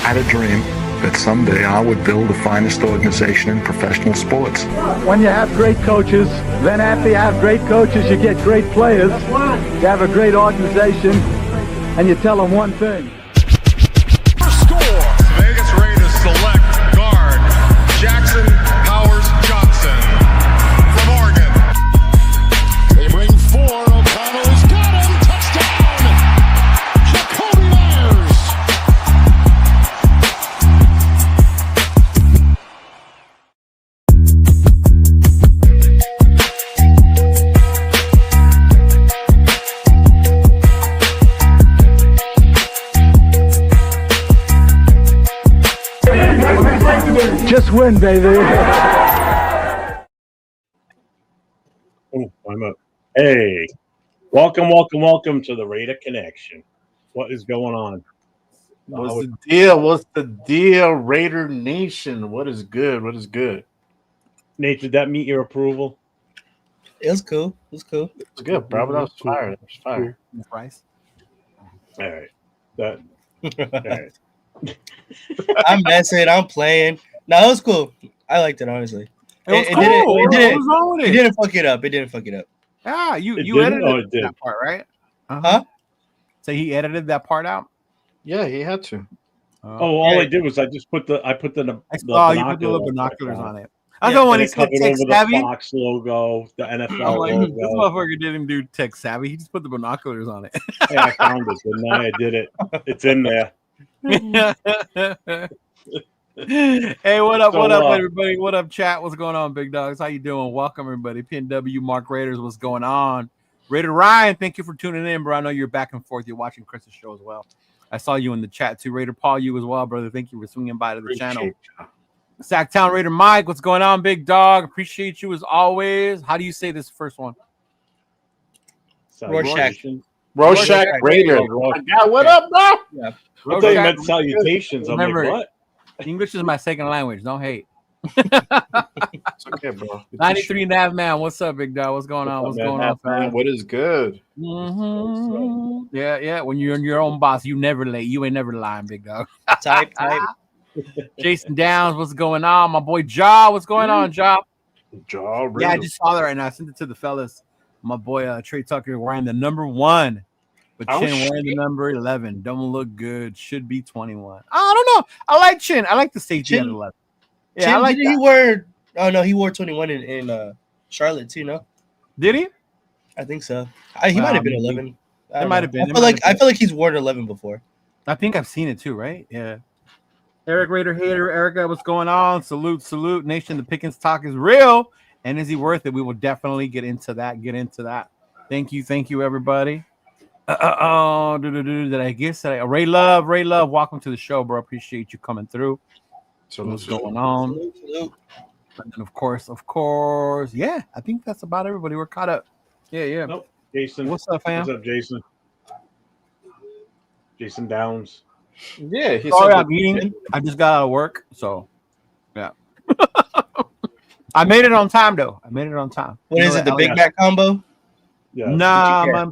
had a dream that someday I would build the finest organization in professional sports. When you have great coaches, then after you have great coaches, you get great players. You have a great organization, and you tell them one thing. First score. Vegas Raiders select guard Jaxon Johnson from Oregon. They bring four. O'Connell's got him. Touchdown. Jacoby Myers. Just win, baby. Oh, I'm up. Hey, welcome to the Raider Connection. What is going on? What's the deal? What's the deal, Raider Nation? What is good? Nate, did that meet your approval? It was cool. It's good, bro. That was fire. That was fire. Price. All right. All right. I'm messing. I'm playing. No, it was cool. I liked it, honestly. It didn't fuck it up. It didn't fuck it up. Yeah, you didn't? edited that part, right? Huh? So he edited that part out. Yeah, he had to. All I did was I put the you put the binoculars, binoculars on it. I thought when he said tech savvy, the Fox logo, the NFL logo. This logo. motherfucker didn't do tech savvy. He just put the binoculars on it. Hey, I found it. Didn't I did it. It's in there. Hey, what up, everybody? What up, chat? What's going on, big dogs? How you doing? Welcome, everybody. PNW, Mark Raiders, what's going on? Raider Ryan, thank you for tuning in, bro. I know you're back and forth. You're watching Chris's show as well. I saw you in the chat, too. Raider Paul, you as well, brother. Thank you for swinging by to the channel. Sacktown Raider Mike, what's going on, big dog? Appreciate you as always. How do you say this first one? Rorschach Raider. What up, bro? Yeah. I thought you meant salutations. I'm Remember, like, what? English is my second language. Don't hate. It's okay, bro. 93 and a half man. What's up, big dog? What's going on? What's going on, fam? What is good? Mm-hmm. Yeah. When you're your own boss, you never late. You ain't never lying, big dog. Type. Jason Downs, what's going on? My boy Jaw, what's going on, Jaw? Yeah, I just saw that right now. I sent it to the fellas. My boy Trey Tucker wearing the number 1. But Chin wearing the number 11. Don't look good. Should be 21. I don't know. I like Chin. I like the safety at 11. Yeah, Chin, I like did he wear? Oh no, he wore 21 in Charlotte too. No, did he? I think so. He might have been 11. It might have been. I feel like he's worn 11 before. I think I've seen it too. Right? Yeah. Eric Raider Hater, Erica, what's going on? Salute, Nation. The Pickens talk is real, and is he worth it? We will definitely get into that. Thank you, everybody. Did I guess that Ray Love, welcome to the show, bro. Appreciate you coming through. So what's going on? And then of course, yeah. I think that's about everybody. We're caught up. Yeah. Nope. Jason, what's up, fam? What's up, Jason? Jason Downs. Yeah, sorry, I'm eating. I just got out of work, so yeah. I made it on time, though. What is it? The Big Mac combo? Yeah. Nah, my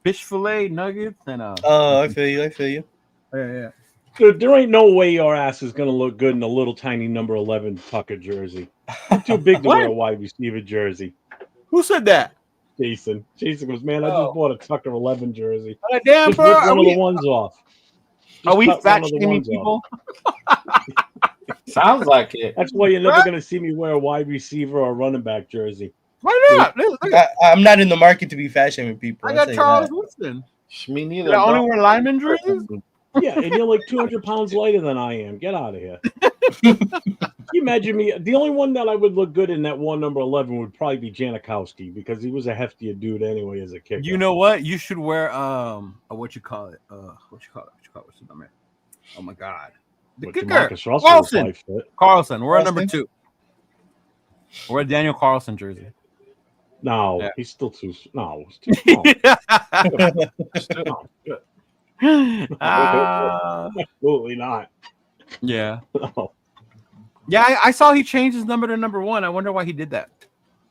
fish fillet nuggets and I feel you. Yeah. Dude, there ain't no way your ass is gonna look good in a little tiny number 11 Tucker jersey. You're too big to wear a wide receiver jersey. Who said that? Jason goes, man. I just bought a Tucker 11 jersey. Damn, just bro. rip one of the ones off. Are we fat shaming people? Sounds like it. That's why you're never gonna see me wear a wide receiver or running back jersey. Why not? I'm not in the market to be fat shaming people. I got Charles Woodson. Me neither. I only wear lineman jerseys. Yeah, and you're like 200 pounds lighter than I am. Get out of here. Can you imagine me? The only one that I would look good in that one number 11 would probably be Janikowski because he was a heftier dude anyway as a kicker. You know what? You should wear what you call it? What's the number? Oh my God, the kicker Carlson. We're at number 2. We're at Daniel Carlson jersey. No, yeah. He's still too. No, it's too small. Absolutely not. Yeah. No. Yeah, I saw he changed his number to number 1. I wonder why he did that.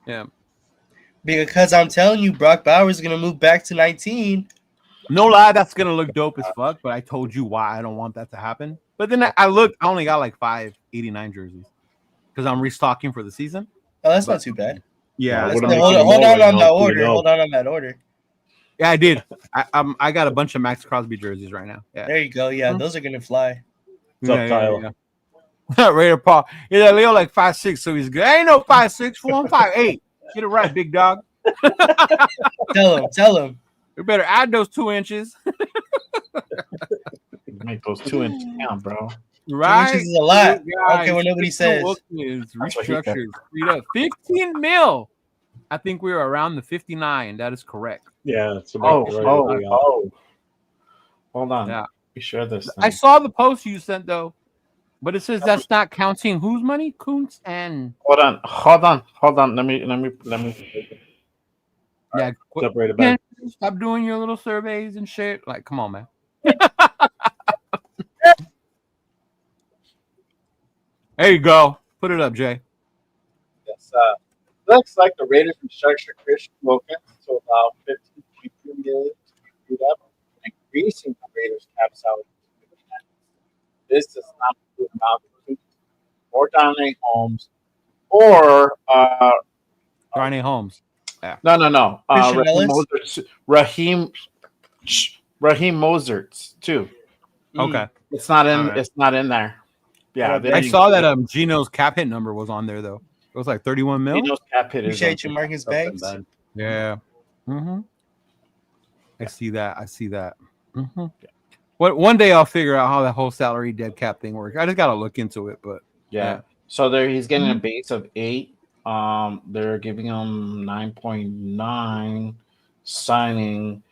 Yeah. Because I'm telling you, Brock Bowers is gonna move back to 19. No lie, that's gonna look dope as fuck. But I told you why I don't want that to happen. But then I looked. I only got like 589 jerseys because I'm restocking for the season. Oh, that's not too bad. Yeah, What Hold am I on making on now, that too, order. though? Hold on that order. yeah, I did. I got a bunch of Max Crosby jerseys right now. Yeah, There you go. Yeah, those are gonna fly. What's up, Tyler? Raider Paul. Yeah, that Leo like 5'6", so he's good. I ain't no 5'6", fool. I'm 5'8". Get it right, big dog. Tell him. You better add those 2 inches. Make those 2 inches count, bro. Right? 2 inches is a lot. Guys, I don't care what nobody Christian says. Wilkins That's what he said. restructured, freed up 15 mil. I think we were around the 59. That is correct. Yeah, it's about right. Hold on. Yeah. Be sure this. I saw the post you sent though, but it says that's not counting whose money? Kuntz and Hold on. Let me. yeah. Separated back. Stop doing your little surveys and shit. Like, come on, man. There you go. Put it up, Jay. Yes, looks like the Raiders restructured Christian Wilkins to allow $15.2 million to be freed up, increasing the Raiders' cap salary. This does not include Malcolm or Donnie Holmes or Darnay Holmes. No. Christian Raheem Mozart too. Okay. It's not in. Right. It's not in there. Yeah, there I you saw go. that Gino's cap hit number was on there though. It was like 31 mil. Gino's cap hit is Appreciate on you, Marcus Banks. something Yeah. I see that. One day I'll figure out how that whole salary dead cap thing works. I just gotta look into it, but Yeah. So there, he's getting a base of 8. They're giving him 9.9 signing.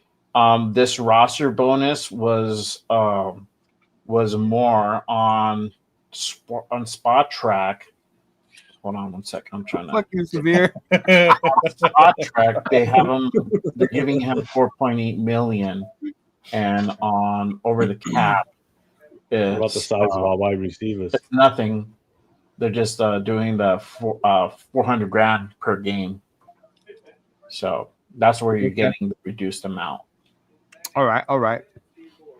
This roster bonus was more on Spot Track. Hold on 1 second. I'm trying to fucking severe. Spot Track. They're giving him 4.8 million, and on over the cap, What about the it's, size of our wide receivers? it's nothing. They're just doing the 400 grand per game. So that's where you're getting the reduced amount. All right.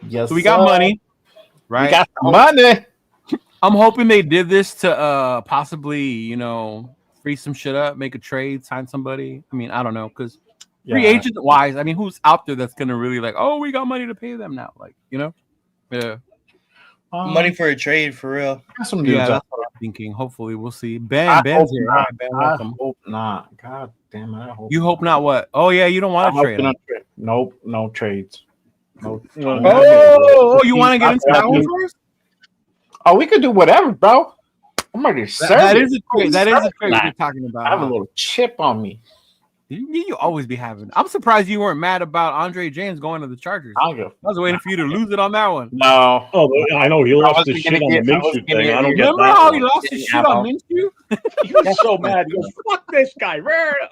Yes. So we got money, right? We got some money. I'm hoping they did this to possibly, free some shit up, make a trade, sign somebody. I mean, I don't know, because free agent wise, I mean, who's out there that's gonna really like, oh, we got money to pay them now, like, yeah. Money for a trade, for real. Got some dudes Yeah, out that's what I'm thinking. Hopefully, we'll see. Ben's here. not. All right, Ben, I welcome. hope not. God damn it. I hope You hope not. What? Oh yeah, you don't want to trade. not. Nope, no trades. No. Oh, you want to get into that one first? Oh, we could do whatever, bro. I'm already serving. That is a trade. That is a trade you're talking about. I have a little chip on me. You always be having. I'm surprised you weren't mad about Andre James going to the Chargers. I I was waiting for you to lose it on that one. No. Oh, I know he lost wasn't his gonna shit on get- the I wasn't Minshew thing. gonna I don't get- get Remember that. how he lost his shit on Minshew? He was so mad. He goes, "Fuck this guy!"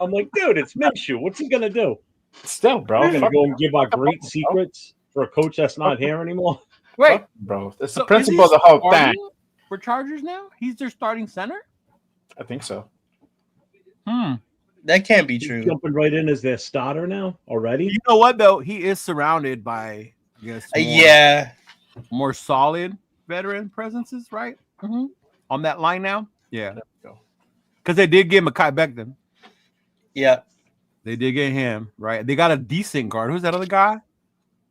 I'm like, dude, it's Minshew. What's he gonna do? Still, bro. We're gonna Fuck go and give our great secrets for a coach that's not here anymore. Wait, bro. That's so the principle of the whole thing. For Chargers now, he's their starting center. I think so. That can't be He's true. jumping right in as their starter now already. You know what though? He is surrounded by, I guess, more solid veteran presences, right? On that line now. Yeah, because they did get Mekhi Becton. Yeah. They did get him, right? They got a decent guard. Who's that other guy?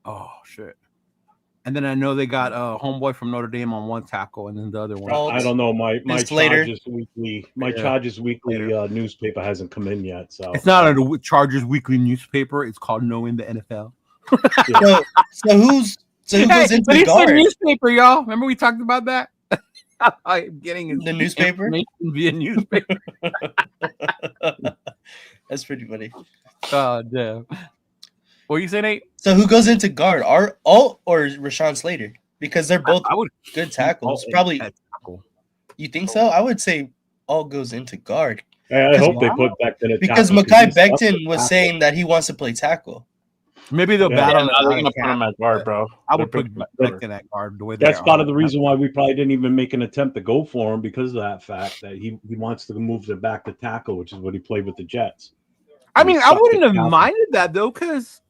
Oh shit! And then I know they got a homeboy from Notre Dame on one tackle, and then the other one. I don't know. My Slater. Chargers weekly newspaper hasn't come in yet, so It's not a Chargers weekly newspaper. It's called Knowing the NFL. So who goes into but the it's a guard? newspaper, y'all. Remember we talked about that? I'm getting The newspaper? information via newspaper. That's pretty funny. Oh damn! What you say, Nate? So who goes into guard? Alt or Rashawn Slater? Because they're both I would good tackles. Alt Probably. at tackle. You think so? I would say Alt goes into guard. I hope they put Becton at Because tackle, Mekhi he's up Becton to was tackle. saying that he wants to play tackle. Maybe they'll Yeah, battle. They're gonna put him at guard, bro. I would They're put putting him at guard. Becton at guard the way That's they part are. of the reason why we probably didn't even make an attempt to go for him, because of that fact that he wants to move it back to tackle, which is what he played with the Jets. I mean, I Sucked wouldn't it have down. minded that though, because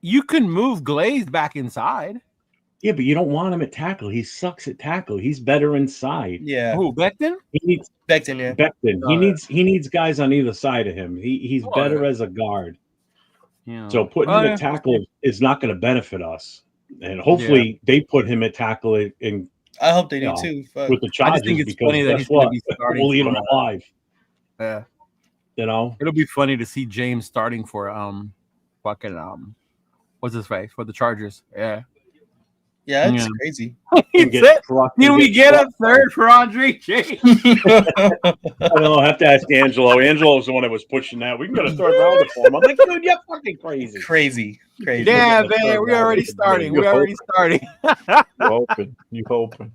You can move Glaze back inside. Yeah, but you don't want him at tackle. He sucks at tackle. He's better inside. Yeah. Who, Becton? He needs Becton, yeah. Becton. Oh, yeah. He needs guys on either side of him. He's Oh, better yeah. as a guard. Yeah. So putting him at tackle is not going to benefit us. And hopefully they put him at tackle in I hope they do Yeah. too. Fuck. with the I just Chargers think it's because funny that guess he's going to what? be starting. We'll eat him for, alive. yeah. You know. It'll be funny to see James starting for what's his face for the Chargers. Yeah. Yeah, that's Yeah. crazy. He And get said, trucked "Can and we get a trucked. third for Andre James?" I don't know. I have to ask Angelo. Angelo's the one that was pushing that. We can get a third rounder for him. I'm like, dude, you're fucking crazy. Crazy. Yeah, man, we're already starting. We're already starting. You hoping.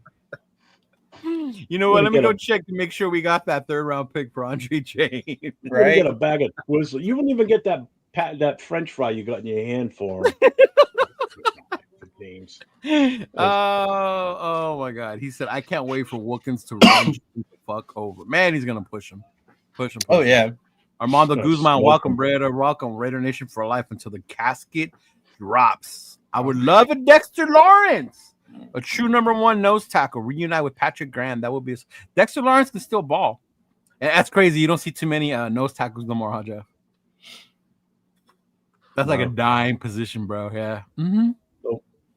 You know what? Let me Get go a- check to make sure we got that third round pick for Andre James. You're gonna Right? get a bag of Twizzlers. You wouldn't even get that French fry you got in your hand for him. James. Oh my God! He said, "I can't wait for Wilkins to run James the fuck over." Man, he's gonna push him. Push him. Oh yeah. Armando Gonna Guzman, smoke welcome, him. Raider. Welcome, Raider Nation for life until the casket drops. I would love a Dexter Lawrence, a true number one nose tackle, reunite with Patrick Graham. That would be Dexter Lawrence can still ball. And that's crazy. You don't see too many nose tackles no more, huh, Jeff? That's like a dying position, bro. Yeah. Mm-hmm.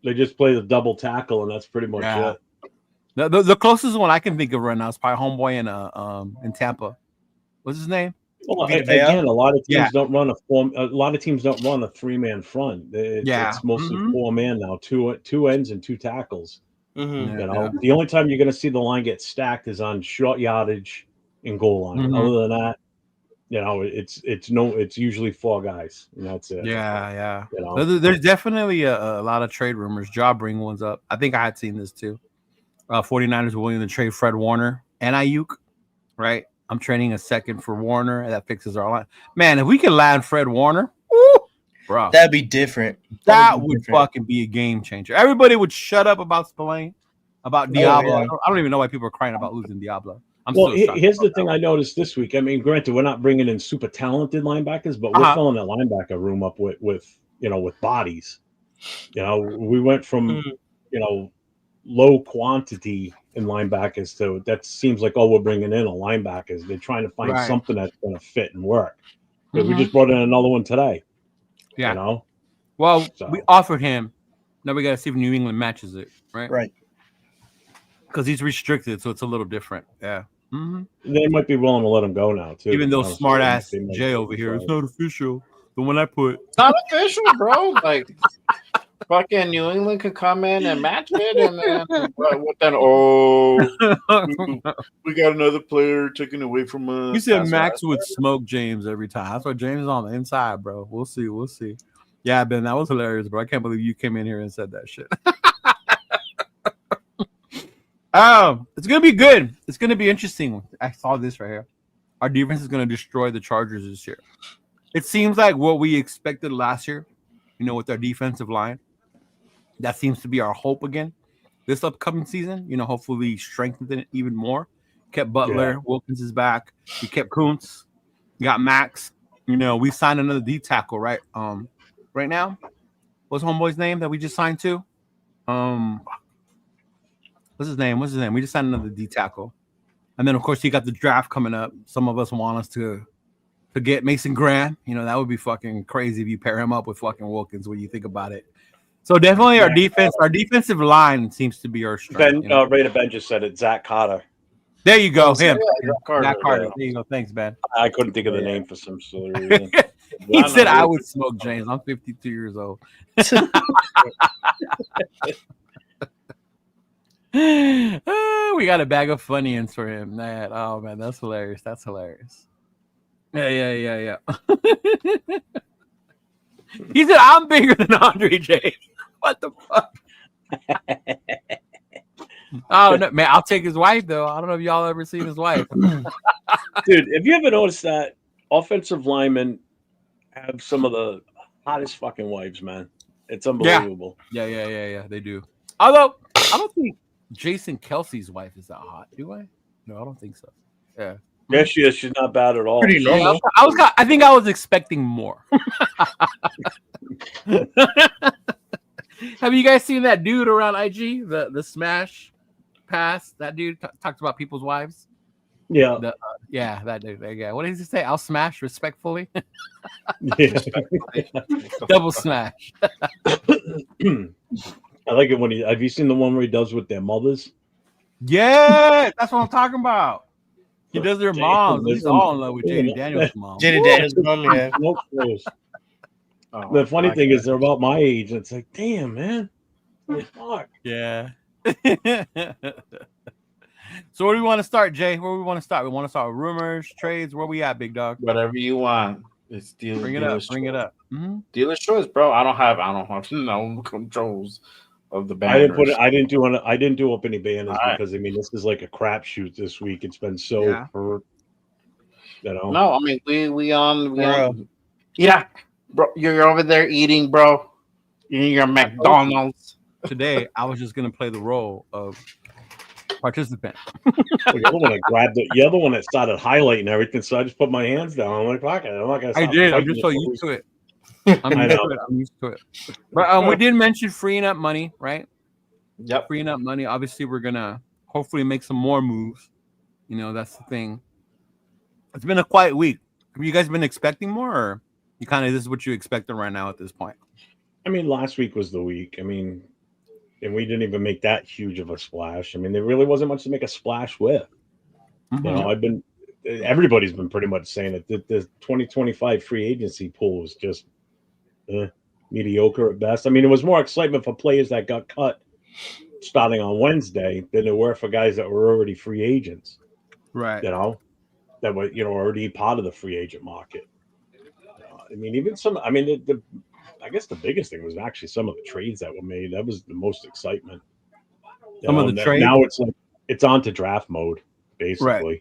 They just play the double tackle, and that's pretty much Yeah. it. The closest one I can think of right now is probably homeboy in Tampa. What's his name? Well, Vita again, a lot of teams Yeah. don't run a form. A lot of teams don't run a 3-man front. It's mostly Mhm. 4-man now. Two ends and 2 tackles. Mm-hmm. You know, the only time you're going to see the line get stacked is on short yardage and goal line. Mhm. Other than that, you know, it's usually 4 guys, and that's it. Yeah. You know, There's definitely a lot of trade rumors. Job bring one's up. I think I had seen this too. 49ers were willing to trade Fred Warner and Ayuk, right? I'm trading a second for Warner. That fixes our line. Man, if we could land Fred Warner, woo, bro, That'd be different. that would fucking be a game changer. Everybody would shut up about Spillane, about Diablo. yeah. I don't even know why people are crying about losing Diablo. I'm well, still shocked here's about the thing I noticed this week. I mean, granted, we're not bringing in super talented linebackers, but we're Uh-huh. filling the linebacker room up with bodies. You know, we went from low quantity in linebackers to that seems like we're bringing in a linebackers. They're trying to find Right. something that's going to fit and work. But Mhm. we just brought in another one today. Yeah. You know, Well, So- we offered him. Now we got to see if New England matches it, right? Right. Because he's restricted, so it's a little different. Yeah. Mm-hmm. they might be willing to let him go now too. Even though Honestly, smart ass they might Jay be over here, it's fine. not official. The one I put. It's not official, bro. Like, fucking New England could come in and match it, and then what then? Oh, we got another player taken away from us. You said That's Max right. would smoke James every time. That's why James is on the inside, bro. We'll see. Yeah, Ben, that was hilarious, bro. I can't believe you came in here and said that shit. It's gonna be good. It's gonna be interesting. I saw this right here. Our defense is gonna destroy the Chargers this year. It seems like what we expected last year, with our defensive line. That seems to be our hope again. This upcoming season, hopefully strengthen it even more. Kept Butler, Wilkins is back. We kept Kuntz. We got Max. We signed another D tackle, right? Right now, what's homeboy's name that we just signed to? What's his name? We just signed another D tackle, and then of course you got the draft coming up. Some of us want us to get Mason Graham. That would be fucking crazy if you pair him up with fucking Wilkins when you think about it. So definitely our defensive line seems to be our strength. Raider Ben just said it. Zach Carter. There you go, him. Yeah, Carter. Zach Carter. There you go. Thanks, Ben. I couldn't think of the name for some silly reason. He said I would smoke James. I'm 52 years old. We got a bag of Funyuns for him. Oh man, that's hilarious. Yeah. He said I'm bigger than Andre James. What the fuck? Oh no, man! I'll take his wife though. I don't know if y'all ever seen his wife. Dude, have you ever noticed that offensive linemen have some of the hottest fucking wives, man? It's unbelievable. Yeah. They do. Although I don't think Jason Kelsey's wife is that hot. Do I? No, I don't think so. Yeah. Yeah, she is. She's not bad at all. Pretty normal. I think I was expecting more. Have you guys seen that dude around IG? The smash pass. That dude talked about people's wives. Yeah. Yeah, that dude. Yeah. What does he say? I'll smash respectfully. Yeah. Double smash. I like it when have you seen the one where he does with their mothers? Yeah, that's what I'm talking about. He does their moms. He's Listen. all in love with JD Daniels' mom. JD Daniels' mom, yeah. No clothes. Oh, The funny my thing God. is they're about my age. It's like, damn, man. Fuck. Yeah. So where do we want to start, Jay? Where do we want to start? We want to start with rumors, trades. Where we at, big dog? Whatever you want. It's dealer. Bring it up. Bring it up. Mm-hmm. Dealer's choice, bro. I don't have no controls of the banners. I didn't do up any banners All right. because I mean this is like a crapshoot this week. It's been so Yeah. hurt. You know. No, I mean we on Bro. yeah, bro. You're over there eating, bro. Eating your McDonald's. Today, I was just gonna play the role of participant. The other one that grabbed it. The other one that started highlighting everything. So I just put my hands down. I'm like, fuck it. I'm not gonna. I stop did. I'm fighting just so this used fool. to it. I'm used to it. But we did mention freeing up money, right? Yep. Freeing up money. Obviously, we're gonna hopefully make some more moves. You know, that's the thing. It's been a quiet week. Have you guys been expecting more, or you kind of this is what you expecting right now at this point? I mean, last week was the week. I mean, and we didn't even make that huge of a splash. I mean, there really wasn't much to make a splash with. Mm-hmm. You know, everybody's been pretty much saying it. The 2025 free agency pool was just mediocre at best. I mean, it was more excitement for players that got cut starting on Wednesday than there were for guys that were already free agents. Right. You know, that were already part of the free agent market. I mean, even some. I mean, I guess the biggest thing was actually some of the trades that were made. That was the most excitement. Some of the trades. Now it's like it's on to draft mode, basically. Right.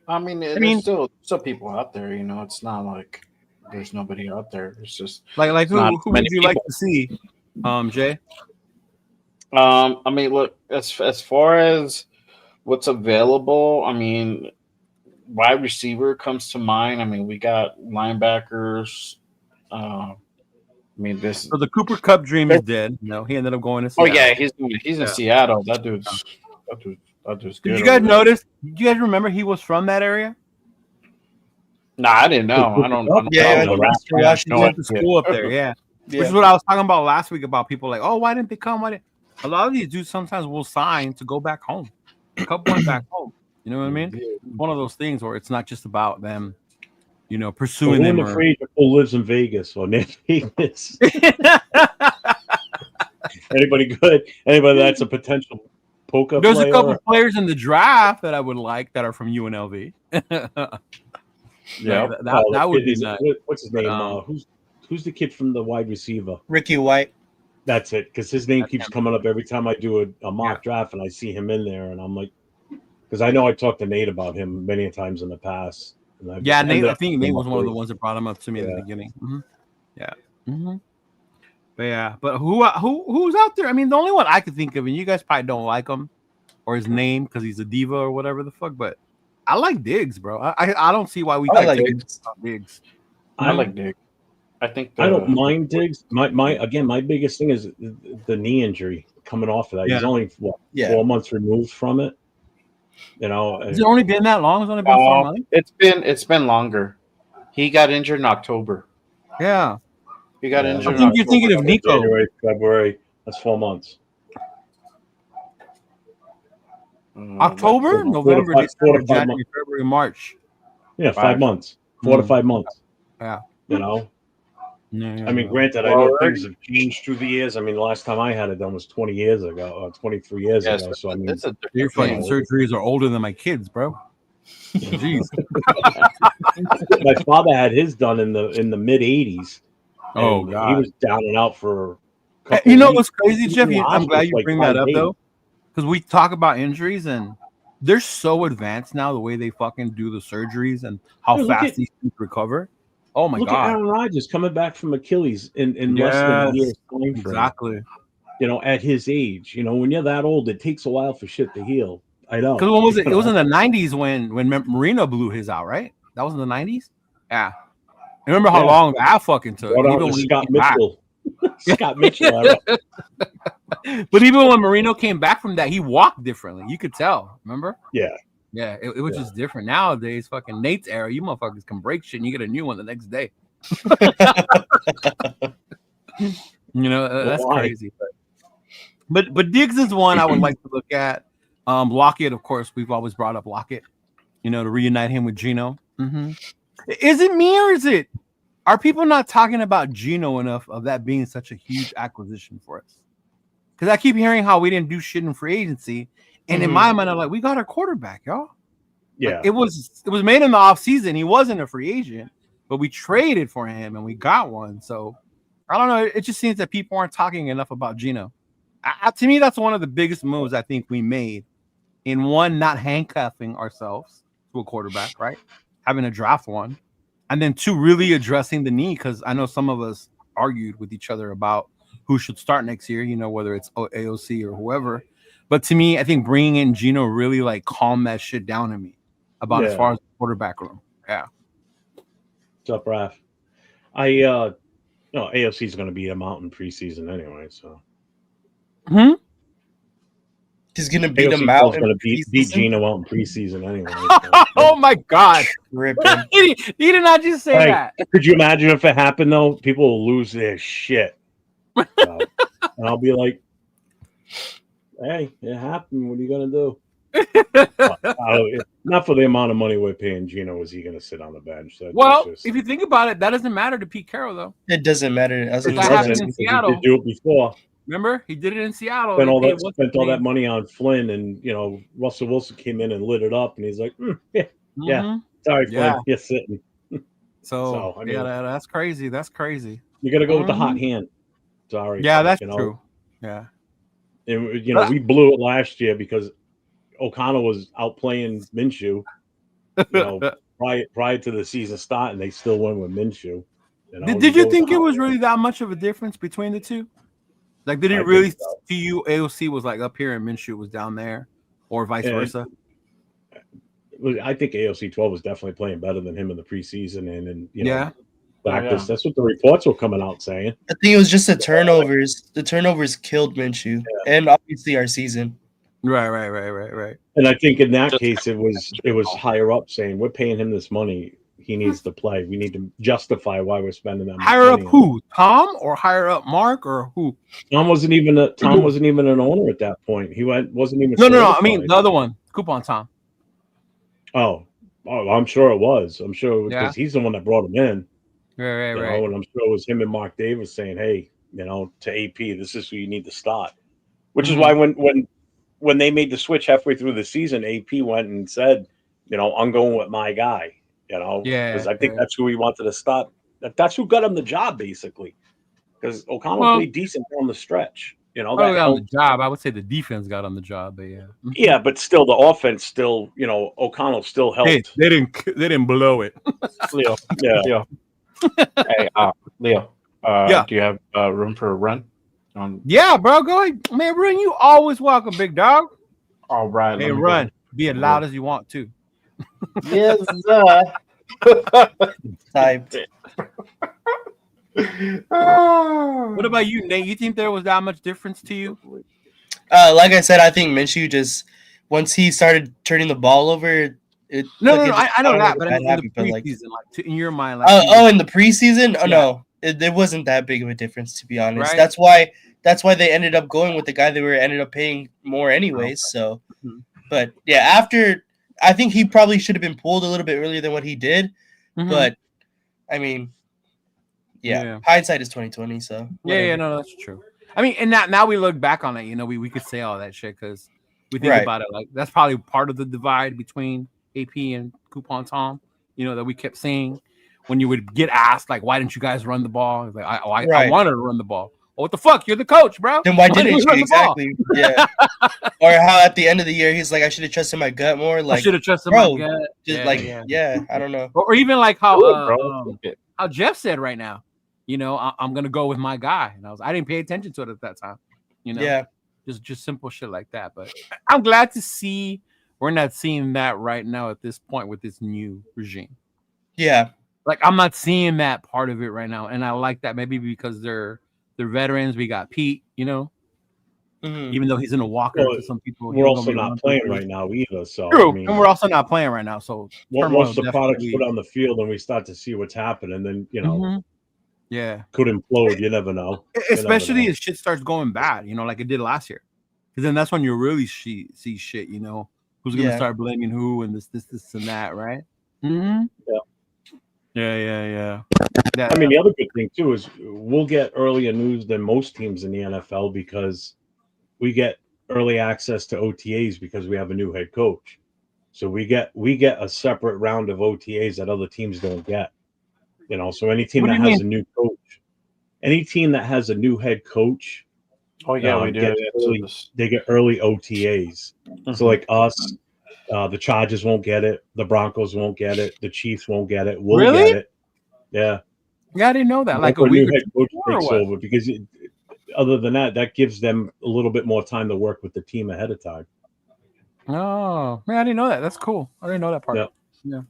I mean, there's still people out there. You know, it's not like there's nobody out there. It's just Like who not would many you like people. to see, Jay? I mean, look, as far as what's available, I mean, wide receiver comes to mind. I mean, we got linebackers. I mean, this. So the Cooper Cup dream is dead. No, he ended up going to Seattle. Oh yeah, he's in Seattle. That dude's good. Did you guys notice? Did you guys remember he was from that area? Nah, I didn't know. I don't. Yeah, know. Washington. He went to school up there. Yeah. Which is what I was talking about last week about people like, oh, why didn't they come? A lot of these dudes sometimes will sign to go back home. A couple went back home. You know what I mean? One of those things where it's not just about them, pursuing them. The free agent pool lives in Vegas or near Vegas. Anybody good? Anybody that's a potential poker There's player? a couple players in the draft that I would like that are from UNLV. Yeah, that would be nice. What's his name? Who's the kid from the wide receiver? Ricky White. That's it, because his name keeps coming up every time I do a mock draft, and I see him in there, and I'm like, because I know I talked to Nate about him many times in the past. Nate. I think Nate was one of the ones that brought him up to me at the beginning. Mm-hmm. Yeah. Mm-hmm. But who's out there? I mean, the only one I could think of, and you guys probably don't like him or his name because he's a diva or whatever the fuck, but I like Diggs, bro. I don't see why we can't like Diggs. I like Diggs. I think I don't mind Diggs. My biggest thing is the knee injury coming off of that. He's only 4 months removed from it. Has it only been that long? It's only been 4 months. It's been longer. He got injured in October. Yeah, he got injured. I think you're thinking of Nico. January, February. That's 4 months. October, November, December, January, February, March. Yeah, 5 months. 4 to 5 months. Yeah. I mean, granted, I know things have changed through the years. I mean, the last time I had it done was 20 years ago, or 23 years ago. So I mean, your fucking surgeries are older than my kids, bro. Jeez. My father had his done in the mid 80s. Oh God, he was down and out for. What's crazy, Jeff? I'm glad you bring that up though, because we talk about injuries and they're so advanced now. The way they fucking do the surgeries and how fast these things recover. Oh my God! Look at Aaron Rodgers coming back from Achilles in less than a year's time frame. Exactly. At his age, when you're that old, it takes a while for shit to heal. I know. Because when was it? It was in the 90s when Marino blew his out, right? That was in the 90s? Yeah. Remember how long that fucking took? Brought out Even the when Scott he came back. Mitchell. Scott Mitchell era. But even when Marino came back from that, he walked differently. You could tell. Remember? Yeah. Yeah, it was just different. Nowadays, fucking Nate's era, you motherfuckers can break shit and you get a new one the next day. That's crazy. But Diggs is one I would like to look at. Lockett, of course, we've always brought up Lockett, to reunite him with Geno. Mm-hmm. Is it me or are people not talking about Geno enough of that being such a huge acquisition for us? Because I keep hearing how we didn't do shit in free agency. And in my mind, I'm like, we got our quarterback, y'all. Yeah. Like, it was made in the offseason. He wasn't a free agent, but we traded for him and we got one. So I don't know. It just seems that people aren't talking enough about Geno. To me, that's one of the biggest moves I think we made. In one, not handcuffing ourselves to a quarterback, right? Having a draft one. And then two, really addressing the need, because I know some of us argued with each other about who should start next year, whether it's AOC or whoever. But to me, I think bringing in Geno really calmed that shit down to me about as far as the quarterback room. Yeah. What's up, Raph? AOC is going to be a mountain preseason anyway, so. He's gonna beat him AOC out. Going to beat Geno out in preseason anyway. So. Oh my God! he did not just say that. Could you imagine if it happened though? People will lose their shit, and I'll be like, "Hey, it happened. What are you gonna do?" Not for the amount of money we're paying Geno. Is he going to sit on the bench? If you think about it, that doesn't matter to Pete Carroll though. It doesn't matter. That happened in Seattle. He did do it before. Remember, he did it in Seattle. Spent all that money on Flynn, and Russell Wilson came in and lit it up, and he's like, yeah. Sorry, Flynn, you're sitting. So I mean, that's crazy. That's crazy. You got to go with the hot hand. Sorry. Yeah, that's true. Yeah. And we blew it last year because O'Connell was outplaying Minshew. Prior to the season starting, they still went with Minshew. Did you think it was really that much of a difference between the two? Like, did it really to you? AOC was up here and Minshew was down there, or vice versa? I think AOC 12 was definitely playing better than him in the preseason, and practice. That's what the reports were coming out saying. I think it was just the turnovers. The turnovers killed Minshew, and obviously our season. Right. And I think in that case, it was higher up saying we're paying him this money. He needs to play. We need to justify why we're spending that money. Higher up who? Tom or higher up Mark or who? Tom wasn't even an owner at that point. He wasn't even. No. I mean the other one, Coupon Tom. Oh, I'm sure it was. I'm sure it was because he's the one that brought him in. Right. And I'm sure it was him and Mark Davis saying, "Hey, to AP, this is who you need to start." Which is why when they made the switch halfway through the season, AP went and said, I'm going with my guy. Because I think that's who he wanted to start. That's who got him the job, basically. Because O'Connell played decent on the stretch. Got on the job. I would say the defense got on the job, but yeah. Yeah, but still, the offense O'Connell still helped. Hey, they didn't blow it. Leo. Yeah. Leo. Hey, Leo. Do you have room for a run? Yeah, bro. Go ahead, man. Run. You always welcome, big dog. All right. Hey, run. Be as loud as you want to. Yes, Typed. What about you, Nate? You think there was that much difference to you? Like I said, I think Minshew just once he started turning the ball over. I know that, but in the preseason, in your mind, in the preseason, no, it wasn't that big of a difference, to be honest. Right? That's why they ended up going with the guy they ended up paying more anyways. So, but yeah, after. I think he probably should have been pulled a little bit earlier than what he did, but I mean, hindsight is 20/20. So no, that's true. I mean, and now we look back on it, we could say all that shit because we think about it like that's probably part of the divide between AP and Coupon Tom. That we kept saying when you would get asked like, "Why didn't you guys run the ball?" It's like, I wanted to run the ball. Oh, what the fuck? You're the coach, bro. Then why didn't you? Exactly. Yeah. Or how at the end of the year he's like, I should have trusted my gut more. Like, I should have trusted my gut. Just I don't know. Or even like how Jeff said right now, I'm gonna go with my guy, and I didn't pay attention to it at that time. Just simple shit like that. But I'm glad to see We're not seeing that right now at this point with this new regime. Yeah. Like I'm not seeing that part of it right now, and I like that maybe because they're veterans. We got Pete, even though he's in a walker Well, to some people. We're also not playing right now either. So True, I mean, and we're also not playing right now. So once the product's put on the field and we start to see what's happening, then yeah, could implode. You never know. Especially if shit starts going bad, like it did last year. Because then that's when you really see shit. Who's gonna start blaming who and this and that, right? Mm-hmm. Yeah. I mean, the other good thing too is we'll get earlier news than most teams in the NFL because we get early access to OTAs because we have a new head coach. So we get a separate round of OTAs that other teams don't get. So any team that has a new coach, any team that has a new head coach, we do. They get early OTAs. Mm-hmm. So like us, the Chargers won't get it, the Broncos won't get it, the Chiefs won't get it. We'll get it. Yeah. Yeah, I didn't know that. Like a new head coach takes over because other than that gives them a little bit more time to work with the team ahead of time. Oh, man, I didn't know that. That's cool. I didn't know that part. Yeah.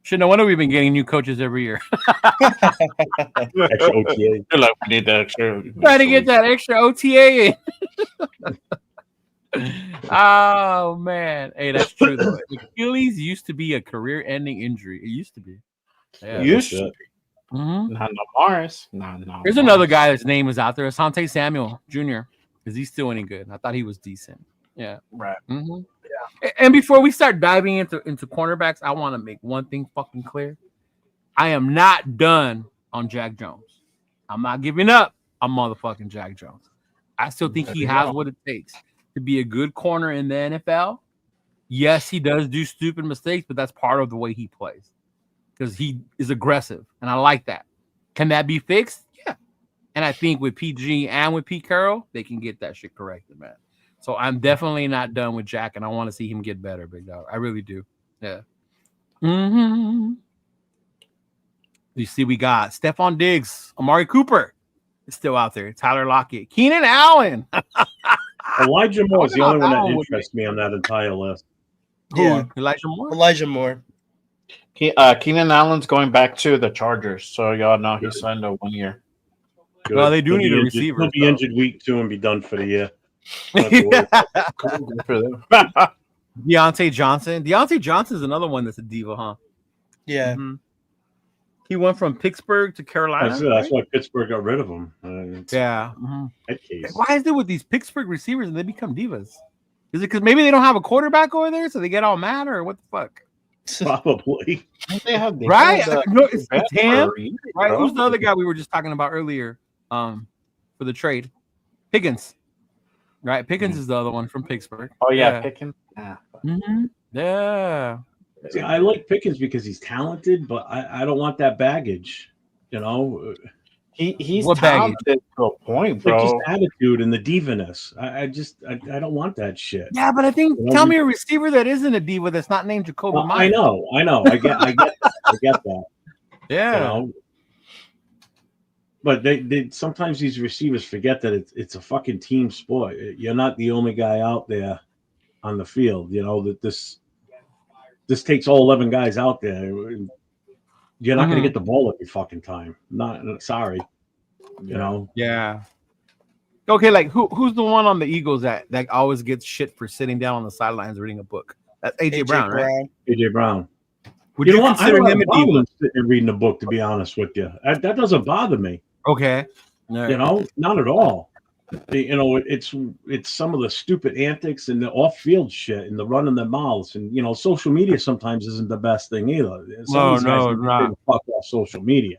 Shit, no wonder we've been getting new coaches every year. Extra OTA. We need that extra. Trying to get that extra OTA in. Oh, man. Hey, that's true, though. Achilles used to be a career-ending injury. It used to be. Yeah, used to be. Mm-hmm. Not no Morris. No. There's another guy that's name is out there. Asante Samuel Jr. Is he still any good? I thought he was decent. Yeah. Right. Mm-hmm. Yeah. And before we start diving into cornerbacks, I want to make one thing fucking clear. I am not done on Jack Jones. I'm not giving up on motherfucking Jack Jones. I still think he has what it takes to be a good corner in the NFL. Yes, he does do stupid mistakes, but that's part of the way he plays. Because he is aggressive, and I like that. Can that be fixed? Yeah. And I think with PG and with Pete Carroll, they can get that shit corrected, man. So I'm definitely not done with Jack, and I want to see him get better, big dog. I really do. Yeah. Mm-hmm. You see, we got Stephon Diggs, Amari Cooper is still out there. Tyler Lockett, Keenan Allen. Elijah Moore is the only one that interests me on that entire list. Yeah. Who? Elijah Moore? Elijah Moore. Keenan Allen's going back to the Chargers, so y'all know he signed a 1 year. Good. Well, they do need a receiver. He'll be injured week 2 and be done for the year. Deontay Johnson. Deontay Johnson is another one that's a diva, huh? Yeah. Mm-hmm. He went from Pittsburgh to Carolina. That's why Pittsburgh got rid of him. Yeah. Mm-hmm. Case. Why is it with these Pittsburgh receivers and they become divas? Is it because maybe they don't have a quarterback over there, so they get all mad, or what the fuck? Probably. Right? No, it's him. Right? Who's the other guy we were just talking about earlier for the trade? Pickens. Right? Pickens is the other one from Pittsburgh. Oh, yeah. Pickens. Yeah. Mm-hmm. Yeah. See, I like Pickens because he's talented, but I don't want that baggage. He's what talented to a point, bro. Like just attitude and the divaness. I don't want that shit. Yeah, but I think tell me a receiver that isn't a diva that's not named Jacoby Myers. I know. I get that. Yeah. But they sometimes these receivers forget that it's a fucking team sport. You're not the only guy out there on the field. That this takes all 11 guys out there. You're not going to get the ball every fucking time. Not sorry. Yeah. Okay, like who's the one on the Eagles that always gets shit for sitting down on the sidelines reading a book? That's AJ Brown, right? AJ Brown. Would you consider him a diva? Sitting and reading a book, to be honest with you, that doesn't bother me. Okay. Not at all. It's some of the stupid antics and the off-field shit and the running their mouths and social media sometimes isn't the best thing either. No, not. Fuck off social media,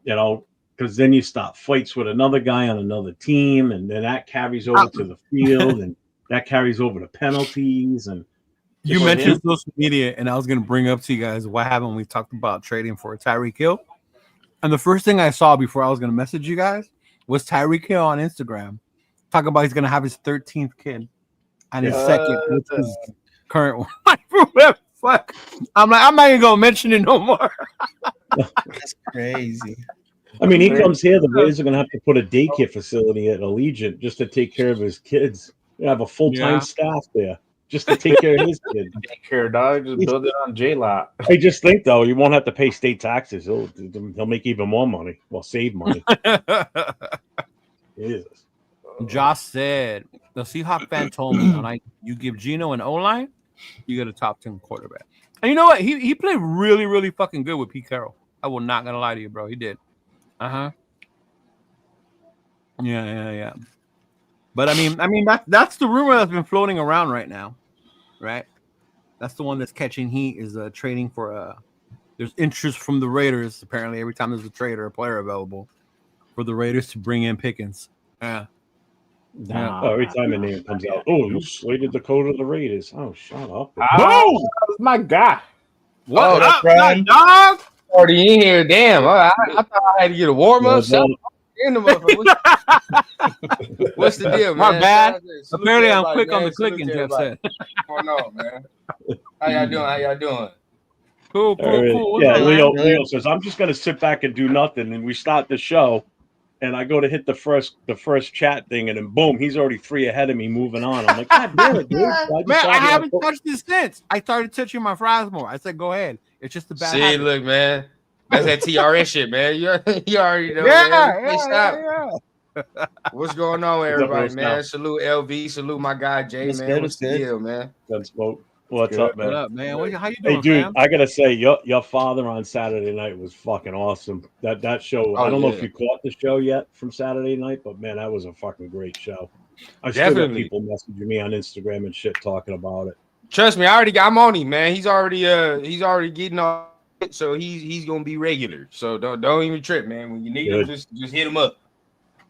because then you start fights with another guy on another team, and then that carries over to the field, and that carries over to penalties. And you mentioned social media, and I was going to bring up to you guys what happened when we talked about trading for Tyreek Hill. And the first thing I saw before I was going to message you guys was Tyreek Hill on Instagram talking about he's going to have his 13th kid and his second, which is current one. Fuck. I'm not even going to mention it no more. That's crazy. I mean, he comes here, the Rays are going to have to put a daycare facility at Allegiant just to take care of his kids. They have a full-time staff there. just to take care of his kid. Take care, dog. Just build it on J-Lot. I just think though, you won't have to pay state taxes. He'll make even more money. Well, save money. Jesus. Josh said the Seahawk fan told me when you give Geno an O-line, you get a top 10 quarterback. And you know what? He played really, really fucking good with Pete Carroll. I will not gonna lie to you, bro. He did. Yeah. But I mean that's the rumor that's been floating around right now, right? That's the one that's catching heat is trading for there's interest from the Raiders apparently every time there's a trade or a player available for the Raiders to bring in Pickens. Yeah. Every time a name comes out, you slated the code of the Raiders. Oh, shut up! Boom! My God! What up, Brian? Dog? Already in here. Damn! I thought I had to get a warm up. In the motherfucker. What's the deal, man? My bad. Apparently, I'm quick on the clicking. Jeff said. What's going on, man? How y'all doing? Cool. Yeah, Leo says I'm just gonna sit back and do nothing, and we start the show. And I go to hit the first chat thing, and then boom, he's already 3 ahead of me, moving on. I'm like, God damn it, dude! I haven't touched this since. I started touching my fries more. I said, go ahead. It's just a bad habit. Look, man, that's that TRS shit, man. You already know. Yeah. What's going on, everybody, man? Salute LV, salute my guy Jay, man. What's the deal, man? What's up, man? What up, man? How you doing, hey, dude? fam? I gotta say, your father on Saturday night was fucking awesome. That show. I don't know if you caught the show yet from Saturday night, but man, that was a fucking great show. I still got people messaging me on Instagram and shit talking about it. Trust me, I'm on him, man. He's already getting all it, so he's gonna be regular. So don't even trip, man. When you need him, just hit him up.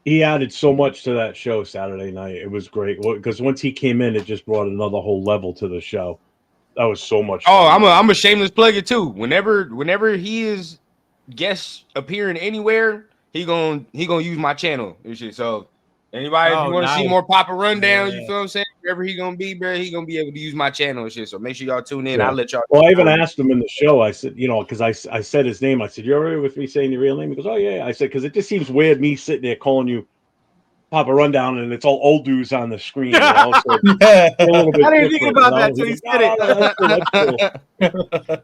He added so much to that show Saturday night. It was great because once he came in, it just brought another whole level to the show. That was so much fun. I'm a shameless plugger too. Whenever he is guest appearing anywhere, he gonna use my channel and shit. So anybody if you want to see more Papa Rundown, you feel what I'm saying? Wherever he gonna be, bro, he gonna be able to use my channel and shit. So make sure y'all tune in. I'll let y'all. Well, I even asked him in the show. I said, because I said his name. I said, "You're all right with me saying your real name?" He goes, "Oh yeah." I said, "Because it just seems weird me sitting there calling you Papa Rundown, and it's all old dudes on the screen." So I didn't think about that until you said it.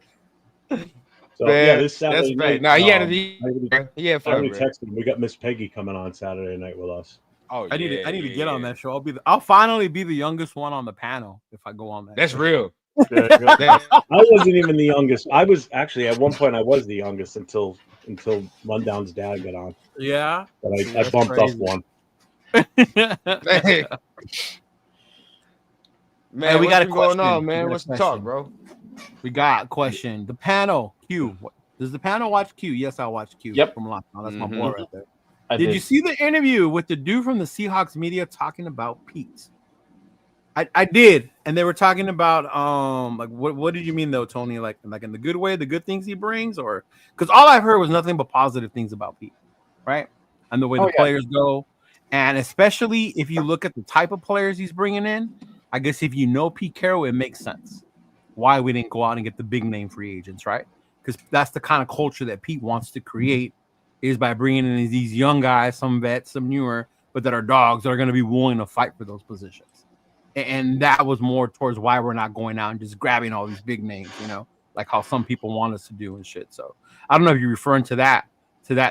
So yeah, this Saturday night. No, he had fun. I texted him. We got Miss Peggy coming on Saturday night with us. Oh, I need to get on that show. I'll finally be the youngest one on the panel if I go on that. That's real. I wasn't even the youngest. I was actually at one point I was the youngest until Rundown's dad got on. Yeah, but I bumped up one. Man, we got a question. Going on, man? What's the talk, bro? We got a question. The panel, Q. Does the panel watch Q? Yes, I watch Q. Yep. From Lockdown. That's my boy right there. Did you see the interview with the dude from the Seahawks media talking about Pete? I did, and they were talking about like what did you mean though, Tony? Like in the good way, the good things he brings, or because all I've heard was nothing but positive things about Pete, right? And the way the players go, and especially if you look at the type of players he's bringing in, I guess if you know Pete Carroll, it makes sense why we didn't go out and get the big name free agents, right? Because that's the kind of culture that Pete wants to create. Is by bringing in these young guys, some vets, some newer, but that are dogs that are going to be willing to fight for those positions. And that was more towards why we're not going out and just grabbing all these big names, like how some people want us to do and shit. So I don't know if you're referring to that,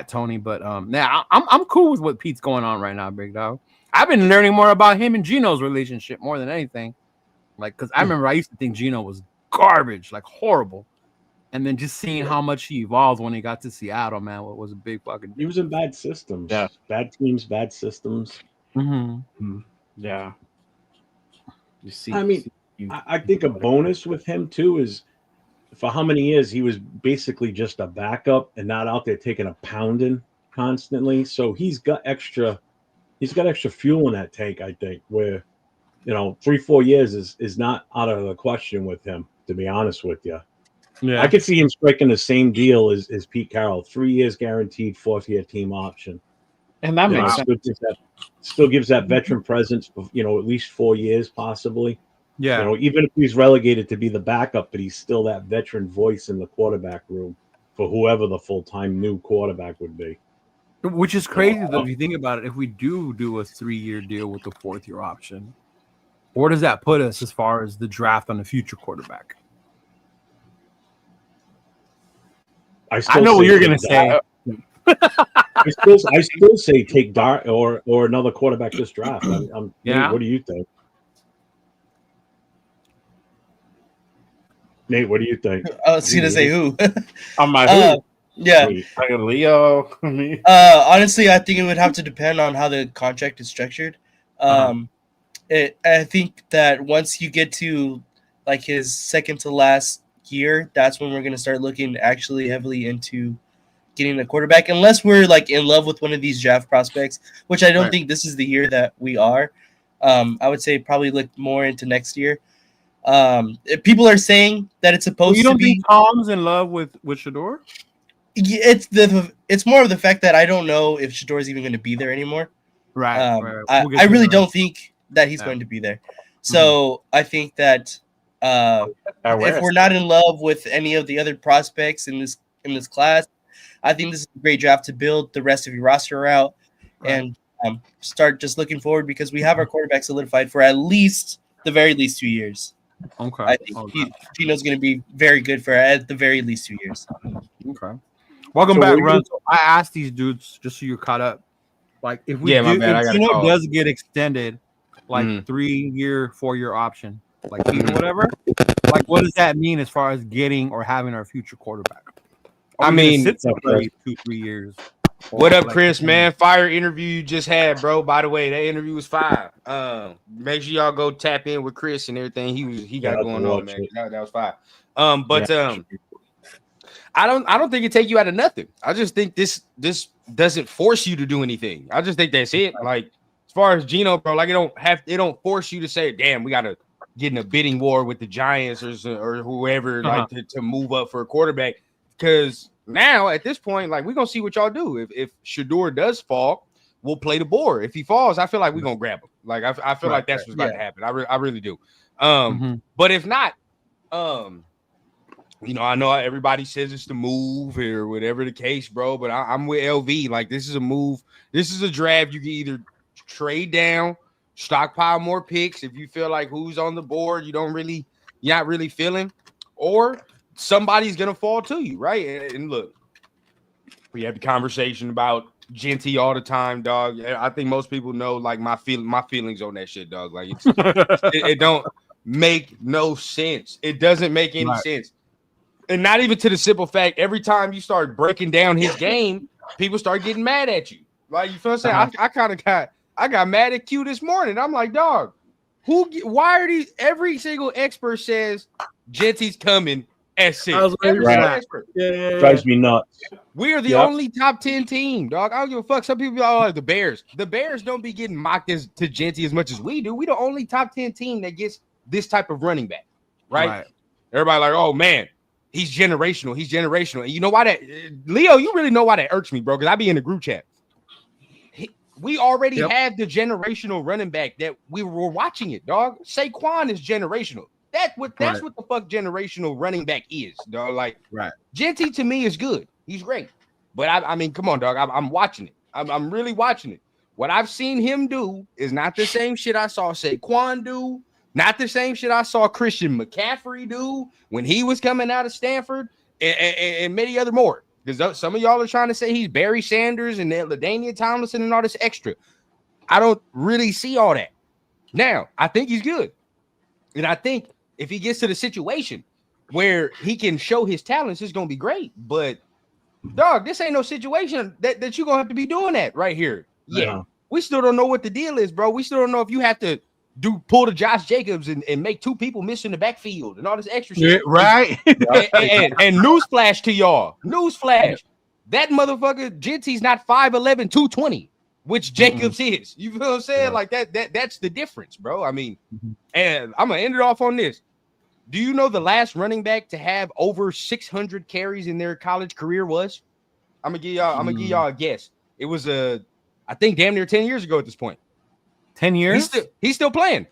Tony, but now I'm cool with what Pete's going on right now, big dog. I've been learning more about him and Geno's relationship more than anything. Like, because I remember I used to think Geno was garbage, like horrible. And then just seeing how much he evolved when he got to Seattle, man, what was a big fucking. He was in bad systems. Yeah, bad teams, bad systems. Mm-hmm. Yeah. You see. I mean, I think a bonus with him too is for how many years he was basically just a backup and not out there taking a pounding constantly. So he's got extra fuel in that tank. I think where 3-4 years is not out of the question with him. To be honest with you. Yeah, I could see him striking the same deal as Pete Carroll, 3 years guaranteed, 4th-year team option, and that makes sense. Still gives that veteran presence, at least 4 years possibly. Yeah, even if he's relegated to be the backup, but he's still that veteran voice in the quarterback room for whoever the full-time new quarterback would be. Which is crazy though if you think about it. If we do a 3-year deal with the 4th-year option, Where does that put us as far as the draft on the future quarterback? I know what you're going to say. I still say take Dart or another quarterback this draft. Nate, what do you think? Nate, what do you think? I was going to say who. On my who? Yeah. Like a Leo. Honestly, I think it would have to depend on how the contract is structured. I think that once you get to like his second to last year, that's when we're going to start looking actually heavily into getting a quarterback, unless we're like in love with one of these draft prospects, which I don't think this is the year that we are. I would say probably look more into next year. If people are saying that it's supposed to be. You don't think Tom's in love with Shedeur? It's more of the fact that I don't know if Shedeur is even going to be there anymore. Right. I really don't think that he's going to be there. So I think that if we're not in love with any of the other prospects in this class, I think this is a great draft to build the rest of your roster out and start just looking forward, because we have our quarterback solidified for at least the very least 2 years. Okay. I think Gino's going to be very good for at the very least 2 years. Okay. Welcome back, Run. So I asked these dudes, just so you're caught up, like if Gino does get extended, like 3-year, 4-year option, like whatever, like what does that mean as far as getting or having our future quarterback? I mean, 2-3 years. What up, Chris? Man, fire interview you just had, bro. By the way, that interview was fire. Make sure y'all go tap in with Chris and everything he got going on, man. That was fire. I don't think it take you out of nothing. I just think this doesn't force you to do anything. I just think that's it. Like as far as Gino, bro, like it don't force you to say, damn, we gotta get in a bidding war with the Giants or whoever like to move up for a quarterback. Because now at this point, like we're gonna see what y'all do. If Shedeur does fall, we'll play the board. If he falls, I feel like we're gonna grab him. Like I feel like that's what's gonna happen. I really do. But if not, I know everybody says it's the move or whatever the case, bro. But I'm with LV. Like this is a move. This is a draft. You can either trade down, stockpile more picks if you feel like who's on the board you're not really feeling, or somebody's gonna fall to you, right? And look, we have the conversation about Jeanty all the time, dog. I think most people know like my feelings on that shit, dog. Like it don't make no sense. It doesn't make any sense. And not even to the simple fact, every time you start breaking down his game, people start getting mad at you. Like, you feel what I'm saying? I got mad at Q this morning. I'm like, dog, why are these? Every single expert says Jeanty's coming at 6. Every single expert. Drives me nuts. We are the only top 10 team, dog. I don't give a fuck. Some people are like the Bears. The Bears don't be getting mocked to Jeanty as much as we do. We the only top 10 team that gets this type of running back, right? Everybody like, oh man, he's generational. He's generational. And you know why that, Leo, you really know why that irks me, bro, because I be in the group chat. We already have the generational running back that we were watching it, dog. Saquon is generational. That's what the fuck generational running back is, dog. Like, Jeanty to me is good. He's great. But I mean, come on, dog. I'm watching it. I'm really watching it. What I've seen him do is not the same shit I saw Saquon do. Not the same shit I saw Christian McCaffrey do when he was coming out of Stanford and many other more. Because some of y'all are trying to say he's Barry Sanders and LaDainian Tomlinson and all this extra. I don't really see all that. Now, I think he's good. And I think if he gets to the situation where he can show his talents, it's going to be great. But, dog, this ain't no situation that you're going to have to be doing that right here. Yeah. We still don't know what the deal is, bro. We still don't know if you have to pull the Josh Jacobs and make 2 people miss in the backfield and all this extra shit. Right. and newsflash to y'all. Newsflash. That motherfucker, Jeanty's not 5'11", 220, which Jacobs is. You feel what I'm saying? Like that's the difference, bro. I mean, and I'm gonna end it off on this. Do you know the last running back to have over 600 carries in their college career was? I'm gonna give y'all a guess. It was I think damn near 10 years ago at this point. 10 years? He's still playing.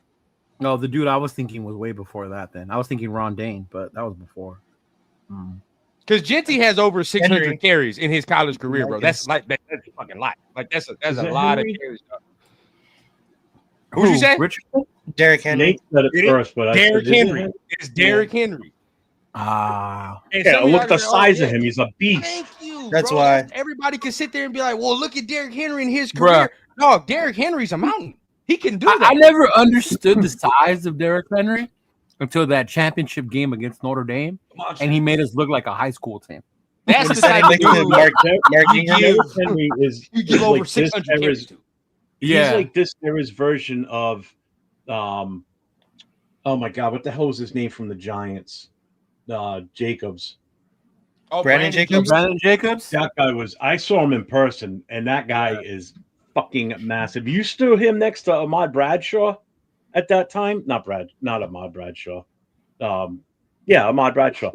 No, the dude I was thinking was way before that then. I was thinking Ron Dane, but that was before. Because Jeanty has over 600 carries in his college career, bro. That's a fucking lot. Like that's a lot of carries. Who'd you say? Richardson? Derrick Henry. Nate said it first, but Derrick I said, Henry. It's Derrick Henry. Ah, And yeah, some of look y'all at the say, size yeah. of him. He's a beast. Thank you. That's bro. why. Everybody can sit there and be like, well, look at Derrick Henry in his Bruh. career. No, Derrick Henry's a mountain. He can do that. I never understood the size of Derrick Henry until that championship game against Notre Dame, and he made us look like a high school team. That's the type of Next to dude Mark you Ingram. give, Henry is you give is over like 600 this carries to. He's like this era's version of, oh my God, what the hell was his name from the Giants? Jacobs. Oh, Brandon Jacobs? Brandon Jacobs. That guy was. I saw him in person, and that guy is fucking massive. You stood him next to Ahmad Bradshaw at that time. Not Ahmad Bradshaw. Ahmad Bradshaw.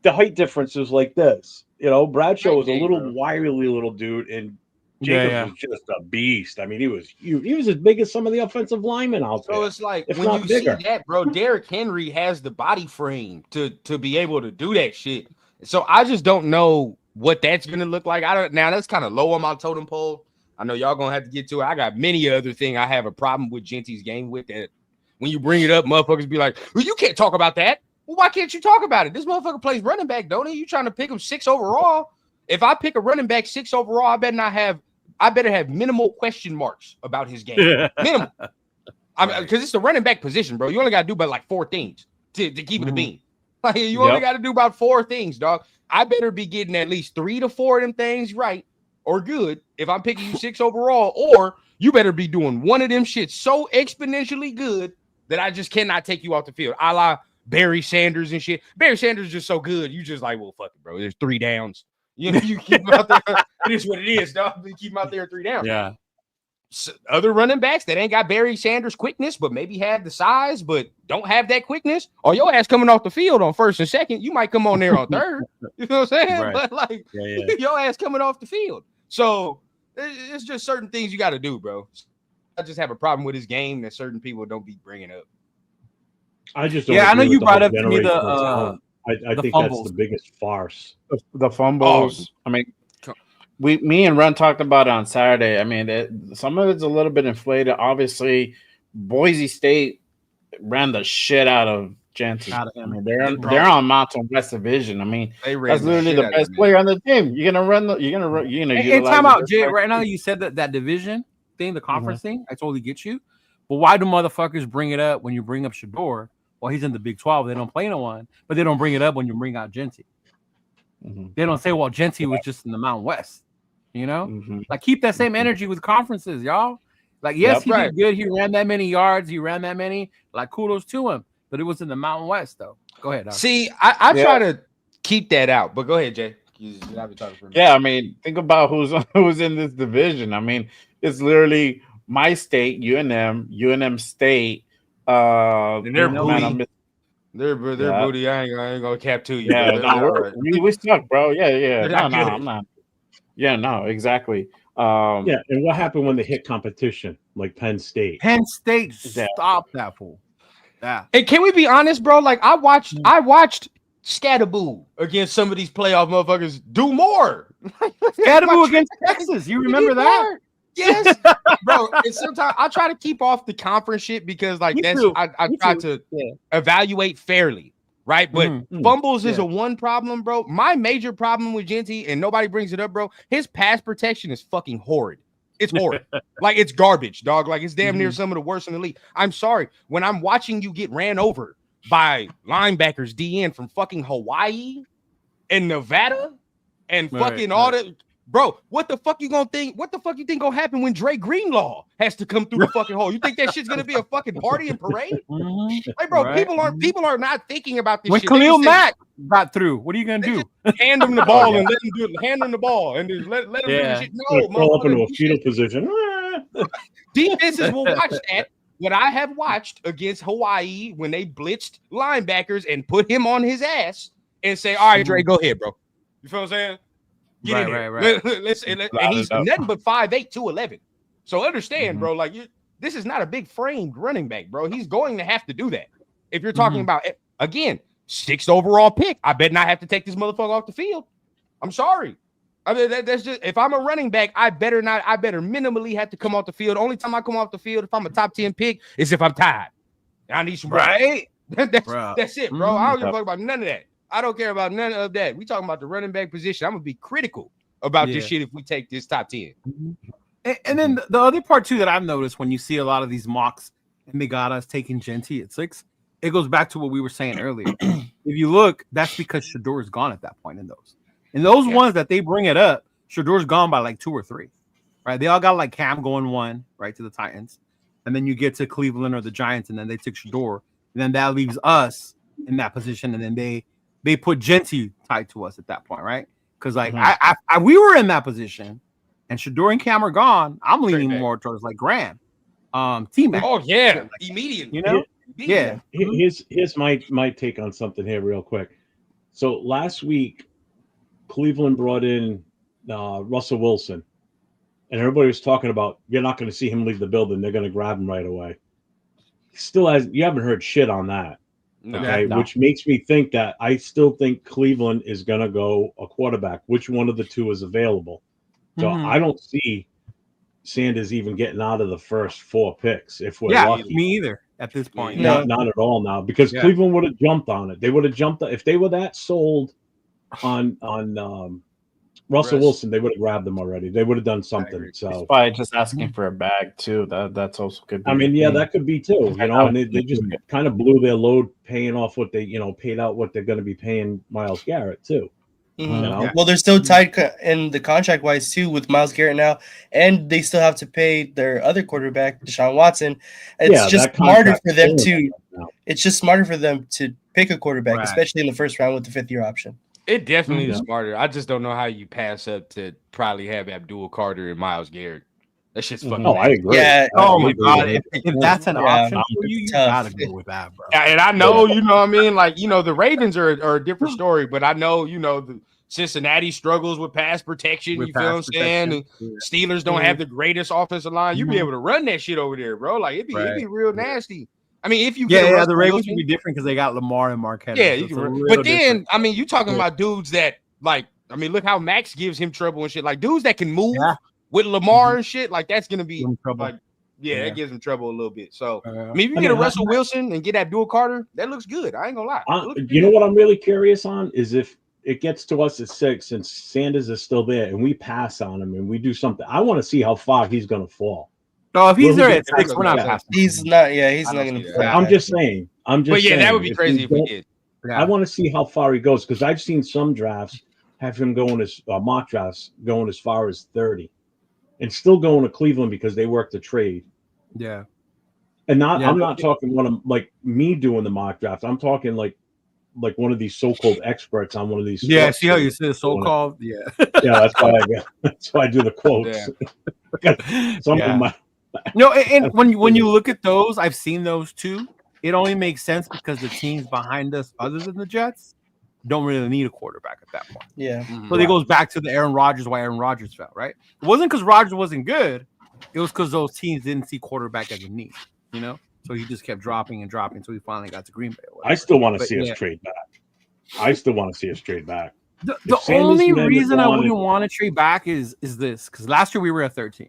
The height difference is like this. You know, Bradshaw was a little wiry little dude, and Jacobs was just a beast. I mean, he was huge. He was as big as some of the offensive linemen out there. So it's like if when not you bigger. see that, bro, Derrick Henry has the body frame to be able to do that shit. So I just don't know what that's gonna look like. Now that's kind of low on my totem pole. I know y'all gonna have to get to it. I got many other things I have a problem with Jeanty's game with that. When you bring it up, motherfuckers be like, well, you can't talk about that. Well, why can't you talk about it? This motherfucker plays running back, don't he? You trying to pick him 6 overall? If I pick a running back 6 overall, I better have minimal question marks about his game. Minimal. Because it's the running back position, bro. You only got to do about like 4 things to keep it a bean. Like you only got to do about 4 things, dog. I better be getting at least 3 to 4 of them things right or good if I'm picking you 6 overall, or you better be doing one of them shit so exponentially good that I just cannot take you off the field. A la Barry Sanders and shit. Barry Sanders is just so good. You just like, well, fuck it, bro. There's 3 downs. You keep him out there. It is what it is, dog. You keep him out there 3 downs. Yeah. So other running backs that ain't got Barry Sanders quickness, but maybe have the size, but don't have that quickness, or your ass coming off the field on 1st and 2nd, you might come on there on 3rd. You know what I'm saying? Right. But like your ass coming off the field. So it's just certain things you got to do, bro. I just have a problem with his game that certain people don't be bringing up. I just don't I know agree you with the brought whole up to me generational talent. I the think fumbles. that's the biggest farce. The fumbles. I mean, me and Ron talked about it on Saturday. I mean, some of it's a little bit inflated. Obviously, Boise State ran the shit out of Jeanty. I mean, they're on Mountain West Division. I mean, that's literally the best player on the team. You're gonna run. Hey, time out, Jay. Right now, you said that division thing, the conference thing. I totally get you. But why do motherfuckers bring it up when you bring up Shedeur? Well, he's in the Big 12. They don't play no one, but they don't bring it up when you bring out Jeanty. They don't say, well, Jeanty was just in the Mountain West. You know, like keep that same energy with conferences, y'all. Like, yes, he did good. He ran that many yards. He ran that many. Like, kudos to him. But it was in the Mountain West, though. Go ahead. See, I try to keep that out. But go ahead, Jay. I mean, think about who's in this division. I mean, it's literally my state, UNM State. And they're booty. They're booty. I ain't gonna cap to you. Yeah, we suck, bro. Yeah. No, I'm not. Yeah, no, exactly. And what happened when they hit competition like Penn State? Penn State stopped that fool. Yeah. And can we be honest, bro? Like I watched Scatterboo against some of these playoff motherfuckers do more. Scatterboo against Texas. You remember that? Yes, bro. And sometimes I try to keep off the conference shit because like I try to evaluate fairly, right? But fumbles is a one problem, bro. My major problem with Jeanty, and nobody brings it up, bro. His pass protection is fucking horrid. It's horrid. Like it's garbage, dog. Like it's damn near some of the worst in the league. I'm sorry. When I'm watching you get ran over by linebackers DN from fucking Hawaii and Nevada and fucking all the bro, what the fuck you gonna think? What the fuck you think gonna happen when Dre Greenlaw has to come through the fucking hole? You think that shit's gonna be a fucking party and parade? Like, bro, people are not thinking about this when shit. Khalil Mack got through, what are you gonna do? Hand him the ball and let him do it. Hand him the ball and just let him do the shit. No, roll up into a fetal position. Defenses will watch that. What I have watched against Hawaii when they blitzed linebackers and put him on his ass and say, "All right, Dre, go ahead, bro." You feel what I'm saying? Get in there. And he's nothing but 5'8", 211. So understand, bro, like this is not a big framed running back, bro. He's going to have to do that. If you're talking about, again, 6th overall pick, I bet not have to take this motherfucker off the field. I'm sorry. I mean, that's just if I'm a running back, I better minimally have to come off the field. Only time I come off the field if I'm a top 10 pick is if I'm tired. I need some right. That's it, bro. I don't give a fuck about none of that. I don't care about none of that. We talking about the running back position. I'm gonna be critical about this shit if we take this top 10. And then the other part too that I've noticed when you see a lot of these mocks and they got us taking Jeanty at 6, it goes back to what we were saying earlier. If you look, that's because Shedeur is gone at that point in those. And those ones that they bring it up, Shedeur's gone by like 2 or 3, right? They all got like Cam going 1, right, to the Titans. And then you get to Cleveland or the Giants, and then they took Shedeur. And then that leaves us in that position. And then they put Jeanty tied to us at that point, right? Because like we were in that position, and Shedeur and Cam are gone. I'm leaning more towards like Graham, T-Mac. Oh yeah, immediately. You know, yeah. Here's my take on something here, real quick. So last week, Cleveland brought in Russell Wilson, and everybody was talking about you're not going to see him leave the building. They're going to grab him right away. You haven't heard shit on that. No, okay, which makes me think that I still think Cleveland is going to go a quarterback. Which one of the two is available? So I don't see Sanders even getting out of the first 4 picks if we're lucky. Me either at this point. Not at all now, because Cleveland would have jumped on it. They would have jumped if they were that sold on Russell Wilson. They would have grabbed them already. They would have done something. So by just asking for a bag too. That's also good. I mean, that could be too. You know, and they just kind of blew their load paying off what they paid out what they're going to be paying Myles Garrett too. You know? Well, they're still tied in the contract wise too with Myles Garrett now, and they still have to pay their other quarterback, Deshaun Watson. It's just smarter for them to. It's just smarter for them to pick a quarterback, especially in the first round with the 5th-year option. It definitely is smarter. I just don't know how you pass up to probably have Abdul Carter and Myles Garrett. That shit's fucking. I agree. Yeah. Oh my god. If that's an option for you, you gotta go with that, bro. And I know, you know what I mean? Like, the Ravens are a different story, but I know, the Cincinnati struggles with pass protection. You feel what I'm saying? And Steelers don't have the greatest offensive line. You be able to run that shit over there, bro. Like, it'd be real nasty. I mean, if you get the Ravens would be different because they got Lamar and Marquette. Yeah, but then I mean, you talking about dudes that like, I mean, look how Max gives him trouble and shit. Like dudes that can move with Lamar and shit. Like that's gonna be like, that gives him trouble a little bit. So I mean, if you get a Russell Wilson and get Abdul Carter, that looks good. I ain't gonna lie. You know what I'm really curious on is if it gets to us at 6 and Sanders is still there and we pass on him and we do something. I want to see how far he's gonna fall. No, if he's there at 6, we're not passing. He's not. Yeah, he's not going to. I'm just saying. But yeah, that would be crazy if we did. I want to see how far he goes because I've seen some drafts have him going as mock drafts going as far as 30, and still going to Cleveland because they work the trade. Yeah, and I'm not talking one of like me doing the mock draft. I'm talking like one of these so-called experts on one of these. Yeah, see how you say so-called. Yeah, that's why I do the quotes. No, and when you look at those, I've seen those too. It only makes sense because the teams behind us, other than the Jets, don't really need a quarterback at that point. Yeah. So it goes back to the Aaron Rodgers, why Aaron Rodgers fell, right? It wasn't because Rodgers wasn't good. It was because those teams didn't see quarterback as a need, So he just kept dropping and dropping until he finally got to Green Bay. I still want to see us trade back. The only reason I wouldn't want to trade back is this, because last year we were at 13.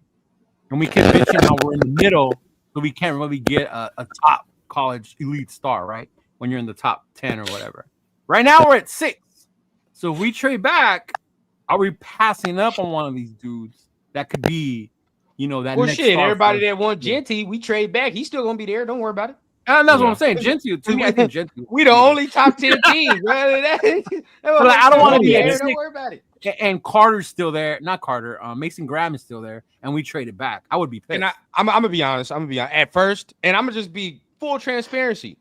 And we kept bitching how we're in the middle, so we can't really get a top college elite star, right? When you're in the top 10 or whatever. Right now we're at 6. So if we trade back, are we passing up on one of these dudes that could be, that next shit, everybody that wants Jeanty, we trade back. He's still gonna be there. Don't worry about it. And that's what I'm saying. Jeanty, to me, I think Jeanty. We the only top 10 team, bro. I don't want to be there. Don't worry about it. And Carter's still there. Not Carter. Mason Graham is still there, and we traded back. I would be pissed. And I'm gonna be honest. At first, and I'm gonna just be full transparency.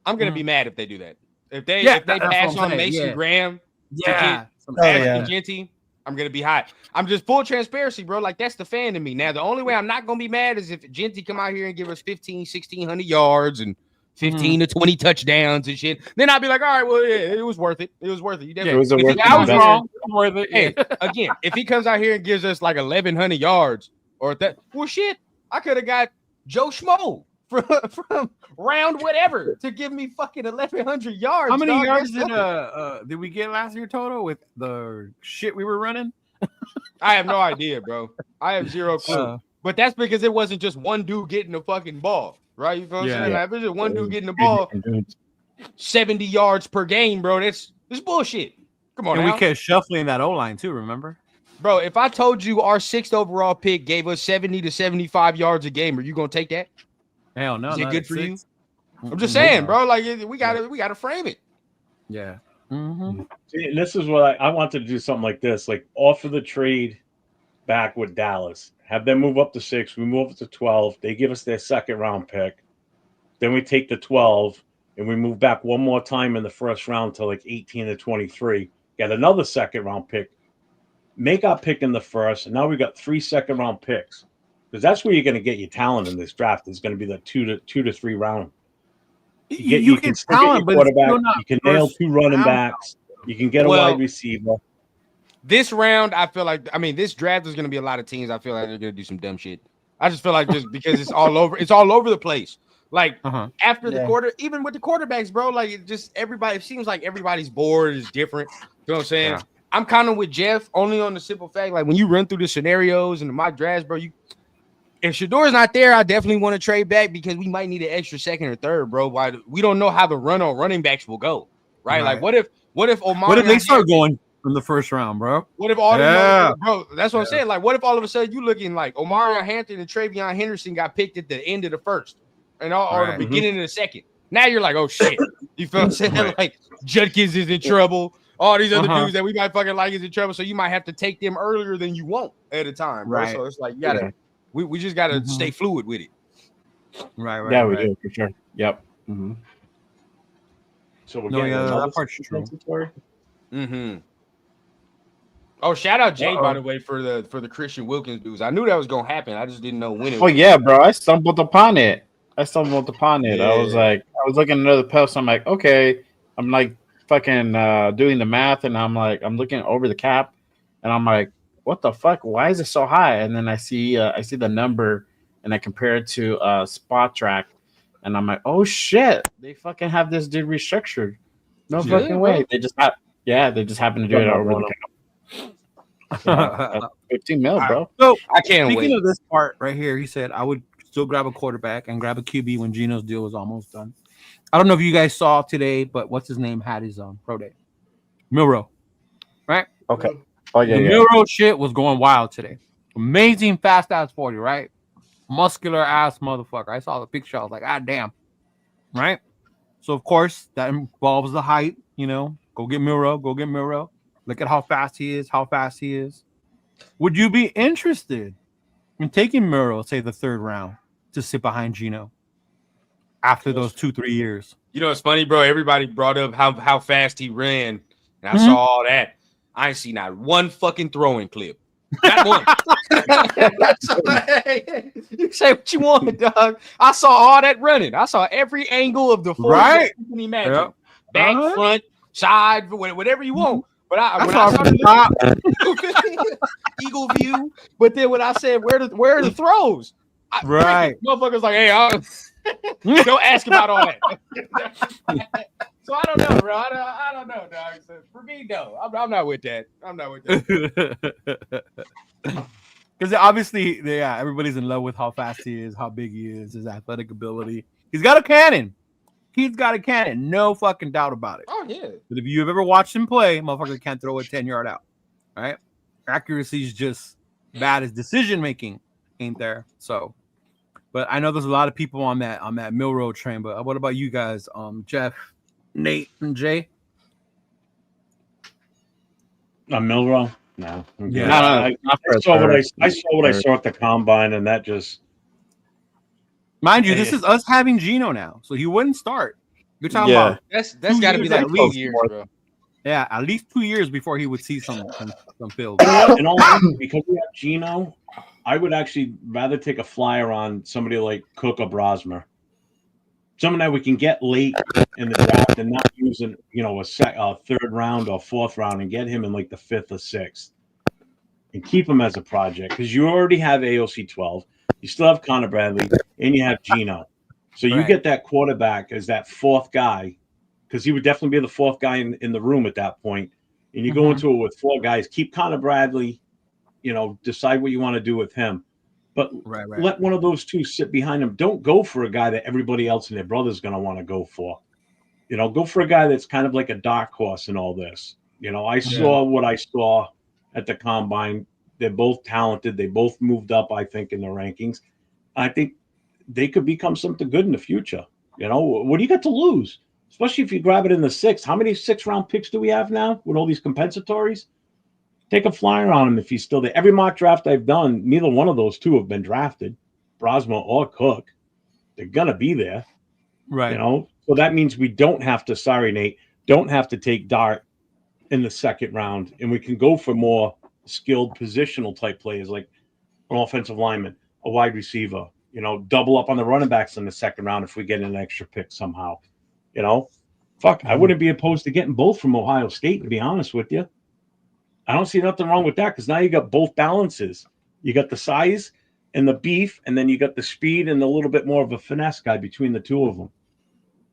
I'm gonna be mad if they do that. If they pass on Mason Graham, Ashton Jeanty, I'm gonna be hot. I'm just full transparency, bro. Like that's the fan in me. Now, the only way I'm not gonna be mad is if Jeanty come out here and give us 1,600 yards and 15 to 20 touchdowns and shit. Then I'll be like, all right, well, yeah, it was worth it. It was worth it. I was wrong. Worth it. Hey, again, if he comes out here and gives us like 1,100 yards or that, well, shit, I could have got Joe Schmo from round whatever to give me fucking 1,100 yards. How many yards did we get last year total with the shit we were running? I have no idea, bro. I have zero clue. But that's because it wasn't just one dude getting the fucking ball, right? You know what I'm saying? Like, if it's just one dude getting the ball 70 yards per game, bro, that's bullshit. Come on, and now. we kept shuffling that O-line too, remember? Bro, if I told you our 6th overall pick gave us 70 to 75 yards a game, are you gonna take that? Hell no. Is it good for you? Mm-mm. I'm just saying, bro. Like we gotta frame it. Yeah. See, this is what I wanted to do something like this, like offer the trade back with Dallas, have them move up to 6, we move up to 12, they give us their 2nd round pick, then we take the 12 and we move back one more time in the 1st round to like 18 to 23, get another 2nd round pick, make our pick in the 1st, and now we got 3 2nd round picks, because that's where you're going to get your talent in this draft. Is going to be the 2 to 3 round. You can still talent, get your quarterback. You can nail 2 running backs. You can get a wide receiver. This round, I feel like, this draft is going to be a lot of teams. I feel like they're going to do some dumb shit. I just feel like just because it's all over the place. Like after the quarter, even with the quarterbacks, bro, like it seems like everybody's board is different. You know what I'm saying? Yeah. I'm kind of with Jeff only on the simple fact, like when you run through the scenarios and the mock drafts, bro, if Shedeur's not there, I definitely want to trade back because we might need an extra 2nd or 3rd, bro. Why we don't know how the run on running backs will go, right? Like what if Omar? What if they start going from the 1st round, bro? What if all bro? That's what I'm saying. Like, what if all of a sudden you looking like Omarion Hampton and Travion Henderson got picked at the end of the 1st or the beginning of the 2nd? Now you're like, oh shit, you feel what I'm saying? Like Judkins is in trouble. All these other dudes that we might fucking like is in trouble, so you might have to take them earlier than you want at a time, bro. Right. So it's like you gotta, we just gotta stay fluid with it. Right. Yeah, we do for sure. Yep. So we're getting that part's true. Oh, shout out Jay, by the way, for the Christian Wilkins dudes. I knew that was gonna happen. I just didn't know when it was. Oh yeah, bro. I stumbled upon it. I was like, I was looking at another post. I'm like, okay. I'm like fucking doing the math, and I'm looking over the cap, and I'm like, what the fuck? Why is it so high? And then I see the number, and I compare it to Spot Track, and I'm like, oh shit, they fucking have this dude restructured. No fucking way. They just happen to do it over the cap. 15 mil, bro. So I can't wait. Speaking of this part right here, he said I would still grab a quarterback and grab a QB when Gino's deal was almost done. I don't know if you guys saw today, but what's his name had his pro day. Milroe, right? Okay. Oh yeah. The Milroe shit was going wild today. Amazing fast ass 40, right? Muscular ass motherfucker. I saw the picture. I was like, ah, damn, right? So of course that involves the height. Go get Milroe. Look at how fast he is. Would you be interested in taking Milroe, say the 3rd round, to sit behind Gino after those 2-3 years? You know, it's funny, bro. Everybody brought up how fast he ran, and I saw all that. I ain't seen not one fucking throwing clip. Not one. You say what you want, dog. I saw all that running. I saw every angle of the 40 right. You can imagine. Yep. Back, front, side, whatever you want. But I saw the top eagle view. But then when I said where are the throws? Right. Motherfuckers like, hey, don't ask about all that. So I don't know, bro. I don't know, dog. So for me, no. I'm not with that. Because obviously, everybody's in love with how fast he is, how big he is, his athletic ability. He's got a cannon. No fucking doubt about it. Oh, yeah. But if you've ever watched him play, motherfucker can't throw a 10-yard out. Right? Accuracy is just bad. His decision-making ain't there. So, but I know there's a lot of people on that Milroe train. But what about you guys, Jeff, Nate, and Jay? Milroe? No. Yeah. I saw what I saw at the combine, and that just. Mind you, this is us having Gino now, so he wouldn't start. You're talking about that's got to be like 2 years, bro. Yeah, at least 2 years before he would see some field. Because we have Gino, I would actually rather take a flyer on somebody like Cook or Brosmer, someone that we can get late in the draft and not using a 3rd round or 4th round and get him in like the 5th or 6th and keep him as a project because you already have AOC 12. You still have Connor Bradley, and you have Gino. So you get that quarterback as that 4th guy, because he would definitely be the 4th guy in the room at that point. And you go into it with 4 guys. Keep Connor Bradley decide what you want to do with him. But Right. let one of those two sit behind him. Don't go for a guy that everybody else and their brother's going to want to go for. Go for a guy that's kind of like a dark horse in all this. I saw what I saw at the combine. They're both talented. They both moved up, I think, in the rankings. I think they could become something good in the future. What do you got to lose? Especially if you grab it in the 6th. How many 6th-round picks do we have now with all these compensatories? Take a flyer on him if he's still there. Every mock draft I've done, neither one of those two have been drafted, Brosma or Cook. They're going to be there. Right. So that means we don't have to, sorry, Nate, don't have to take Dart in the 2nd round, and we can go for more skilled positional type players like an offensive lineman, a wide receiver, double up on the running backs in the 2nd round if we get an extra pick somehow. I wouldn't be opposed to getting both from Ohio State, to be honest with you. I don't see nothing wrong with that because now you got both balances. You got the size and the beef, and then you got the speed and a little bit more of a finesse guy between the two of them.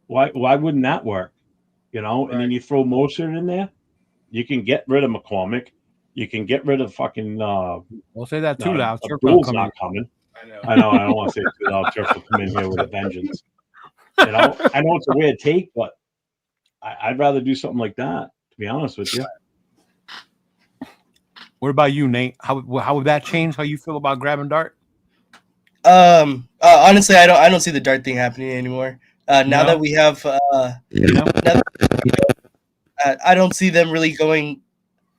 Why wouldn't that work? And then you throw Mostert in there. You can get rid of McCormick. You can get rid of fucking. We'll say that too loud. Abdul's not coming. I know. I don't want to say it too loud. Church will come in here with a vengeance. I know it's a weird take, but I'd rather do something like that. To be honest with you. What about you, Nate? How would that change how you feel about grabbing Dart? Honestly, I don't see the Dart thing happening anymore. Now that we have, I don't see them really going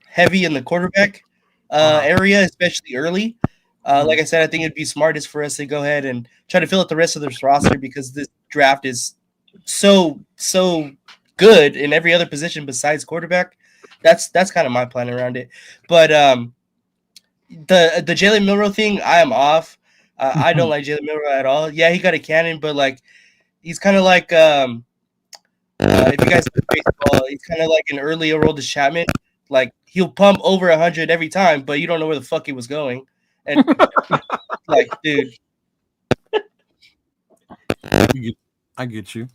heavy in the quarterback area, especially early. Like I said, I think it'd be smartest for us to go ahead and try to fill out the rest of this roster because this draft is so good in every other position besides quarterback. That's kind of my plan around it. But the Jalen Milroe thing, I am off. I don't like Jalen Milroe at all. Yeah, he got a cannon, but like he's kind of like if you guys play baseball, he's kind of like an early Aroldis Chapman. Like he'll pump over 100 every time, but you don't know where the fuck he was going. And like, dude, I get you.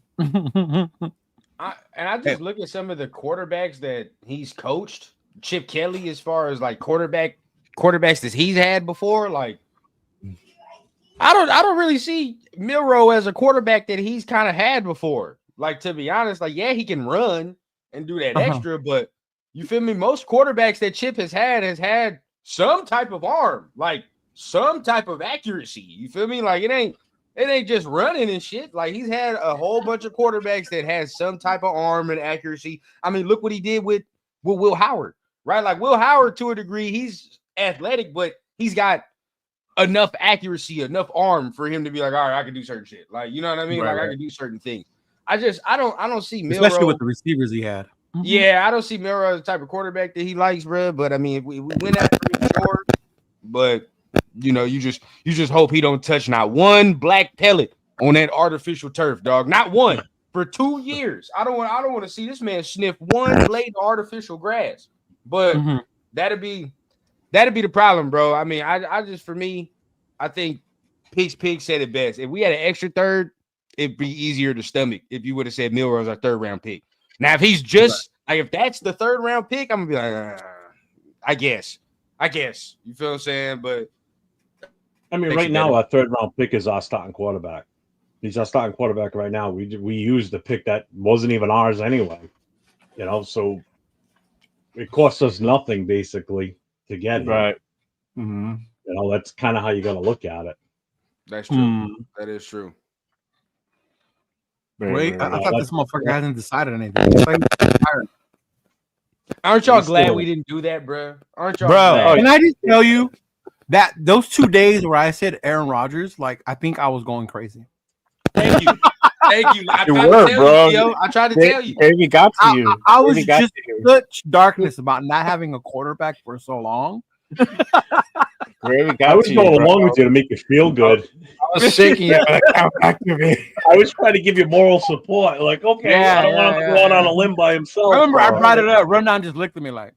I just look at some of the quarterbacks that he's coached. Chip Kelly, as far as like quarterbacks that he's had before, like I don't really see Milroe as a quarterback that he's kind of had before. Like, to be honest, like, yeah, he can run and do that extra, but you feel me? Most quarterbacks that Chip has had some type of arm, like some type of accuracy. You feel me? Like it ain't just running and shit. Like he's had a whole bunch of quarterbacks that has some type of arm and accuracy. I mean, look what he did with Will Howard, right? Like Will Howard, to a degree, he's athletic, but he's got enough accuracy, enough arm for him to be like, all right, I can do certain shit. Like, you know what I mean? I can do certain things. I don't see Milroe, especially with the receivers he had. Yeah, I don't see Milroe as the type of quarterback that he likes, bro. But I mean, we went after him short, but you just hope he don't touch not one black pellet on that artificial turf, dog. Not one for 2 years. I don't want to see this man sniff one blade of artificial grass. But that'd be the problem, bro. I mean, I just, for me, I think Pig said it best. If we had an extra third, it'd be easier to stomach if you would have said Milroe's our 3rd round pick. Now, if he's just like, if that's the 3rd round pick, I'm gonna be like, I guess. You feel what I'm saying? But I mean, right now, our 3rd round pick is our starting quarterback. He's our starting quarterback right now. We used the pick that wasn't even ours anyway. So it cost us nothing basically to get him. Right. That's kind of how you got to look at it. That's true. That is true. Wait, I thought this motherfucker hasn't decided anything. Aren't y'all glad we didn't do that, bro? Aren't y'all bro? glad? Can I just tell you that those 2 days where I said Aaron Rodgers, like I think I was going crazy. Thank you. I tried to tell you. Maybe got to you. I was just such darkness about not having a quarterback for so long. I was going along with you to make you feel good. I was shaking you. Like, come back to me. I was trying to give you moral support. Like, okay, I don't want him to go on a limb by himself. Remember, I brought it up. Rundown just looked at me like,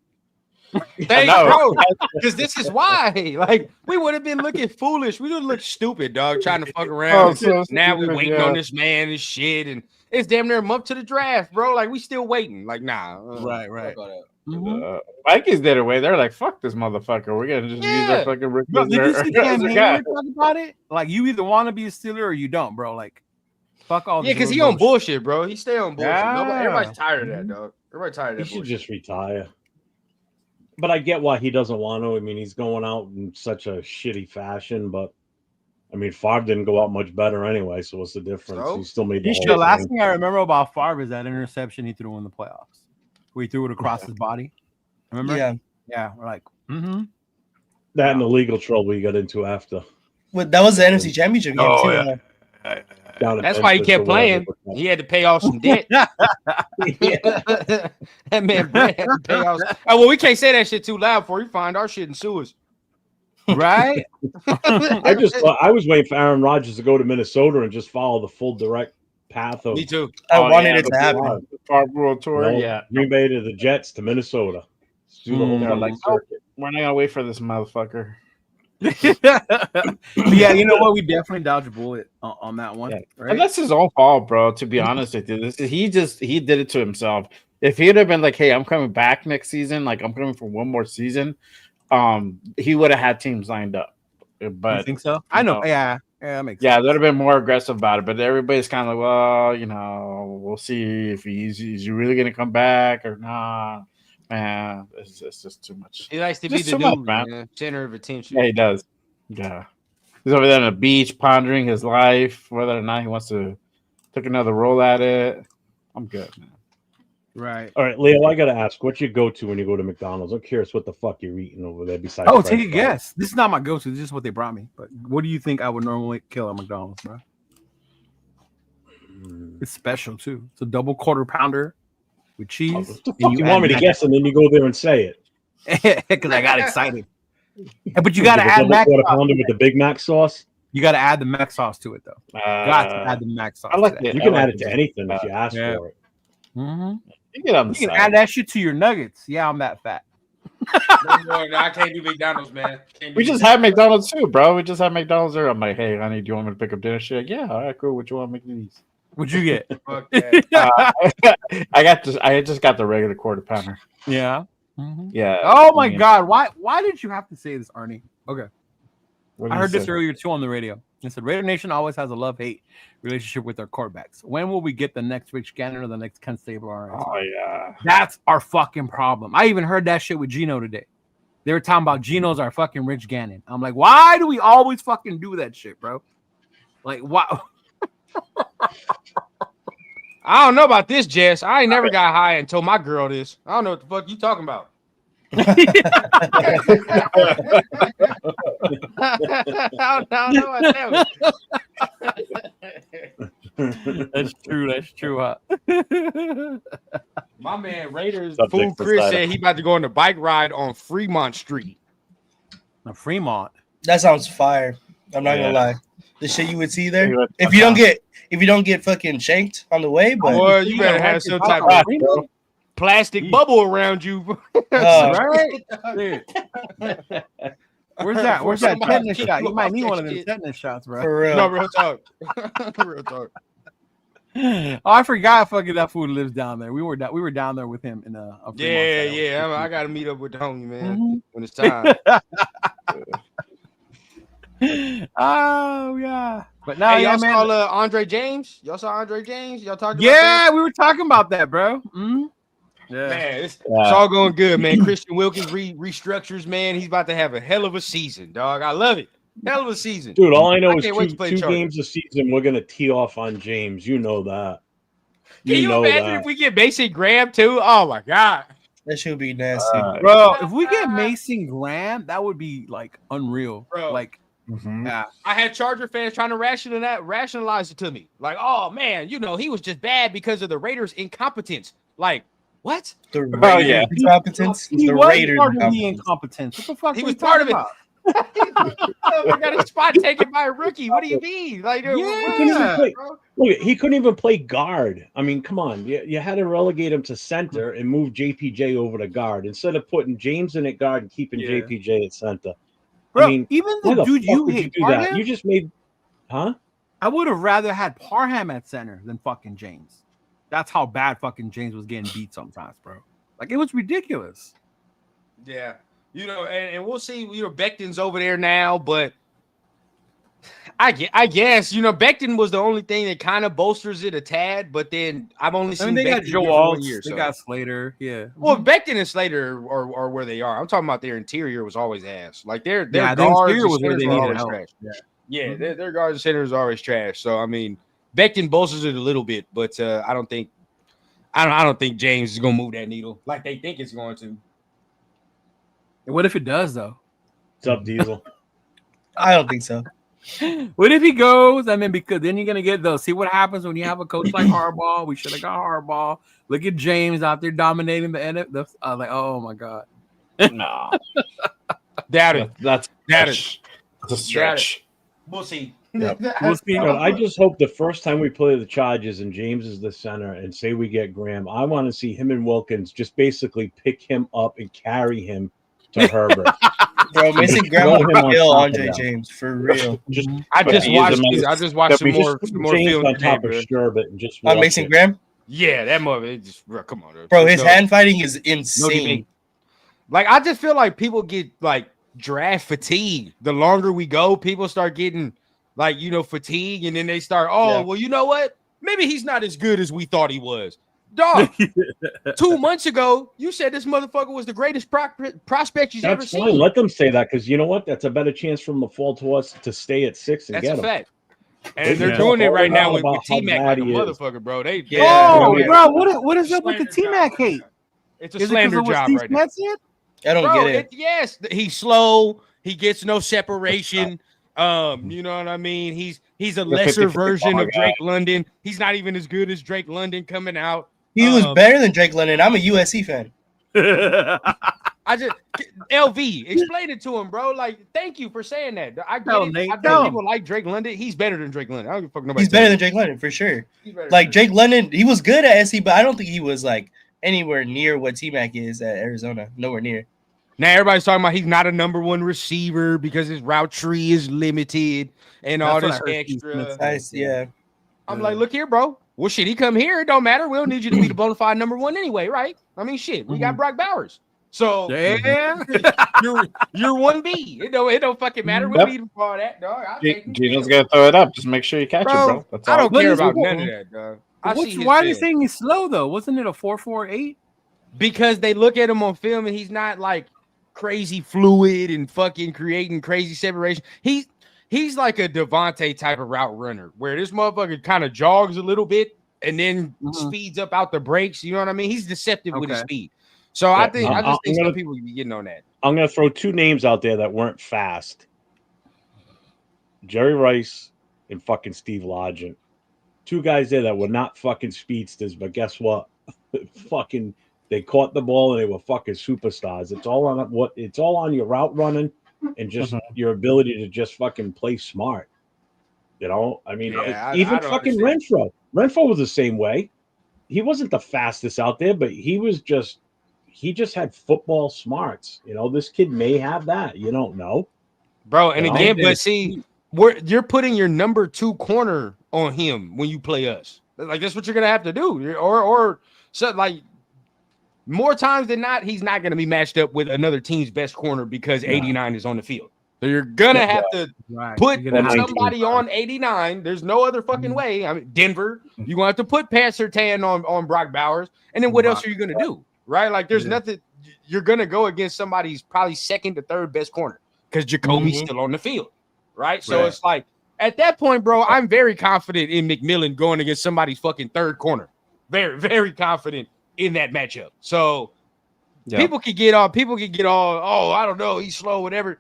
thanks, bro. Because this is why. Like, we would have been looking foolish. We would look stupid, dog, trying to fuck around. Now we waiting on this man and shit. And it's damn near a month to the draft, bro. Like, we still waiting. Like, nah. Right. Vikings did away. They're like, fuck this motherfucker. We're gonna just use our fucking rookie. Bro, did you see Cam Hayward talk about it? Like, you either want to be a Steeler or you don't, bro. Like, fuck all. Yeah, because he on bullshit, bro. He stay on bullshit. Yeah. Everybody's tired of that, dog. Everybody's tired of that. He should bullshit. just retire. But I get why he doesn't want to. I mean, he's going out in such a shitty fashion, but I mean, Favre didn't go out much better anyway, so what's the difference? So? He still made the The whole last thing. thing I remember about Favre is that interception he threw in the playoffs, where he threw it across his body. Remember? Yeah. We're like, That and the legal trouble he got into after. Well, that was the NFC Championship game too. yeah. Down in That's why he Memphis or kept playing. whatever. He had to pay off some debt. That man Brad had to pay off. Oh, well, we can't say that shit too loud before he find our shit in sewers. right? I just thought I was waiting for Aaron Rodgers to go to Minnesota and just follow the full direct path of Me too. I wanted it to happen. Favre World Tour. Well, Yeah, Green Bay to the Jets to Minnesota. Let's do the whole They're fucking like, circuit. we're not gonna wait for this motherfucker. Yeah, you know what? We definitely dodged a bullet on that one. Yeah. Right? And that's his own fault, bro. To be honest with you, he did it to himself. If he'd have been like, "Hey, I'm coming back next season. Like, I'm coming for one more season," he would have had teams lined up. But you think so? I know. Yeah, that makes yeah, sense. they'd have been more aggressive about it. But everybody's kind of like, well, we'll see if he's really gonna come back or not. Man, it's just too much. He likes to be Just the too much, dude, man. man. Center of attention. Yeah, he does. Yeah, he's over there on the beach pondering his life, whether or not he wants to take another roll at it. I'm good, man. Right. All right, Leo, I gotta ask, what's your go-to when you go to McDonald's? I'm curious what the fuck you're eating over there besides. Oh, French take a fries. guess. This is not my go-to. This is what they brought me. But what do you think I would normally kill at McDonald's, bro? It's special too. It's a double quarter pounder with cheese. What the fuck you want me to add guess, and then you go there and say it? because I got excited. But you got to With the add double mac quarter sauce. pounder with the Big Mac sauce. You got to add the mac sauce to it, though. Got to add the mac sauce. I like to that. it. You can I add like it to anything if you ask for it. Mhm. You get on the You can side. add that shit to your nuggets. Yeah, I'm that fat. No, I can't do McDonald's, man. We just had McDonald's too, bro. We just had McDonald's there. I'm like, hey, honey, do you want me to pick up dinner? She's like, yeah, all right, cool. What you want me to eat? What'd you get? Fuck that. I just got the regular quarter pounder. Yeah. Mhm. Yeah. Oh my God! Why did you have to say this, Arnie? Okay, What I did heard you this say? earlier too on the radio. It said Raider Nation always has a love-hate relationship with their quarterbacks. When will we get the next Rich Gannon or the next Ken Stabler? Oh yeah. That's our fucking problem. I even heard that shit with Gino today. They were talking about Gino's our fucking Rich Gannon. I'm like, why do we always fucking do that shit, bro? Like, why? I don't know about this, Jess. I ain't never got high and told my girl this. I don't know what the fuck you talking about. I don't know what that was. That's true. That's true. Huh? My man Raiders Subject fool for Chris side. said he about to go on a bike ride on Fremont Street. Now, Fremont. That sounds fire. I'm not Yeah. gonna lie. The shit you would see there. You would- If you don't get fucking shanked on the way, but Boy, you better have some type of plastic bubble around you. Right? Dude. Where's that? Where's that Somebody tetanus kick shot? you You might off need that one of them shit. tetanus shots, bro. for real. No, real talk. Real talk. Oh, I forgot. Fucking that food lives down there. We were down there with him in a Fremont Yeah, sale. yeah. I got to meet up with the homie, man, Mhm. when it's time. Oh yeah, but now Hey, yeah, y'all man. saw Andre James? Y'all saw Andre James? Y'all talked about Yeah, we were talking about that, bro. Mhm. Yeah. that? Man, it's Yeah. all going good, man. Christian Wilkins restructures, man. He's about to have a hell of a season, dog. I love it. Hell of a season. Dude, all I know I is can't wait to play two Chargers. games a season. We're gonna tee off on James. You know that. Can you know imagine that. if we get Mason Graham too? Oh my god. That should be nasty. Bro, if we get Mason Graham, that would be like unreal. Bro. Like, Mhm. yeah, I had Charger fans trying to rationalize it to me. Like, oh man, he was just bad because of the Raiders' incompetence. Like, what? The Oh, yeah. Raiders' incompetence. he The was Raiders' part of the incompetence. incompetence. What the fuck? He are was you part of talking it. I got his spot taken by a rookie. What do you mean? Like, Yeah. He couldn't even play- Look, he couldn't even play guard. I mean, come on. You had to relegate him to center and move JPJ over to guard instead of putting James in at guard and keeping Yeah. JPJ at center. Bro, I mean, even why the dude fuck you would hate, do that? Parham, You just made, huh? I would have rather had Parham at center than fucking James. That's how bad fucking James was getting beat sometimes, bro. Like, it was ridiculous. Yeah. And we'll see. Becton's over there now, but I guess, Becton was the only thing that kind of bolsters it a tad, but then I've only seen they got Becton Joe here for Alt, 1 year. they got Slater, yeah. Well, Becton and Slater are where they are. I'm talking about their interior was always ass. Like their the guards interior was where they needed always help. trash. Yeah, their guards and centers are always trash. So I mean, Becton bolsters it a little bit, but I don't think James is gonna move that needle like they think it's going to. And what if it does, though? What's up, Diesel? I don't think so. What if he goes? I mean, because then you're gonna get those. See what happens when you have a coach like Harbaugh. We should have got Harbaugh. Look at James out there dominating the NFL. Like, oh my god, No, Doubt it. that's a stretch. We'll see. Yep. we'll see. I just hope the first time we play the Chargers and James is the center and say we get Graham, I want to see him and Wilkins just basically pick him up and carry him to Herbert. Bro, Mason Graham Throw him will on kill top of Andre them. James for real. I just watched some We more just put James film on today, top of bro. Sherbert and just On watch Mason it. Graham, Yeah, that mother. Bro, come on, bro, his No. hand fighting is No insane. debate. Like I just feel like people get like draft fatigue. The longer we go, people start getting like fatigue, and then they start. Oh, Yeah. well, you know what? Maybe he's not as good as we thought he was. Dog. 2 months ago, you said this motherfucker was the greatest prospect you've ever That's seen. fine. Let them say that because you know what? That's a better chance for them to fall to us to stay at 6 and That's get a them. fact. And they're Yeah. doing it right now All with about how T-Mac like mad a he is. motherfucker, bro. They Yeah. Oh, yeah. bro, what is up with the T-Mac hate? It's a Is it slander because of what job Steve right now. Smith said? I don't Bro, get it. yes, he's slow. He gets no separation. You know what I mean? He's a lesser version of Drake London. He's not even as good as Drake London coming out. He was better than Drake London. I'm a USC fan. LV, explain it to him, bro. Like, thank you for saying that. I get it. Nate, I tell think him. people like Drake London. He's better than Drake London. I don't give a fuck nobody. He's better than Drake London for sure. Like Like Drake London, he was good at SC, but I don't think he was like anywhere near what T-Mac is at Arizona. Nowhere near. Now everybody's talking about he's not a number one receiver because his route tree is limited and all That's this what I heard Steve extra. Smith say. Nice, yeah. I'm like, look here, bro. Well, shit, he come here. It don't matter. We don't need you to be the bona fide number one anyway, right? I mean, shit, we got Brock Bowers. So Yeah. you're 1B. It don't fucking matter. We don't need him for all that, dog. I'll take him. Gino's gonna throw it up. Just make sure you catch it, bro. That's all. I don't What care is about it? none of that, dog. I see his Why are they film. saying he's slow though? Wasn't it a 4.48? Because they look at him on film and he's not like crazy fluid and fucking creating crazy separation. He's like a Devontae type of route runner where this motherfucker kind of jogs a little bit and then speeds up out the brakes. You know what I mean? He's deceptive with his Okay. speed. So I just think I'm some gonna- people be getting on that. I'm going to throw two names out there that weren't fast. Jerry Rice and fucking Steve Largent. Two guys there that were not fucking speedsters, but guess what? Fucking they caught the ball and they were fucking superstars. It's all on your route running and just your ability to just fucking play smart. You know, I mean, Yeah, even I don't fucking understand. Renfro was the same way. He wasn't the fastest out there, but he just had football smarts. You know, this kid may have that. You don't know. Bro, and No. again, but see, you're putting your number 2 corner on him when you play us. Like that's what you're gonna have to do. Or so like more times than not, he's not gonna be matched up with another team's best corner because 89 is on the field. So you're gonna have to put You're gonna have to- somebody on 89. There's no other fucking way. I mean, Denver, you're gonna have to put Pat Surtain on Brock Bowers, and then what else are you gonna do? Right? Like there's nothing. You're gonna go against somebody's probably second to third best corner because Jacoby's still on the field, right? So it's like at that point, bro, I'm very confident in McMillan going against somebody's fucking third corner. Very, very confident in that matchup. So people could get all. Oh, I don't know. He's slow, whatever.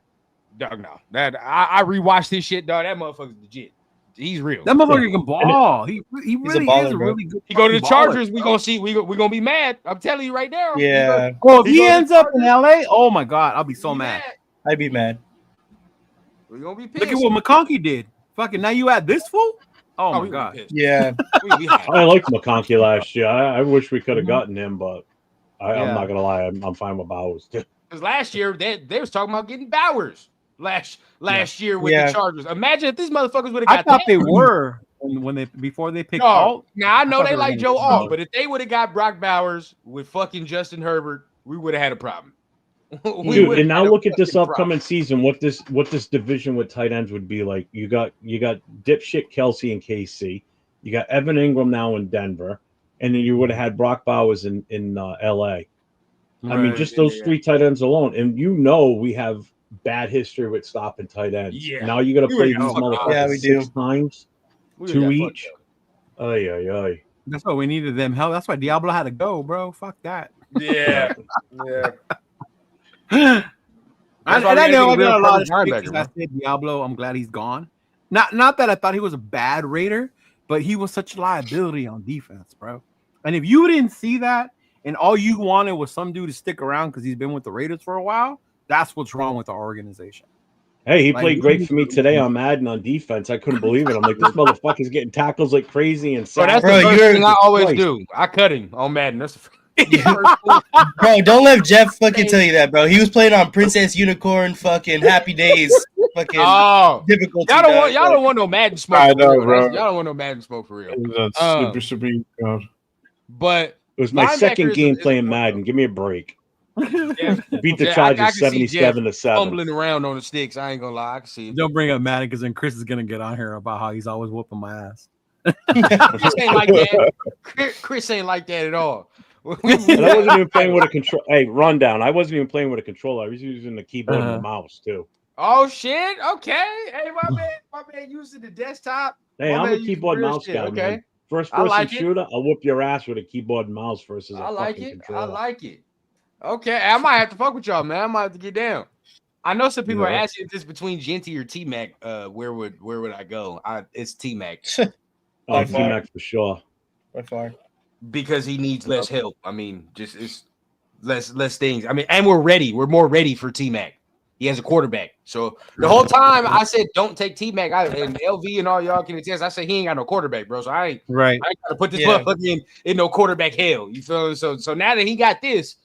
Dog, no. That I rewatched this shit, dog. That motherfucker's legit. He's real. That motherfucker can ball. He really baller, is a bro. really good. He go to the baller. Chargers. We gonna see. We gonna be mad. I'm telling you right now. Yeah, Oh, if He he go to ends up in LA, oh my god, I'll be so We mad. I'd be mad. We gonna be pissed. Look at what McConkey did. Fucking now you at this fool? Oh my we god. Pissed. Yeah, We hot. I liked McConkey last year. I wish we could have gotten him, but I'm Yeah. not gonna lie. I'm fine with Bowers too. Because last year they was talking about getting Bowers last year with Yeah. the Chargers. Imagine if these motherfuckers would have I got thought that. they were. before they picked No, Alt. now I know thought they were like gonna Joe get Alt, Alt. but if they would have got Brock Bowers with fucking Justin Herbert, we would have had a problem. Dude, and now look at this upcoming season. What this division with tight ends would be like. You got dipshit Kelsey in KC. You got Evan Ingram now in Denver, and then you would have had Brock Bowers in LA. I mean, just those three tight ends alone, and we have bad history with stopping tight ends. Yeah. Now you got to play these motherfuckers we 6 do. times, We 2 got each. Ay, ay, ay. That's why we needed them. Hell, that's why Diablo had to go, bro. Fuck that. Yeah, yeah. I know I got a lot of linebacker, shit 'cause I said Diablo. I'm glad he's gone. Not that I thought he was a bad Raider, but he was such a liability on defense, bro. And if you didn't see that, and all you wanted was some dude to stick around because he's been with the Raiders for a while, that's what's wrong with our organization. Hey, he played great for me today on Madden on defense. I couldn't believe it. I'm like, this motherfucker's getting tackles like crazy and So that's Bro, the first you're- thing I always do. I cut him on Madden. That's the Bro, don't let Jeff fucking tell you that, bro. He was playing on Princess Unicorn, fucking Happy Days, fucking oh, difficulty. y'all don't want no Madden smoke. I for know, real. bro. Y'all don't want no Madden smoke for real. That's super good. But It was my linebacker second is- game is- playing Madden. Give me a break. yeah, Beat the yeah, I Chargers can see Jeff 77-7. fumbling around on the sticks. I ain't gonna lie. I can see it. Don't bring up Madden because then Chris is gonna get on here about how he's always whooping my ass. Chris ain't like that. Chris ain't like that at all. And I wasn't even playing with a control. Hey, rundown. I wasn't even playing with a controller. I was using the keyboard and the mouse too. Oh shit! Okay, hey, my man using the desktop. Hey, My I'm man a using keyboard real mouse shit, guy, okay. man. First I person like it. shooter, I'll whoop your ass with a keyboard and mouse versus a I like fucking it. controller. I like it. Okay, I might have to fuck with y'all, man. I might have to get down. I know some people are asking if this between Jeanty or T Mac. Where would I go? It's T Mac Oh, T-Mac for sure. By far. because he needs less help. I mean, just it's less things. I mean, and we're ready. We're more ready for T Mac. He has a quarterback. So the whole time I said don't take T Mac. And LV and all y'all can attest. I said he ain't got no quarterback, bro. So I ain't gotta put this motherfucker in no quarterback hell. You feel me? So now that he got this,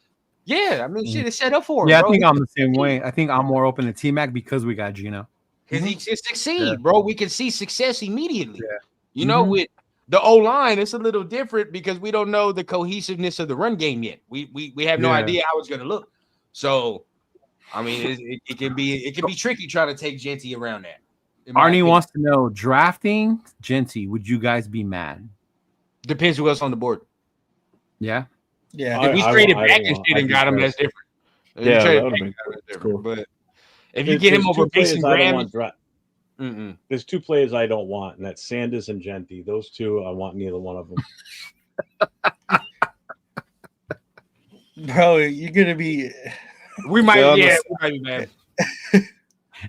yeah, I mean shit is set up for him. Yeah, bro. I think I'm the same way. I think I'm more open to T-Mac because we got Gino. Because he can succeed, bro. We can see success immediately. Yeah. You know, with the O-line, it's a little different because we don't know the cohesiveness of the run game yet. We have no idea how it's gonna look. So I mean it can be tricky trying to take Jeanty around that. Arnie wants to know drafting Jeanty, would you guys be mad? Depends who else on the board. Yeah. Yeah. If we traded back and shit and got him, that's different. If we traded back, that's different. cool. But if you get him over Mason Graham, there's two players I don't want, and that's Sanders and Jeanty. Those two, I want neither one of them. Bro, you're gonna be. we might be mad.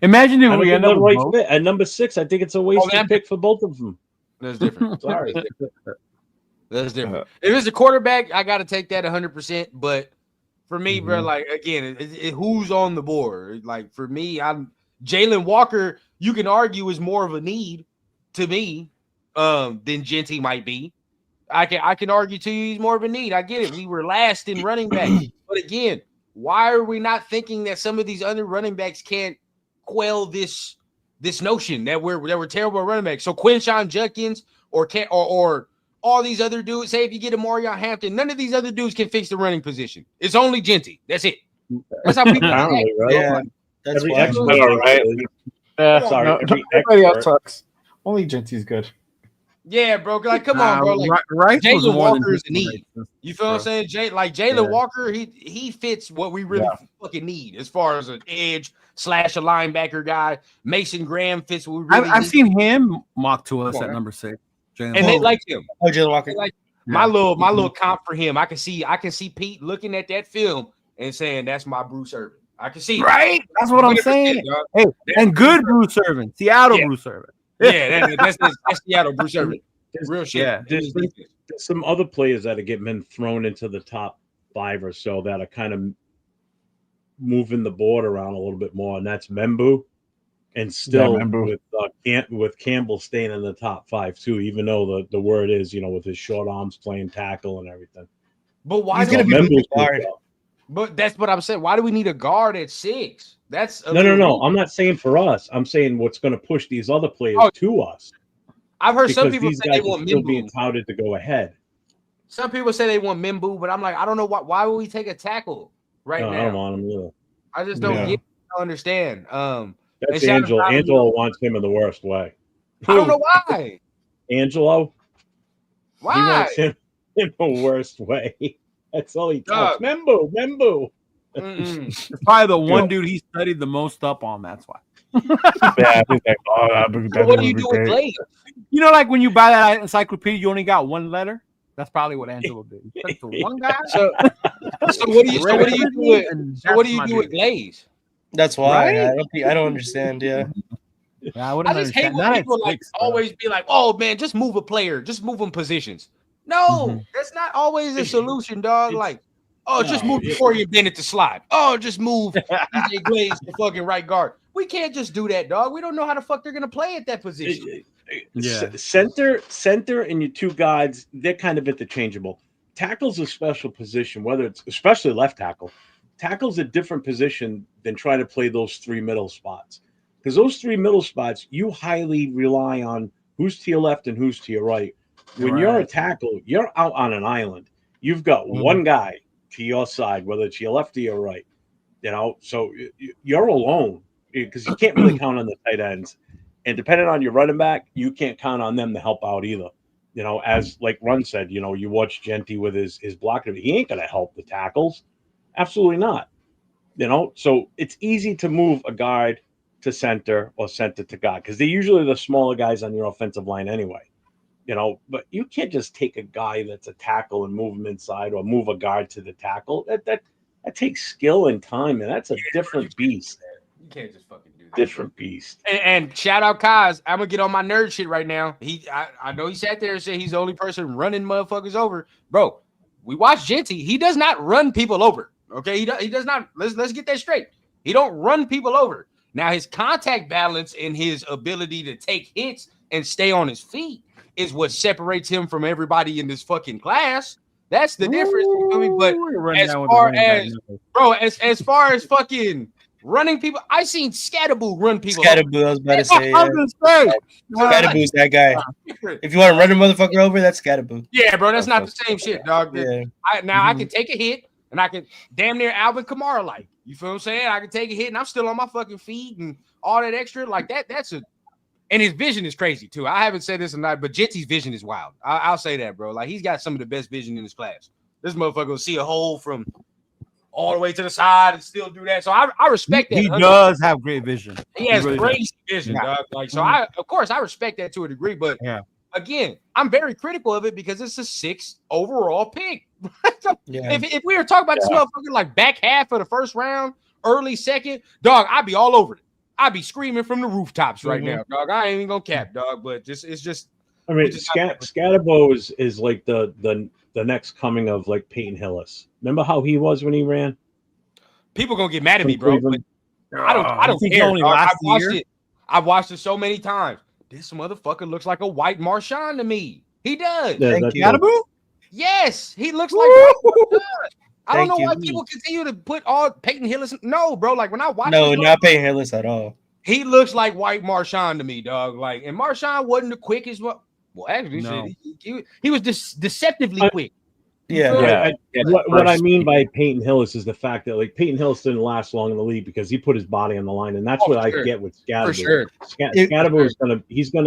Imagine if we end up right with fit. At number 6, I think it's a wasted pick for both of them. That's different. Sorry. That's different. If it's a quarterback, I got to take that 100%. But for me, bro, like again, who's on the board? Like for me, I'm Jalen Walker. You can argue is more of a need to me than Jeanty might be. I can argue to you he's more of a need. I get it. We were last in running back, but again, why are we not thinking that some of these other running backs can't quell this notion that we're terrible at running backs? So Quinshawn Judkins or all these other dudes, say if you get a Marion Hampton, none of these other dudes can fix the running position. It's only Jeanty. That's it. That's how people act. Apparently, right? Yeah, that's Every why. expert All right. Sorry, no, every everybody else expert- sucks. Only Jeanty's good. Yeah, bro. Like, come on, bro. Like, Rice was Jalen more than Walker's just a need. Rice. You feel what I'm saying? Jalen Walker, he fits what we really fucking need as far as an edge / a linebacker guy. Mason Graham fits what we really I've need. seen him mock to us Come on, at man. number 6. And they like him. Oh, Jalen Walker. They like my little comp for him. I can see Pete looking at that film and saying that's my Bruce Irvin. I can see it. Right? That's what I'm 100%, saying. dog. Hey, and good Bruce Irvin. Seattle Bruce Irvin. Yeah, that's Seattle Bruce Irvin. Real shit. Yeah. There's some other players that are getting been thrown into the top 5 or so that are kind of moving the board around a little bit more, and that's Membu, and still with Campbell staying in the top 5 too, even though the word is with his short arms playing tackle and everything. But why He's gonna be Membu's the guard. But that's what I'm saying. Why do we need a guard at 6? That's No. I'm not saying for us. I'm saying what's going to push these other players to us. I've heard some because people these say guys they are want still being Mimbu. touted to go ahead. Some people say they want Mimbu, but I'm like, I don't know why would we take a tackle right No, now? I don't want him either. I just don't Yeah. understand. That's Angelo. Angelo wants him in the worst way. I don't know why. Angelo? Why? He wants him in the worst way. That's all he talks. Membu. It's probably the one dude he studied the most up on. That's why. What do you do with Glaze? You know, like when you buy that encyclopedia, you only got one letter. That's probably what Angelo did. He took the one guy. So what do you do with Glaze? That's why Right? I don't understand. Yeah. I just hate when people always be like, "Oh man, just move a player, just move them positions." No, that's not always a solution, dog. Like, just move Corey Bennett to slot. Oh, just move DJ Glaze to fucking right guard. We can't just do that, dog. We don't know how the fuck they're gonna play at that position. Center and your two guards, they're kind of interchangeable. Tackle's a special position, whether it's especially left tackle. Tackle's a different position than trying to play those three middle spots. Because those three middle spots, you highly rely on who's to your left and who's to your right. When you're a tackle, you're out on an island. You've got one guy to your side, whether it's your left or your right. You know, so you're alone because you can't really count on the tight ends. And depending on your running back, you can't count on them to help out either. You know, as like Run said, you know, you watch Jeanty with his blocking. He ain't going to help the tackles. Absolutely not. You know, so it's easy to move a guard to center or center to guard because they're usually the smaller guys on your offensive line anyway. You know, but you can't just take a guy that's a tackle and move him inside or move a guard to the tackle. That takes skill and time, and that's a different beast. You can't just fucking do that. Different beast. And shout out Kaz. I'm gonna get on my nerd shit right now. I know he sat there and said he's the only person running motherfuckers over. Bro, we watched Jeanty. He does not run people over. Okay, he does not. Let's get that straight. He don't run people over. Now his contact balance and his ability to take hits and stay on his feet is what separates him from everybody in this fucking class. That's the difference. You feel me? But as far as fucking running people, I seen Scatterboo run people. Scatterboo, I was about to say. Scatterboo's that guy. If you want to run a motherfucker over, that's Scatterboo. Yeah, bro, that's not the same shit, dog. Yeah. I can take a hit and I can damn near Alvin Kamara like. You feel what I'm saying? I can take a hit and I'm still on my fucking feet and all that extra like that. And his vision is crazy too. I haven't said this or not, but Jeanty's vision is wild. I'll say that, bro. Like he's got some of the best vision in his class. This motherfucker will see a hole from all the way to the side and still do that. So I respect that. He does have great vision. He has crazy vision, dog. Like so, I respect that to a degree. But again, I'm very critical of it because it's a 6th overall pick. If we were talking about this motherfucker like back half of the first round, early second, dog, I'd be all over it. I'd be screaming from the rooftops right now, dog. I ain't even gonna cap, dog. But it's just. I mean, Scatterbo is like the next coming of like Peyton Hillis. Remember how he was when he ran? People gonna get mad at me, bro. But I don't care. I've watched it so many times. This motherfucker looks like a white Marshawn to me. He does. Scatterbo? Yes, he looks like. I don't know why people continue to put all Peyton Hillis. No, bro. Like when I watch, not Peyton Hillis at all. He looks like white Marshawn to me, dog. Like, and Marshawn wasn't the quickest. Well, actually, he was deceptively quick. What I mean by Peyton Hillis is the fact that like Peyton Hillis didn't last long in the league because he put his body on the line, and that's I get with Scatterbo. For sure. Scatterbo is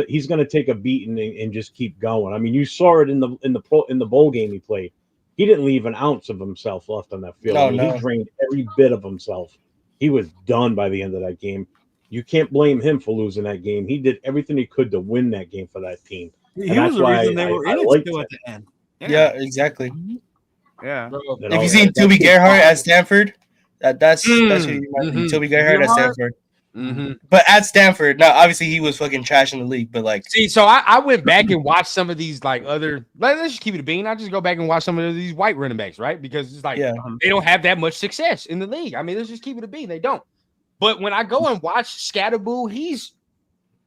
he's gonna take a beating and just keep going. I mean, you saw it in the bowl game he played. He didn't leave an ounce of himself left on that field. He drained every bit of himself. He was done by the end of that game. You can't blame him for losing that game. He did everything he could to win that game for that team. He was the reason they were in it still at the end. Yeah, exactly. Yeah. If you seen Toby Gerhardt at Stanford, that's who you might be. Toby Gerhardt at Stanford. But at Stanford, now obviously he was fucking trash in the league, but like so I went back and watched some of these like other let's just keep it a bean. I just go back and watch some of these white running backs, right? Because it's like they don't have that much success in the league. I mean, let's just keep it a bean. They don't. But when I go and watch Scatterboo,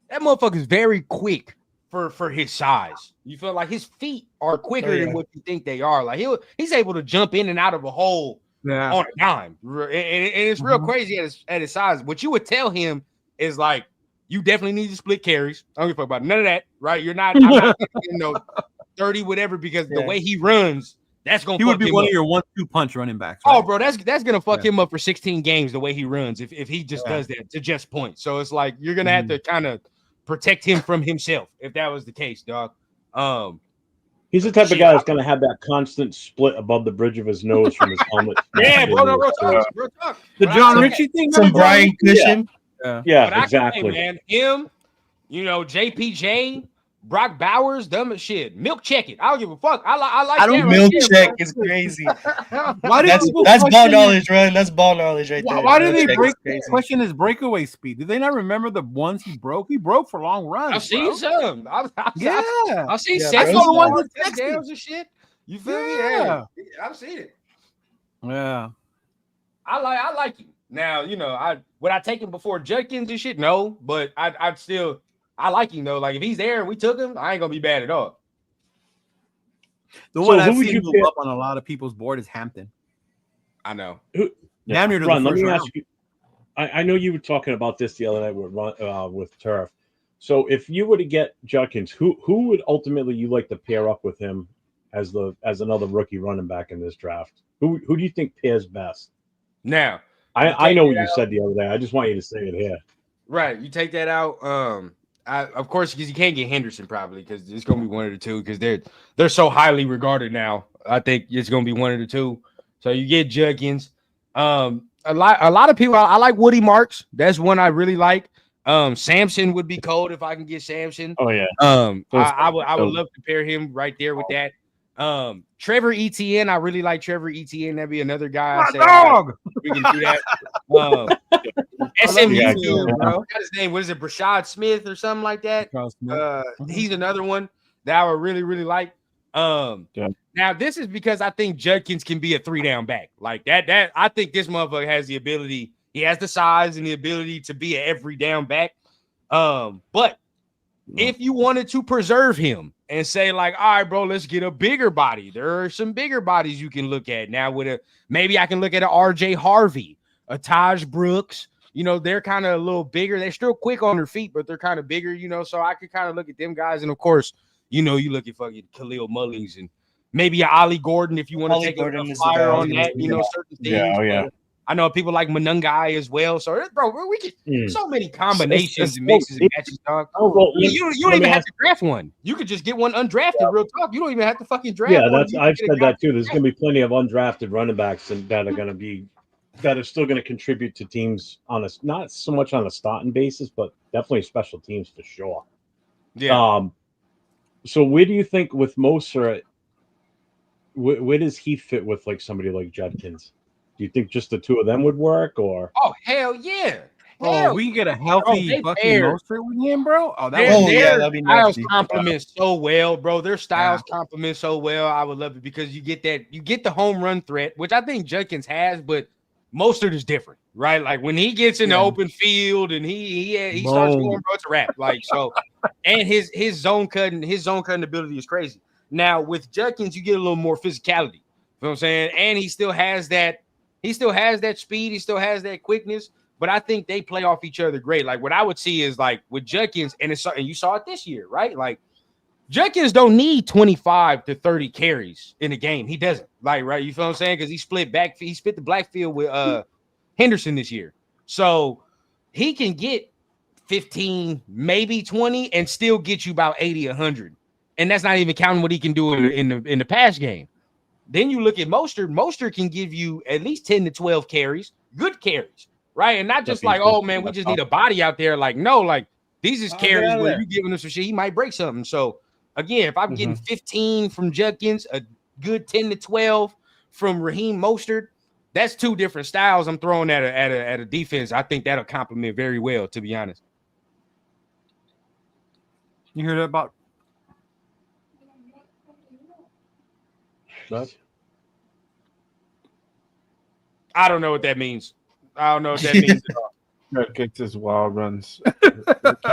that motherfucker's very quick for his size. You feel like his feet are quicker than what you think they are. Like he's able to jump in and out of a hole on a dime, and it's real crazy at his size. What you would tell him is like You definitely need to split carries. I don't give a fuck about none of that, right? I'm not 30 whatever because the way he runs, that's gonna. He would be one of your 1-2 punch running backs. Right? Oh, bro, that's gonna fuck him up for 16 games the way he runs if he just does that to just points. So it's like you're gonna have to kind of protect him from himself if that was the case, dog. He's the type of guy that's going to have that constant split above the bridge of his nose from his helmet. Yeah, bro, no, real talk. The John Ritchie thing. Some Brian Cushion. Yeah, exactly. Man, him, JPJ, Brock Bowers, dumb as shit. Milk check it. I don't give a fuck. I like that. Milk check is crazy. That's ball knowledge, Run. That's ball knowledge right there. Why did they question his breakaway speed? Did they not remember the ones he broke? He broke for long runs. I've seen some. I've seen seven touchdowns and shit. You feel me? Yeah. Hey, I've seen it. Yeah. I like him. Now, would I take him before Judkins and shit? No, but I'd still. I like him though. Like if he's there and we took him, I ain't gonna be bad at all. The one I've seen move up on a lot of people's board is Hampton. I know. Damn near to Ron, the let first me round. ask you. I know you were talking about this the other night with Turf. So if you were to get Judkins, who would ultimately you like to pair up with him as another rookie running back in this draft? Who do you think pairs best? Now, I know what you said the other day. I just want you to say it here. Right, you take that out. Of course, because you can't get Henderson probably because it's going to be one of the two because they're so highly regarded now. I think it's going to be one of the two. So you get Judkins. A lot of people. I like Woody Marks. That's one I really like. Samson would be cold if I can get Samson. Oh yeah. I would love to pair him right there with that. Trevor Etienne. I really like Trevor Etienne. That'd be another guy. Dog. We can do that. SMU, bro. What's his name? What is it? Brashad Smith or something like that? He's another one that I would really, really like. Now this is because I think Judkins can be a 3-down back like that. I think this motherfucker has the ability. He has the size and the ability to be an every down back. But if you wanted to preserve him and say like, all right, bro, let's get a bigger body. There are some bigger bodies you can look at now. Maybe I can look at an RJ Harvey, a Taj Brooks. They're kind of a little bigger. They're still quick on their feet, but they're kind of bigger, so I could kind of look at them guys. And of course, you look at fucking Khalil Mullings and maybe a Ollie Gordon if you want to take a flyer on that, certain things. Yeah. I know people like Munungai as well. So, bro, we get so many combinations and mixes and matches, dog. You don't even have to draft one. You could just get one undrafted, real talk. You don't even have to fucking draft one. I've said that too. There's going to be plenty of undrafted running backs that are still going to contribute to teams not so much on a starting basis, but definitely special teams for sure. Yeah. So where do you think with Moser, where does he fit with like somebody like Judkins? Do you think just the two of them would work, or? Oh hell yeah! We can get a healthy fucking Moser with him, bro. That'd be nice. Styles complement so well, bro. Their styles complement so well. I would love it because you get the home run threat, which I think Judkins has, but Mostert is different, right? Like when he gets in the open field and he starts going, bro, it's a wrap. Like so, and his zone cutting ability is crazy. Now with Judkins, you get a little more physicality. You know what I'm saying? And he still has that speed, he still has that quickness, but I think they play off each other great. Like what I would see is like with Judkins, and you saw it this year, right? Like Judkins don't need 25 to 30 carries in a game. He doesn't. Like, right? You feel what I'm saying? Because he split the backfield with Henderson this year. So he can get 15, maybe 20, and still get you about 80, 100. And that's not even counting what he can do in the pass game. Then you look at Mostert. Mostert can give you at least 10 to 12 carries, good carries, right? And not just like, oh, man, we just need a body out there. Like, no, like these is carries where you're giving him some shit. He might break something. So, again, if I'm getting 15 from Judkins, a good 10 to 12 from Raheem Mostert, that's two different styles I'm throwing at a defense. I think that'll complement very well, to be honest. You heard about What? I don't know what that means. I don't know what that means at all. Kicks his wild runs.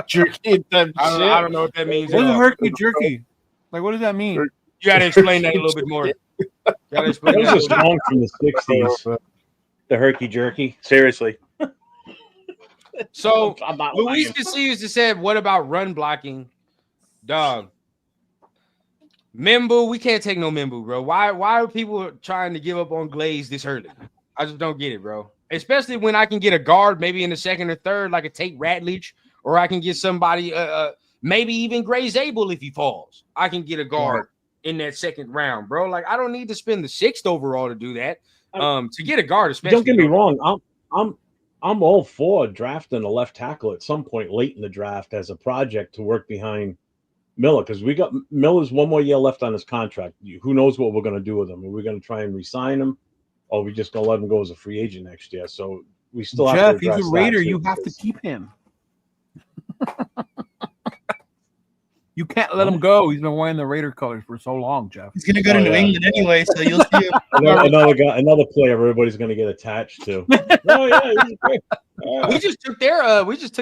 Jerky. I don't know what that means. What is herky jerky? Like, what does that mean? You got to explain that a little bit more. That was a song from the 60s. The herky jerky. Seriously. So I'm not Luis lying. Casillas just said, "What about run blocking, dog?" Mimbu, we can't take no Mimbu, bro. Why are people trying to give up on Glaze this early? I just don't get it, bro. Especially when I can get a guard maybe in the second or third, like a Tate Ratledge, or I can get somebody, maybe even Gray Zabel if he falls. I can get a guard in that second round, bro. Like I don't need to spend the 6th overall to do that. To get a guard, especially. Don't get me wrong. I'm all for drafting a left tackle at some point late in the draft as a project to work behind Miller, because we got Miller's one more year left on his contract. Who knows what we're going to do with him? Are we going to try and re-sign him, or are we just going to let him go as a free agent next year? So we still have Jeff, to address he's a Raider. that too, You have to keep him. You can't let him go. He's been wearing the Raider colors for so long, Jeff. He's gonna go to New England anyway, so you'll see him. another guy, another player everybody's going to get attached to. Oh yeah, he's great. Yeah. We just took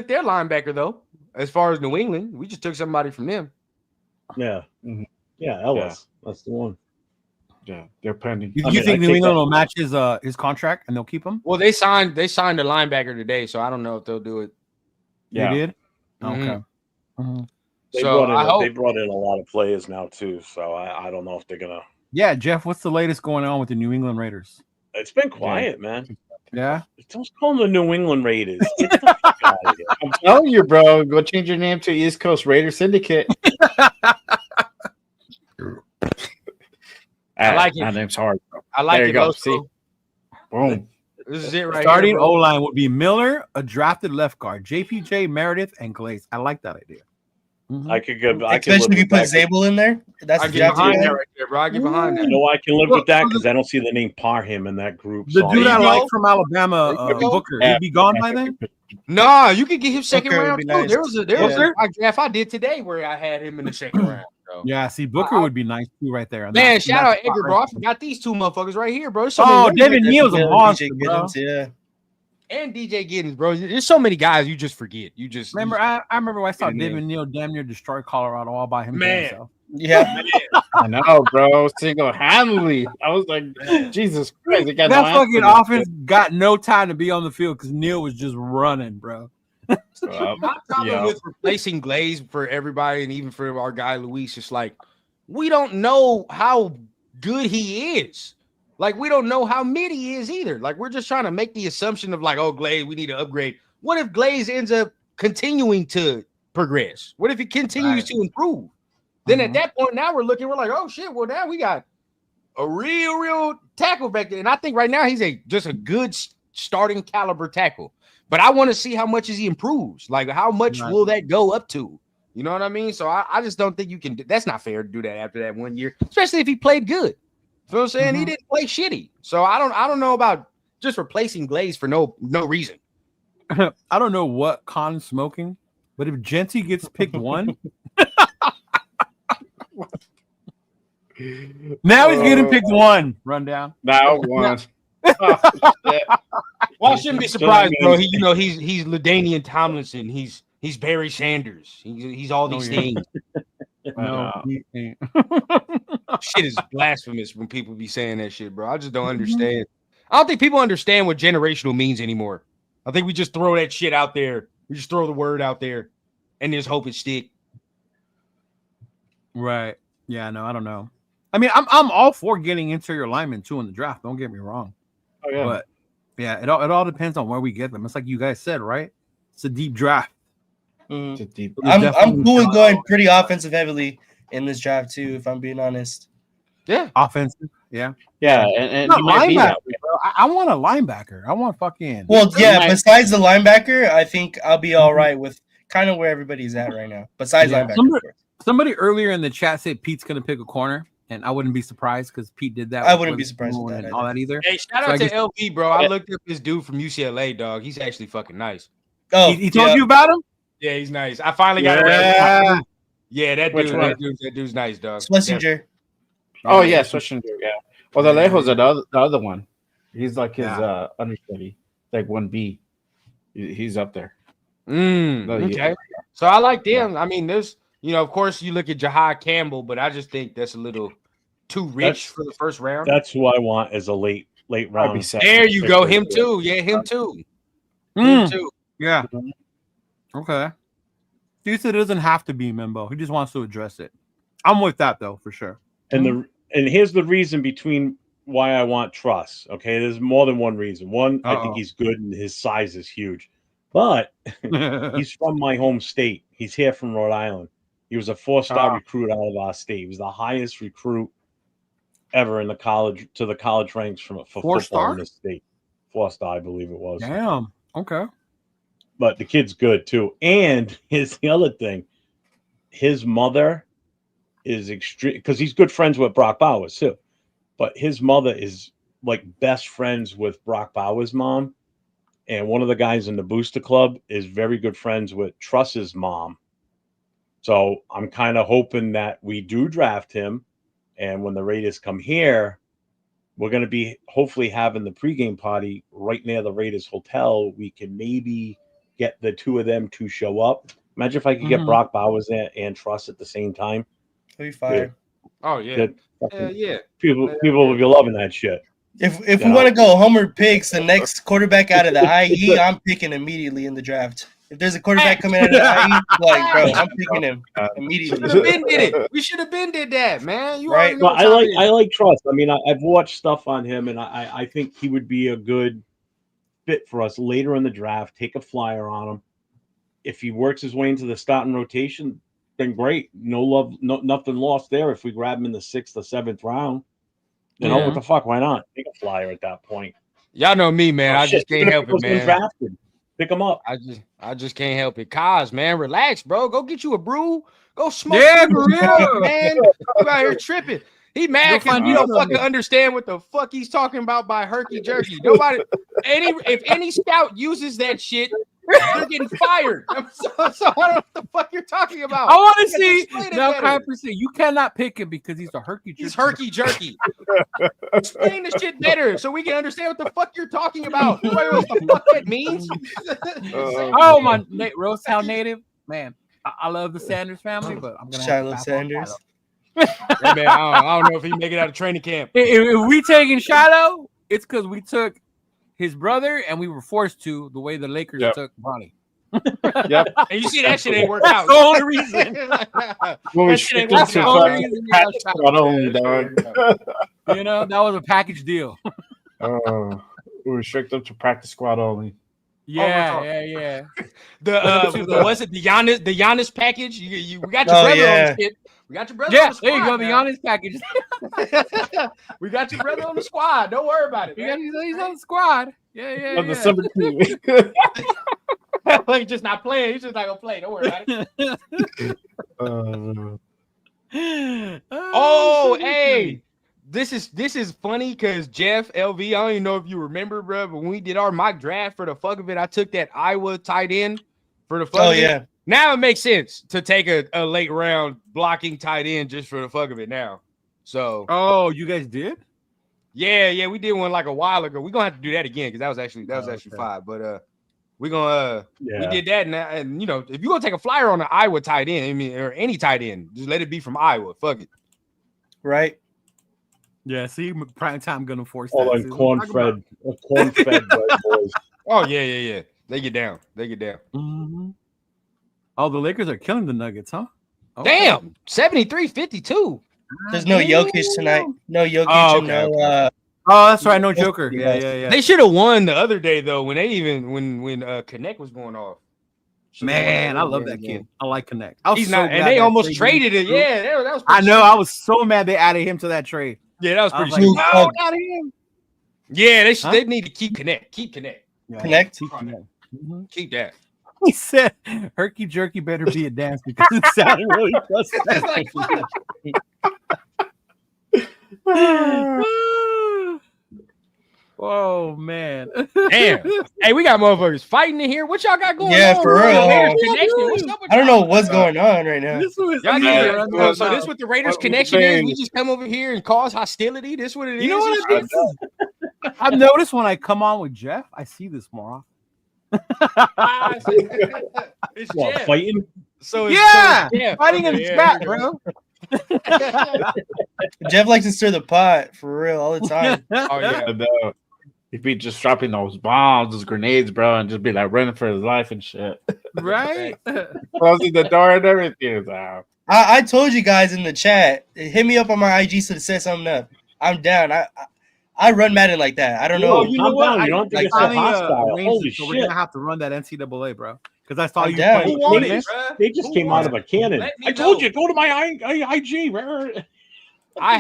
their linebacker though. As far as New England, we just took somebody from them. Yeah, yeah, Ellis. That's the one. Yeah, they're pending. You think New England will match his contract and they'll keep him? Well, they signed a linebacker today, so I don't know if they'll do it. Yeah. They did? Mhm. Okay. Mhm. They brought in a lot of players now too, so I don't know if they're gonna. Yeah, Jeff, what's the latest going on with the New England Raiders? It's been quiet, man. Yeah. Don't call them the New England Raiders. Get the fuck out of here. I'm telling you, bro. Go change your name to East Coast Raider Syndicate. I like it. That name's hard, bro. I like there it. you go. Bosco. See, boom. This is it right Starting here, bro. O-line would be Miller, a drafted left guard, JPJ, Meredith, and Glaze. I like that idea. I could give. Especially if you put Zabel in there. That's I the get draft behind guy. that right there, bro. I get behind that. You know, I can live with that because I don't see the name Parham in that group. The so dude I you like go. from Alabama, Booker, he'd be gone by then? No, you could get him second Booker would round be too. nice. There was a draft I did today where I had him in the second round. Bro. Yeah, see, Booker would be nice too right there. Man, shout out That's Edgar, spot bro. I right forgot these two motherfuckers right here, bro. There's there. so Oh, many David Neal's a Yeah, monster, DJ bro. Giddens, yeah. and DJ Giddens, bro. There's so many guys you just forget. You just Remember, I remember when I saw Yeah. David Neal damn near destroy Colorado all by Man. himself. Yeah. I know, bro. Single-handedly. I was like, Jesus Christ. They got That no fucking answer. offense got no time to be on the field because Neal was just running, bro. My problem with replacing Glaze for everybody and even for our guy Luis is like, we don't know how good he is. Like, we don't know how mid he is either. Like, we're just trying to make the assumption of like, oh, Glaze, we need to upgrade. What if Glaze ends up continuing to progress? What if he continues to improve? Then at that point, now we're like, oh shit, well, now we got a real tackle back there. And I think right now he's just a good starting caliber tackle. But I want to see how much as he improves. Like, how much will that go up to? You know what I mean? So I just don't think you can. That's not fair to do that after that 1 year, especially if he played good. You know what I'm saying? He didn't play shitty. So I don't know about just replacing Glaze for no reason. I don't know what Con's smoking, but if Jeanty gets picked one, now he's getting picked one. Rundown. Now one. Well, I shouldn't be surprised, bro. He's LaDainian Tomlinson. He's Barry Sanders. He's all these things. No, he ain't. Shit is blasphemous when people be saying that shit, bro. I just don't understand. I don't think people understand what generational means anymore. I think we just throw that shit out there. We just throw the word out there and just hope it stick. Right. Yeah, no, I don't know. I mean, I'm all for getting interior linemen too in the draft. Don't get me wrong. Oh, yeah. But yeah, it all depends on where we get them. It's like you guys said, right? It's a deep draft. It's a deep. I'm cool with going pretty offensive heavily in this draft too, if I'm being honest. Yeah. Offensive. Yeah. Yeah, and Not he might be linebacker, that way. bro. I want a linebacker. I want fucking. Well, yeah, might- besides the linebacker, I think I'll be all right with kind of where everybody's at right now. Besides Yeah. linebacker. of course. Somebody earlier in the chat said Pete's gonna pick a corner, and I wouldn't be surprised because Pete did that. I with wouldn't be Witherspoon surprised with that and all that either. Hey, shout So I out to guess- LB, bro. I looked up this dude from UCLA, dog. He's actually fucking nice. Oh, He told you about him? Yeah, he's nice. I finally got it. Yeah. Yeah, that Which dude, one? that dude's nice, dog. Schlesinger. Oh, yeah, Switching. Yeah. Well, the Alejo's the other one. He's like his understudy, like 1B. He's up there. Okay. So I like them. I mean, there's, of course, you look at Jihad Campbell, but I just think that's a little too rich for the first round. That's who I want as a late round. There you go. Him too. Yeah, him too. Him too. Yeah. Okay. He said it doesn't have to be Mimbo. He just wants to address it. I'm with that though, for sure. And here's the reason between why I want Truss. Okay, there's more than one reason. One, I think he's good and his size is huge, but he's from my home state. He's here from Rhode Island. He was a 4-star recruit out of our state. He was the highest recruit ever in the college ranks for football in this state. 4-star, I believe it was. Damn. Okay. But the kid's good too. And here's the other thing: his mother is extreme because he's good friends with Brock Bowers too. But his mother is like best friends with Brock Bowers' mom, and one of the guys in the Booster Club is very good friends with Truss's mom. So I'm kind of hoping that we do draft him, and when the Raiders come here, we're going to be hopefully having the pregame party right near the Raiders hotel. We can maybe get the two of them to show up. Imagine if I could get Brock Bowers and Truss at the same time. That'd be fire. Oh yeah. Yeah. People will be loving that shit. If we want to go Homer picks the next quarterback out of the IE, I'm picking immediately in the draft. If there's a quarterback coming out of the IE, like bro, I'm picking him immediately. We should have been did that, man. You right? Well, I like Truss. I mean, I've watched stuff on him, and I think he would be a good fit for us later in the draft. Take a flyer on him. If he works his way into the starting rotation, then great. Nothing lost there. If we grab him in the 6th or 7th round, what the fuck? Why not take a flyer at that point? Y'all know me, man. I just can't help it, man. Drafted. Pick him up. I just can't help it. Kaz, man, relax, bro. Go get you a brew. Go smoke. Yeah, for real, man. You out here tripping. He mad because you don't fucking understand what the fuck he's talking about by herky jerky. Nobody, if any scout uses that shit, they're getting fired. So I don't know what the fuck you're talking about. I want to see now. You cannot pick him because he's a herky jerky. He's herky jerky. Explain the shit better so we can understand what the fuck you're talking about. What the fuck that means? Oh my, Rosetown native man. I love the Sanders family, but I'm gonna Shiloh Sanders. Hey, man, I don't know if he make it out of training camp. If we taking Shiloh, it's because we took his brother and we were forced to the way the Lakers took Bronny. Yep. And you see that shit ain't worked out. That's the only reason. That's the only reason. You know, that was a package deal. We restrict them to practice squad only. Yeah. Was it the Giannis package? We got your brother on the shit. We got your brother on the squad. There you go, the Giannis package. We got your brother on the squad. Don't worry about it. He's on the squad. Yeah. On the summer team. He's just not playing. He's just not gonna play. Don't worry about it. Hey. This is funny because Jeff LV, I don't even know if you remember, bro, but when we did our mock draft for the fuck of it, I took that Iowa tight end for the fuck of it. Now it makes sense to take a late round blocking tight end just for the fuck of it now. So you guys did? Yeah, we did one like a while ago. We're gonna have to do that again because that was actually 5. But we're gonna we did that and you know, if you're gonna take a flyer on an Iowa tight end, or any tight end, just let it be from Iowa. Fuck it. Right. Yeah, see, prime time gonna force that. Oh, corn-fed boys. Oh yeah. They get down. Mm-hmm. Oh, the Lakers are killing the Nuggets, huh? Okay. Damn, 73-52. There's no Jokic tonight. No Jokic. That's right. No Joker. Yeah. They should have won the other day though when Connect was going off. Man, I love that kid. I like Connect. And they almost traded it. Yeah, that was. I know. I was so mad they added him to that trade. Yeah, that was pretty sweet. No, not him. Yeah, they need to keep Connect. Keep Connect. Yeah. Connect. Keep that. He said, "Herky jerky better be a dance because it sounded really frustrating." Oh man! Damn! Hey, we got motherfuckers fighting in here. What y'all got going on? Yeah, for real. What's up with I don't know what's going on right now. So this what the Raiders connection is. We just come over here and cause hostility. This what it is. You know what I've noticed when I come on with Jeff, I see this more often. It's Jeff. Fighting. Fighting in the chat, bro. Jeff likes to stir the pot for real all the time. Oh yeah. He'd be just dropping those bombs, those grenades, bro, and just be like running for his life and shit. Right? Closing the door and everything. Wow. I told you guys in the chat. Hit me up on my IG so to set something up. I'm down. I run Madden like that. I don't know. You know what? You don't have to get so hostile. Holy so shit! We're gonna have to run that NCAA, bro. Because I saw I'm you down. playing. They just came out of a cannon. I told you, go to my IG. I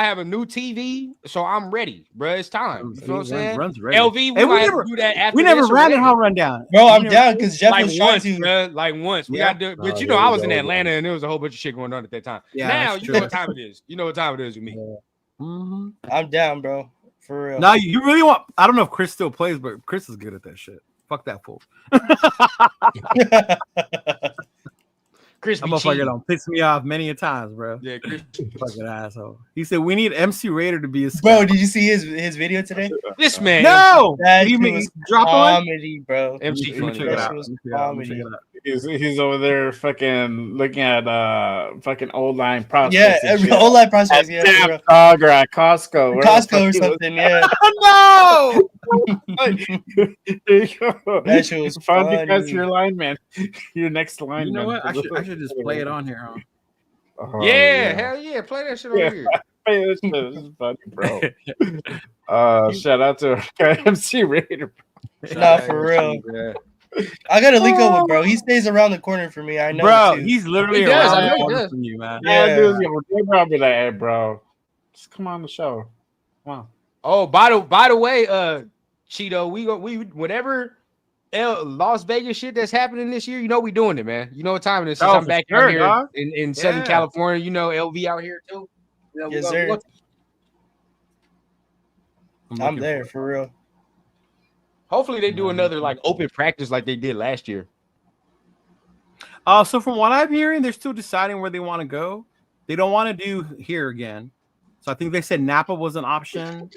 have a new TV, so I'm ready, bro. It's time. You know what I'm saying? Runs ready. LV, we never do that after we never this ran already. it how rundown. Bro, I'm down because Jeff Like was trying once, to. bro. Like once. We got to, but you know, I was in Atlanta and there was a whole bunch of shit going on at that time. Yeah, now that's you know true. what time it is. You know what time it is with me. Mm-hmm. I'm down, bro. For real. Now you really want? I don't know if Chris still plays, but Chris is good at that shit. Fuck that fool. Chris, I'm motherfucker don't piss me off many a times, bro. Yeah, Chris. Fucking asshole. He said we need MC Raider to be a scout. Bro, did you see his video today? This man. No, That you shit mean was drop on? comedy, bro. MC Let me funny. check it That out. shit was Let me check it out. Let me check comedy. it out. He's over there fucking looking at fucking old line prospects. Yeah, and shit. old line prospects. At Yeah, Sam bro. Dog or at Costco. Where the Costco fuck or he was something. Yeah, No. There you go. that shit was Found you guys funny. your lineman. Your next lineman. You know what? I should just play it on here, huh? Oh, Yeah, hell yeah. Play that shit over here. Hey, this is funny, bro. Shout out to MC Raider. Nah, for real. Yeah. I gotta link up with bro. He stays around the corner for me. I know. Bro, too. he's literally He does, around I know the he corner does. from you, man. Yeah. Dude's gonna probably like, hey, bro, just come on the show. Come on. Oh, by the way, Cheeto, we whatever Las Vegas shit that's happening this year, you know we doing it, man. You know what time it is. Since Oh, I'm for back sure, out here dog. in Southern Yeah. California, you know LV out here too. You know, Yes, sir. I'm looking there for it. for real. Hopefully they do another like open practice like they did last year. So from what I'm hearing, they're still deciding where they want to go. They don't want to do here again. So I think they said Napa was an option.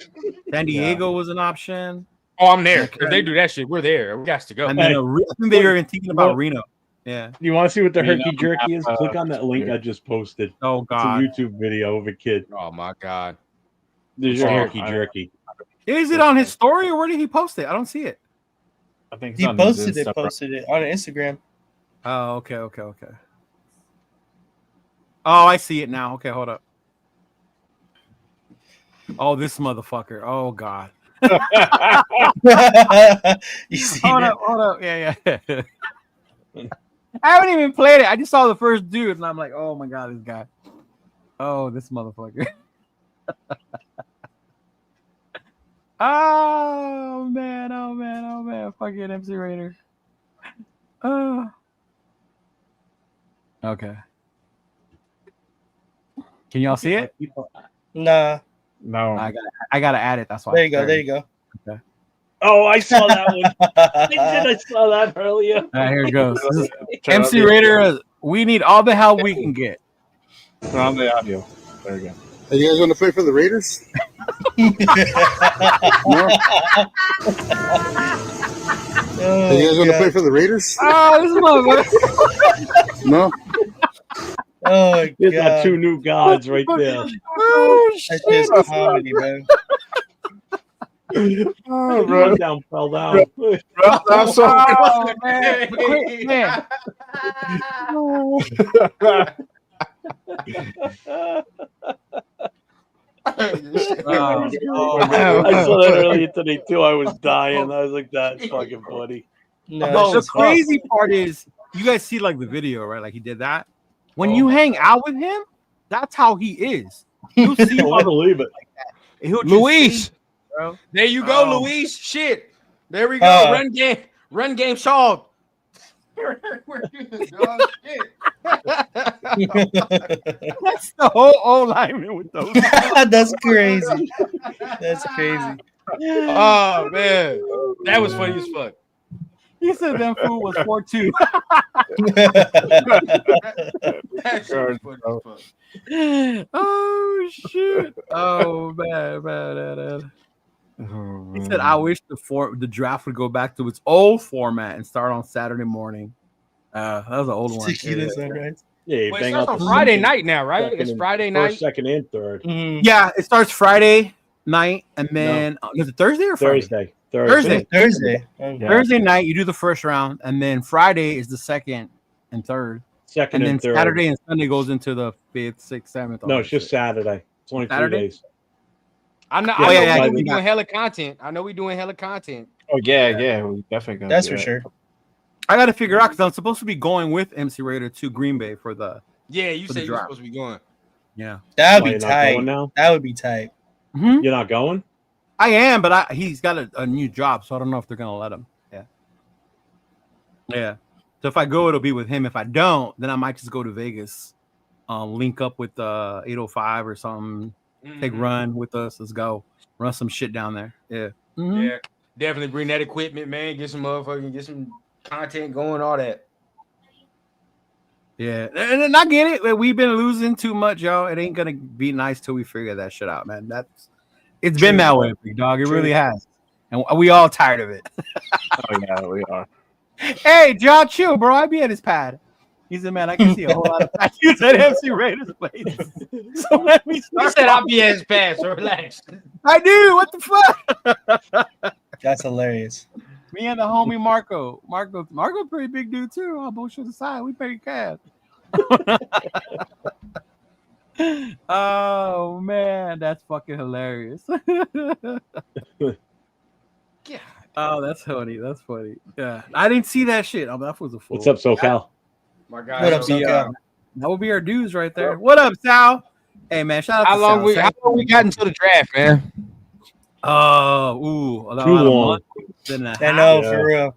San Diego was an option. Oh, I'm there. If they do that shit, we're there. We got to go. And then I think they were even thinking about Reno. Yeah. You want to see what the Yeah, herky jerky is? Napa. Click on that link I just posted. Oh It's a God. YouTube video of a kid. Oh my god. There's your Oh, herky jerky. Is it on his story or where did he post it? I don't see it. I think it's He on his posted it. Insta, bro. Posted it on Instagram. Oh, okay. Oh, I see it now. Okay, hold up. Oh, this motherfucker. Oh God. You see Hold that? up. Yeah. I haven't even played it. I just saw the first dude, and I'm like, oh my God, this guy. Oh, this motherfucker. Oh man. Fucking MC Raider. Oh. Okay. Can y'all see it? Nah. No. I gotta add it. That's why. There you go. There you go. Oh, I saw that one. I saw that earlier. All right, here it goes. This is Turn MC on the- Raider. We need all the help we can get. Turn on the audio. There you go. Hey, you guys want to play for the Raiders? No? Oh, Hey, you guys want to God. play for the Raiders? Oh, this motherfucker. No? Oh, There's our God. two new gods right there. Oh, That shit's comedy, man. Oh, Run down, fell down. I'm so Oh, man. Quick, man. Oh, I saw that earlier today too. I was dying. I was like, "That's fucking funny." No, But the it's just- crazy part is, you guys see like the video, right? Like he did that. When you hang out with him, that's how he is. You'll see him I believe it. he'll just Luis. say, bro. There you go, Oh. Luis. Shit. There we go. Run game solved. Oh, shit. That's the whole O lineman with those. That's crazy. That's crazy. Oh man. That was funny as fuck. He said that fool was 4'2". That shit was funny as fuck. Oh shit! Oh man. He said, "I wish the draft would go back to its old format and start on Saturday morning." That was an old one. Tequila sunrise. Yeah, you Wait, bang it starts out on the Friday second- night now, right? second It's and- Friday first, night. second, and third. Mhm. Yeah, it starts Friday. night, and then is it Thursday or Friday? Thursday. Thursday night, you do the first round, and then Friday is the second and third. Second and then third. Saturday and Sunday goes into the 5th, 6th, 7th. No, it's just Saturday. It's only Saturday? 3 days. I know we're doing hella content. Oh yeah, we definitely gonna. That's do for that. sure. I got to figure out because I'm supposed to be going with MC Raider to Green Bay for the. Yeah, you for said the you're draft. supposed to be going. Yeah, That would Why, be you're not tight. going now? That would be tight. Mhm. You're not going? I am, but he's got a new job, so I don't know if they're gonna let him. Yeah. So if I go, it'll be with him. If I don't, then I might just go to Vegas, link up with 805 or something. Take run with us. Let's go run some shit down there. Yeah. Mhm. Yeah, definitely bring that equipment, man. Get some content going, all that. Yeah, and I get it. We've been losing too much, y'all. It ain't gonna be nice till we figure that shit out, man. It's been that way, big dog. It really has, and we all tired of it. Oh yeah, we are. Hey, John, chill, bro. I be at his pad. He said, "Man, I can see a whole lot of tattoos at MC Raiders place." So let me He start. said I'll be at his pass, so relax. I do. What the fuck? That's hilarious. Me and the homie Marco. Marco, pretty big dude too. All bullshit aside, we pay cash. Oh man, that's fucking hilarious. Yeah. Oh, that's funny. That's funny. Yeah, I didn't see that shit. Oh, that was a fool. What's up, SoCal? My God. What up, That SoCal? would be our dudes right there. What up, Sal? Hey man, shout out How to long Sal. we got until the draft, man? Oh, ooh, about Too a long. month and a half. I know, Yeah. for real.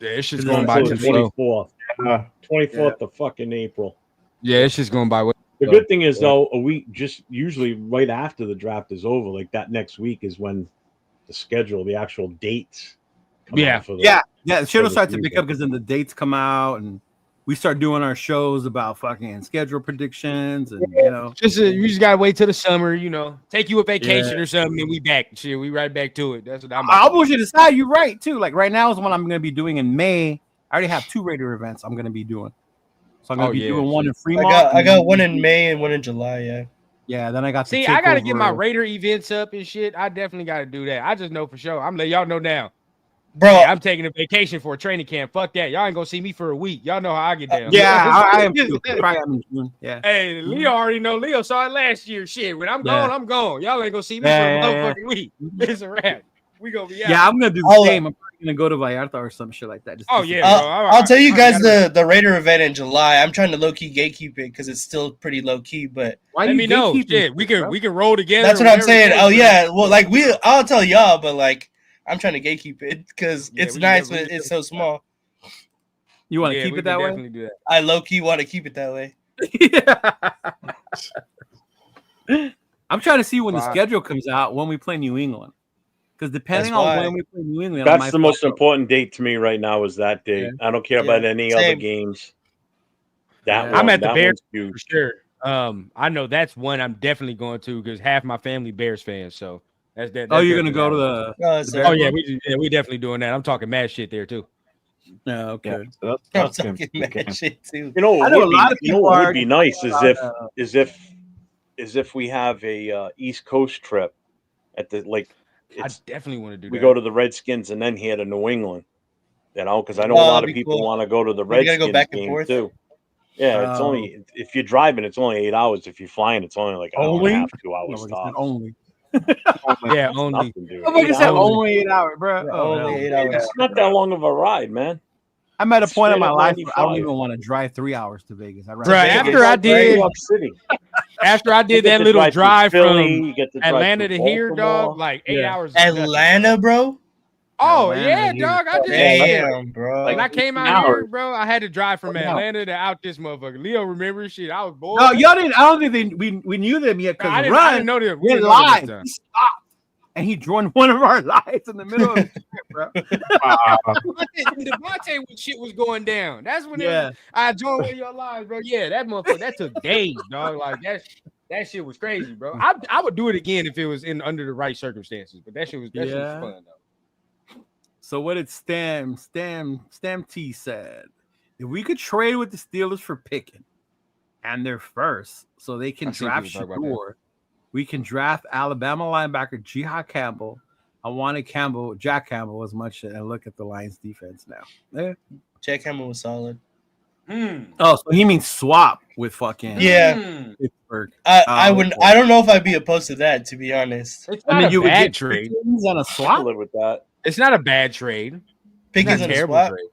Yeah, it's just Going going by by Until too the slow. 24th. 24th of fucking April. Yeah, it's just going by. The good thing is, though, a week just usually right after the draft is over, like that next week is when the schedule, the actual dates. Come Yeah. out for the, Yeah, the shit will this start to pick weekend. up because then the dates come out and we start doing our shows about fucking schedule predictions and You just gotta wait till the summer, take you a vacation or something, and we back. Shit, we right back to it. That's what I'm. I'll bullshit aside. You're right too. Like right now is what I'm going to be doing in May. I already have 2 Raider events I'm going to be doing. So I'm going to be doing one in Fremont. I got one in May and one in July. Yeah. Yeah. Then I got. See, I gotta get my Raider events up and shit. I definitely gotta do that. I just know for sure. I'm letting y'all know now. Bro, Hey, I'm taking a vacation for a training camp. Fuck that. Y'all ain't gonna see me for a week. Y'all know how I get down. Yeah, I am too. Probably in June. Yeah. Hey, Leo already know. Leo saw it last year. Shit, when I'm Yeah. gone, I'm gone. Y'all ain't gonna see me Yeah, for a yeah, motherfucking week. It's a wrap. We gonna be out. Yeah, I'm going to do the same. I'm probably going to go to Vallarta or some shit like that. Just Oh, to yeah, see- bro. I'll tell you guys the Raider event in July. I'm trying to low key gatekeep it because it's still pretty low key. But Why Let do me you know. gatekeep Shit, this, we can roll together. that's what I'm whatever saying. it is, Oh bro. yeah, well, like I'll tell y'all, but like I'm trying to gatekeep it because Yeah, it's we nice, definitely but it's so small. You want to Yeah, keep we it can that way? definitely do that. I low key want to keep it that way. I'm trying to see when the Wow. schedule comes out when we play New England. Because depending That's on why. when we play New England, I That's might the most fuck up. important date to me right now is that date. Yeah. I don't care Yeah. about any other Same. games. That Yeah. one, I'm at the that Bears one's for huge. sure. I know that's one I'm definitely going to because half my family Bears fans. So that's that. Oh, that's you're gonna definitely go to happening. the? No, it's Bears Oh yeah, one? we definitely doing that. I'm talking mad shit there too. Yeah, okay. Yeah, so I'm that's talking mad shit too. You know, I it know would a lot of be, you know people what are would be nice is about, if we have a East Coast trip at the like. I It's, definitely want to do we that. go to the Redskins and then here to New England. You know, because I know a Oh, lot that'd of be people cool. want to go to the You gotta go Redskins back and game forth? too. Yeah, it's Oh. only if you're driving, it's only 8 hours. If you're flying, it's only like an hour and a half, 2 No, hours it's tops. not only. Yeah, It's only. nothing, dude. I'm gonna 8 say hours. only 8 hours, bro. Yeah, Oh, only hell. 8 hours. It's not that long of a ride, man. I'm at a point in Straight my up life where I don't 95. even want to drive 3 hours to Vegas. I'd Bruh, rather after I New did- York City, After I You did get that to little through drive Philly, from you get to drive Atlanta through to here, Baltimore. dog, like 8 Yeah. hours. is nothing, Atlanta, bro. Oh Atlanta yeah, to here. dog. I did that shit. Damn, bro. When I Like came 18 out here, hours. bro, I had to drive from Yeah. Atlanta to out this motherfucker. Leo remembers shit. I was bored. No, y'all didn't. I don't think we knew them yet Bro, because I Run didn't know that. We went didn't know that live. this time. He stopped and he joined one of our lives in the middle of the trip, bro. Devontae shit was going down. That's when Yeah. I joined one of your lives, bro. Yeah, that motherfucker. That took days, dog. Like that shit was crazy, bro. I would do it again if it was in under the right circumstances. But that shit was Yeah. fun though. So what did Stam T said? If we could trade with the Steelers for Pickett and their first, so they can I seen draft people talk about that. Shedeur, We can draft Alabama linebacker Jihad Campbell. I wanted Jack Campbell as much, and look at the Lions defense now. Yeah. Jack Campbell was solid. Oh, so he means swap with fucking Pittsburgh. I wouldn't. I don't know if I'd be opposed to that, to be honest. It's not you a would bad get trade. Pickens on a I swap. live with that. It's not a bad trade. Pickens It's on not a a terrible swap. trade.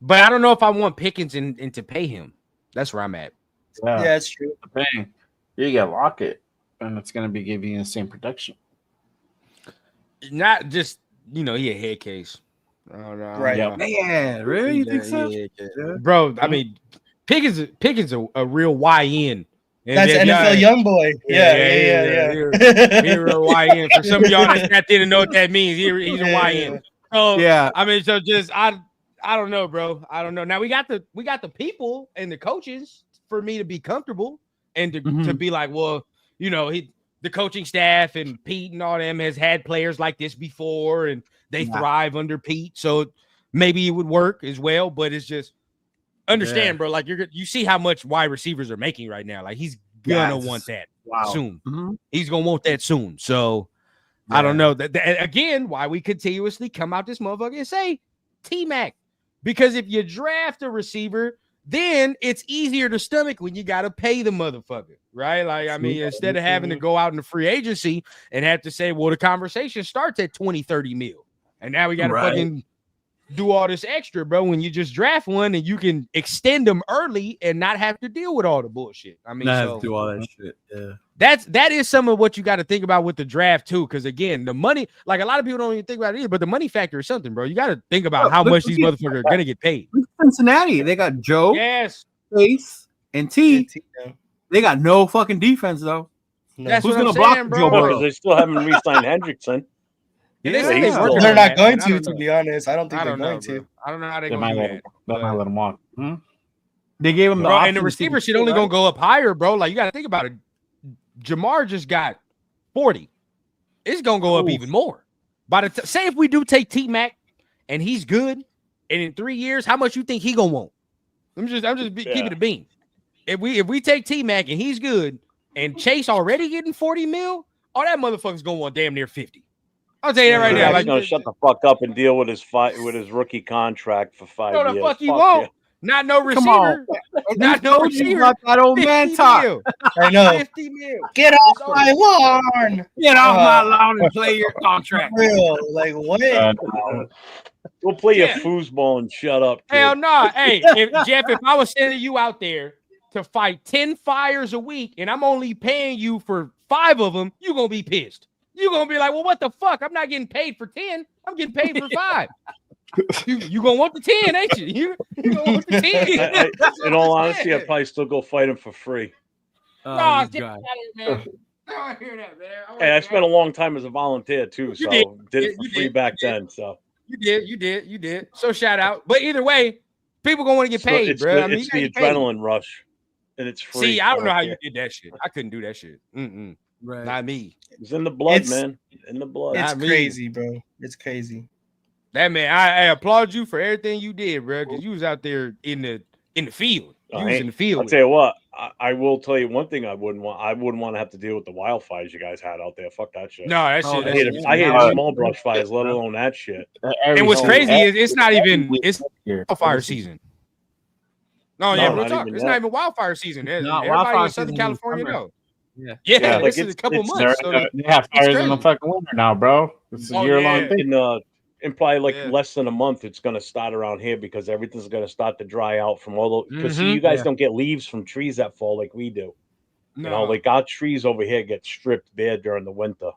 But I don't know if I want Pickens and to pay him. That's where I'm at. Yeah, that's true. The thing, you get Lockett, and it's going to be giving you the same production. Not just, he a head case. Oh, no, Right. no. Man, really? You think so? Yeah. Bro, I mean, Pickens a real YN. And That's then, NFL young boy. Yeah. He's a real YN. For some of y'all that didn't know what that means, he's a YN. So, Yeah. I mean, so just I don't know, bro. I don't know. Now we got the people and the coaches for me to be comfortable and to be like, well, the coaching staff and Pete and all them has had players like this before, and they thrive under Pete. So maybe it would work as well. But it's just understand, bro. Like you see how much wide receivers are making right now. Like he's gonna want that soon. He's gonna want that soon. So I don't know that again. Why we continuously come out this motherfucker and say T-Mac, because if you draft a receiver, then it's easier to stomach when you got to pay the motherfucker, right? Like, I mean, instead of having to go out in the free agency and have to say, well, the conversation starts at 20, 30 mil. And now we got to fucking do all this extra, bro, when you just draft one and you can extend them early and not have to deal with all the bullshit. I mean, Not have to do all that shit. Yeah. that is some of what you got to think about with the draft too, because again, the money, like a lot of people don't even think about it either, but the money factor is something, bro. You got to think about how much these motherfuckers are gonna get paid. Cincinnati, they got Joe, Chase, and T. They got no fucking defense though. That's Who's what gonna I'm block saying, Joe bro. Burrow? Because they still haven't re-signed Hendrickson. They're not going to be honest. I don't think they're going to. I don't know how They they're might going to let, do that. let him walk. They gave him the Bro, option and the to receiver see shit only gonna go up higher, bro. Like you got to think about it. Jamar just got 40. It's gonna go up even more. By the say if we do take T-Mac and he's good, and in 3 years, how much you think he gonna want? I'm just keeping the beam. If we take T-Mac and he's good, and Chase already getting 40 mil, that motherfucker's gonna want damn near 50. I'll tell you that right now. He's Like, gonna shut the fuck up and deal with his rookie contract for 5 years. no, the fuck he Fuck won't. you. Not no Come on. receiver. Not no Told you receiver. about that old man 50 talk. mil. I know. 50 mil. Get off my lawn. Get off my lawn and play your contract. Real. Like what? Go play your foosball and shut up. Kid. Hell no. Hey, Jeff, if I was sending you out there to fight 10 fires a week and I'm only paying you for 5 of them, you're going to be pissed. You're going to be like, well, what the fuck? I'm not getting paid for 10. I'm getting paid for 5. You going to want the 10, ain't you? You going to want the 10. In all honesty, I'd probably still go fight him for free. No, get out of here, man. No, I hear that, man. Hey, I spent a long time as a volunteer too, so did it for You free did. back then. So You did. So shout out. But either way, people going to want to get paid, it's bro. the, I mean, it's you the gotta get paid. adrenaline rush, and it's free. See, I don't know how Yeah. you did that shit. I couldn't do that shit. Right. Not me. It's in the blood, It's- man. In the blood. It's Not me. crazy, bro. It's crazy. That man, I applaud you for everything you did, bro. Because you was out there in the field. You was in the field. I'll tell you what. I will tell you one thing. I wouldn't want to have to deal with the wildfires you guys had out there. Fuck that shit. No, that shit. I hate small brush fires, let alone that shit. And what's crazy is it's not even wildfire season. No, yeah, real not talk. even It's that. not even wildfire season. Everybody wildfire in Southern season is California summer. know. Yeah. Yeah, like this is a couple it's- months. So They have fires in the crazy. fucking winter now, bro. It's a year-long yeah. thing. In probably like Yeah. less than a month, it's going to start around here because everything's going to start to dry out from all the. Because Mhm. you guys Yeah. don't get leaves from trees that fall like we do. No. You know, like our trees over here get stripped bare during the winter.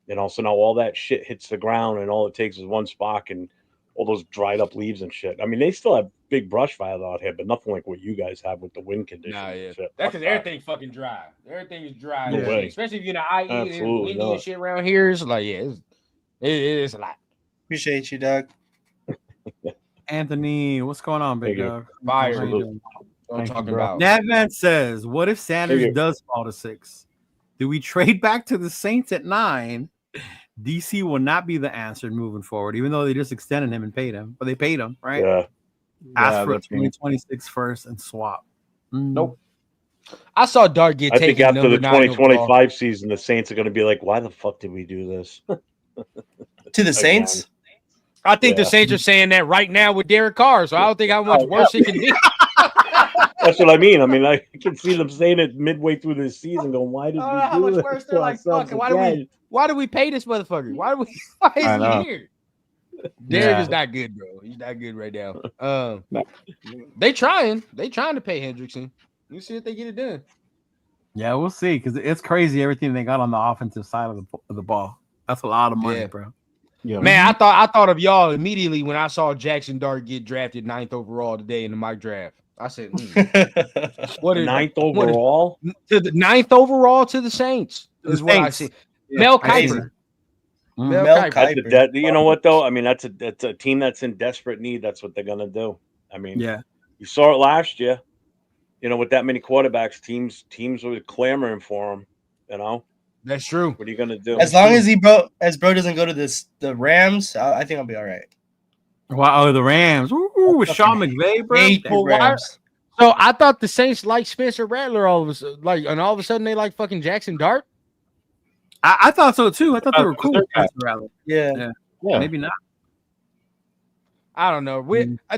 You know, so now all that shit hits the ground, and all it takes is one spark and all those dried up leaves and shit. I mean, they still have big brush fires out here, but nothing like what you guys have with the wind conditions. Nah, yeah. and shit. That's Fuck because everything fucking dry. Everything is dry. No and way. shit. Especially if you're in the IE and it's Absolutely windy not. and shit around here. It's like, yeah, it's a lot. Appreciate you, Doug. Anthony, what's going on, big Thank you. dog? Fire. How you doing? What I'm Thank you, talking bro. about. Navman says, "What if Sanders Thank you. does fall to 6? Do we trade back to the Saints at 9? DC will not be the answer moving forward, even though they just extended him and paid him, but they paid him, right? Yeah. Ask Yeah, for a that's me. 2026 first and swap. Nope. I saw Dart get I think taken after the number 9 overall. 2025 season, the Saints are going to be like, "Why the fuck did we do this?" To the Saints? I think the Yeah. Saints are saying that right now with Derek Carr, so I don't think how much worse it can be. That's what I mean. I mean, I can see them saying it midway through this season, going, "Why did How we do much this worse? to They're like, ourselves fuck, again?" why do we pay this motherfucker? Why I know. is he here? Derek is not good, bro. He's not good right now. They trying to pay Hendrickson. You see if they get it done. Yeah, we'll see because it's crazy everything they got on the offensive side of the ball. That's a lot of money, Yeah. bro. Yeah. Man, I thought of y'all immediately when I saw Jaxon Dart get drafted 9th overall today in the mock draft. I said, what is 9th overall? To the 9th overall to the Saints is what I see. Yeah, Mel crazy. Kiper. Mel Kiper. Kiper. You know what though? I mean, that's a team that's in desperate need. That's what they're gonna do. I mean, Yeah. you saw it last year. You know, with that many quarterbacks, teams were clamoring for them. You know, That's true. what are you gonna do? As long as bro doesn't go to the Rams, I think I'll be all right. Wow, the Rams. Ooh, with Sean McVay, bro. Hate the Well, why- Rams. So I thought the Saints like Spencer Rattler all of a sudden, and all of a sudden they like fucking Jaxon Dart. I thought so too. I thought they were cool. With Spencer Rattler. Yeah. Maybe not. I don't know.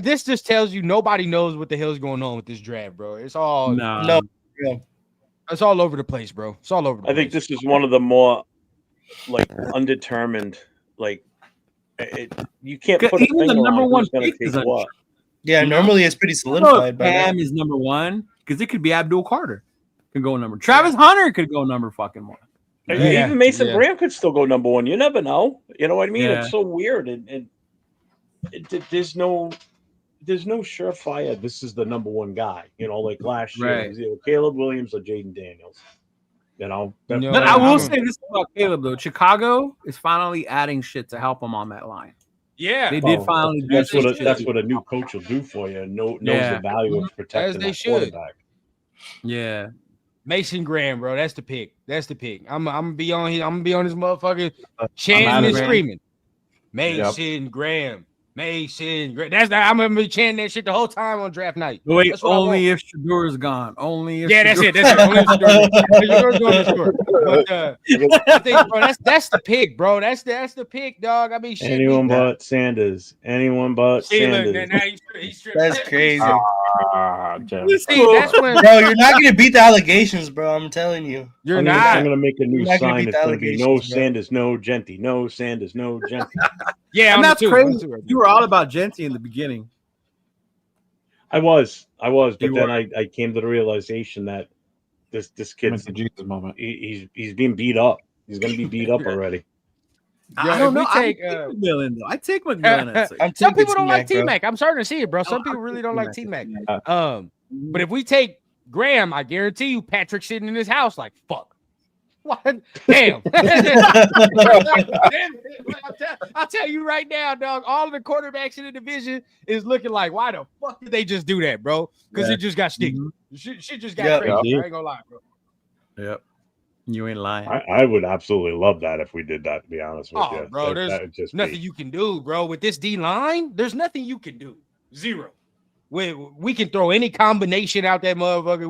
This just tells you nobody knows what the hell's going on with this draft, bro. It's all No. It's all over the place, bro. It's all over the I place. think this is one of the more like undetermined. Like, you can't put a Even the finger number on one who's gonna pick take is what. Yeah, You know? normally it's pretty I don't know if solidified by now. Cam is number one because it could be Abdul Carter. Could go number. Travis Hunter could go number fucking one. Yeah. Even Mason Yeah. Graham could still go number one. You never know. You know what I mean? Yeah. It's so weird, and there's no surefire. This is the number one guy. You know, like last year, Right. it was either Caleb Williams or Jaden Daniels. You know, You know, But I will I'm- say this about Caleb though. Chicago is finally adding shit to help him on that line. yeah, They did finally. do that's some what shit. that's what a new coach will do for you. Knows Yeah. the value of protecting they that should. quarterback. Yeah. Mason Graham, bro. That's the pick. That's the pick. I'm gonna be on here. I'm gonna be on this motherfucker out chanting of and it. screaming. Mason Graham. Mason Graham. I'm gonna be chanting that shit the whole time on draft night. Wait, That's what I only want. if Shedeur is gone. Only if Yeah, that's Shedeur- it. That's it. Only if Shedeur's going to score. But I think, bro, that's the pick, bro. That's the pick, dog. I mean, shit. Anyone but Sanders. Anyone but See, look, Sanders. now he's stripped. That's crazy. Jeff. See, that's when Bro, you're not gonna beat the allegations, bro. I'm telling you. you're I'm not. gonna make a new You're not gonna sign. beat It's the gonna be no allegations, bro. Sanders, no Jeanty, no Sanders, no Jeanty. Yeah, And I'm that's too. crazy. I'm too. You were all about Jeanty in the beginning. I was, but You then were. I came to the realization that this kid's Mr. Jesus moment. he's being beat up. He's gonna be beat up already. I if don't we know. take, I take McMillan though. I take McMillan. At six. I'm Some taking people don't like T-Mac, bro. T-Mac. I'm starting to see it, bro. Some No, people I'm really taking don't like T-Mac. T-Mac. But if we take Graham, I guarantee you Patrick's sitting in his house like, fuck. What? Damn. I'll tell you right now, dog. All of the quarterbacks in the division is looking like, why the fuck did they just do that, bro? Because it just got sticky. Shit just got Yeah. crazy. I ain't gonna lie, bro. Yep. You ain't lying. I would absolutely love that if we did that. To be honest with Oh, you, bro, That there's would just nothing be- you can do, bro. With this D line, there's nothing you can do. Zero. We can throw any combination out that motherfucker.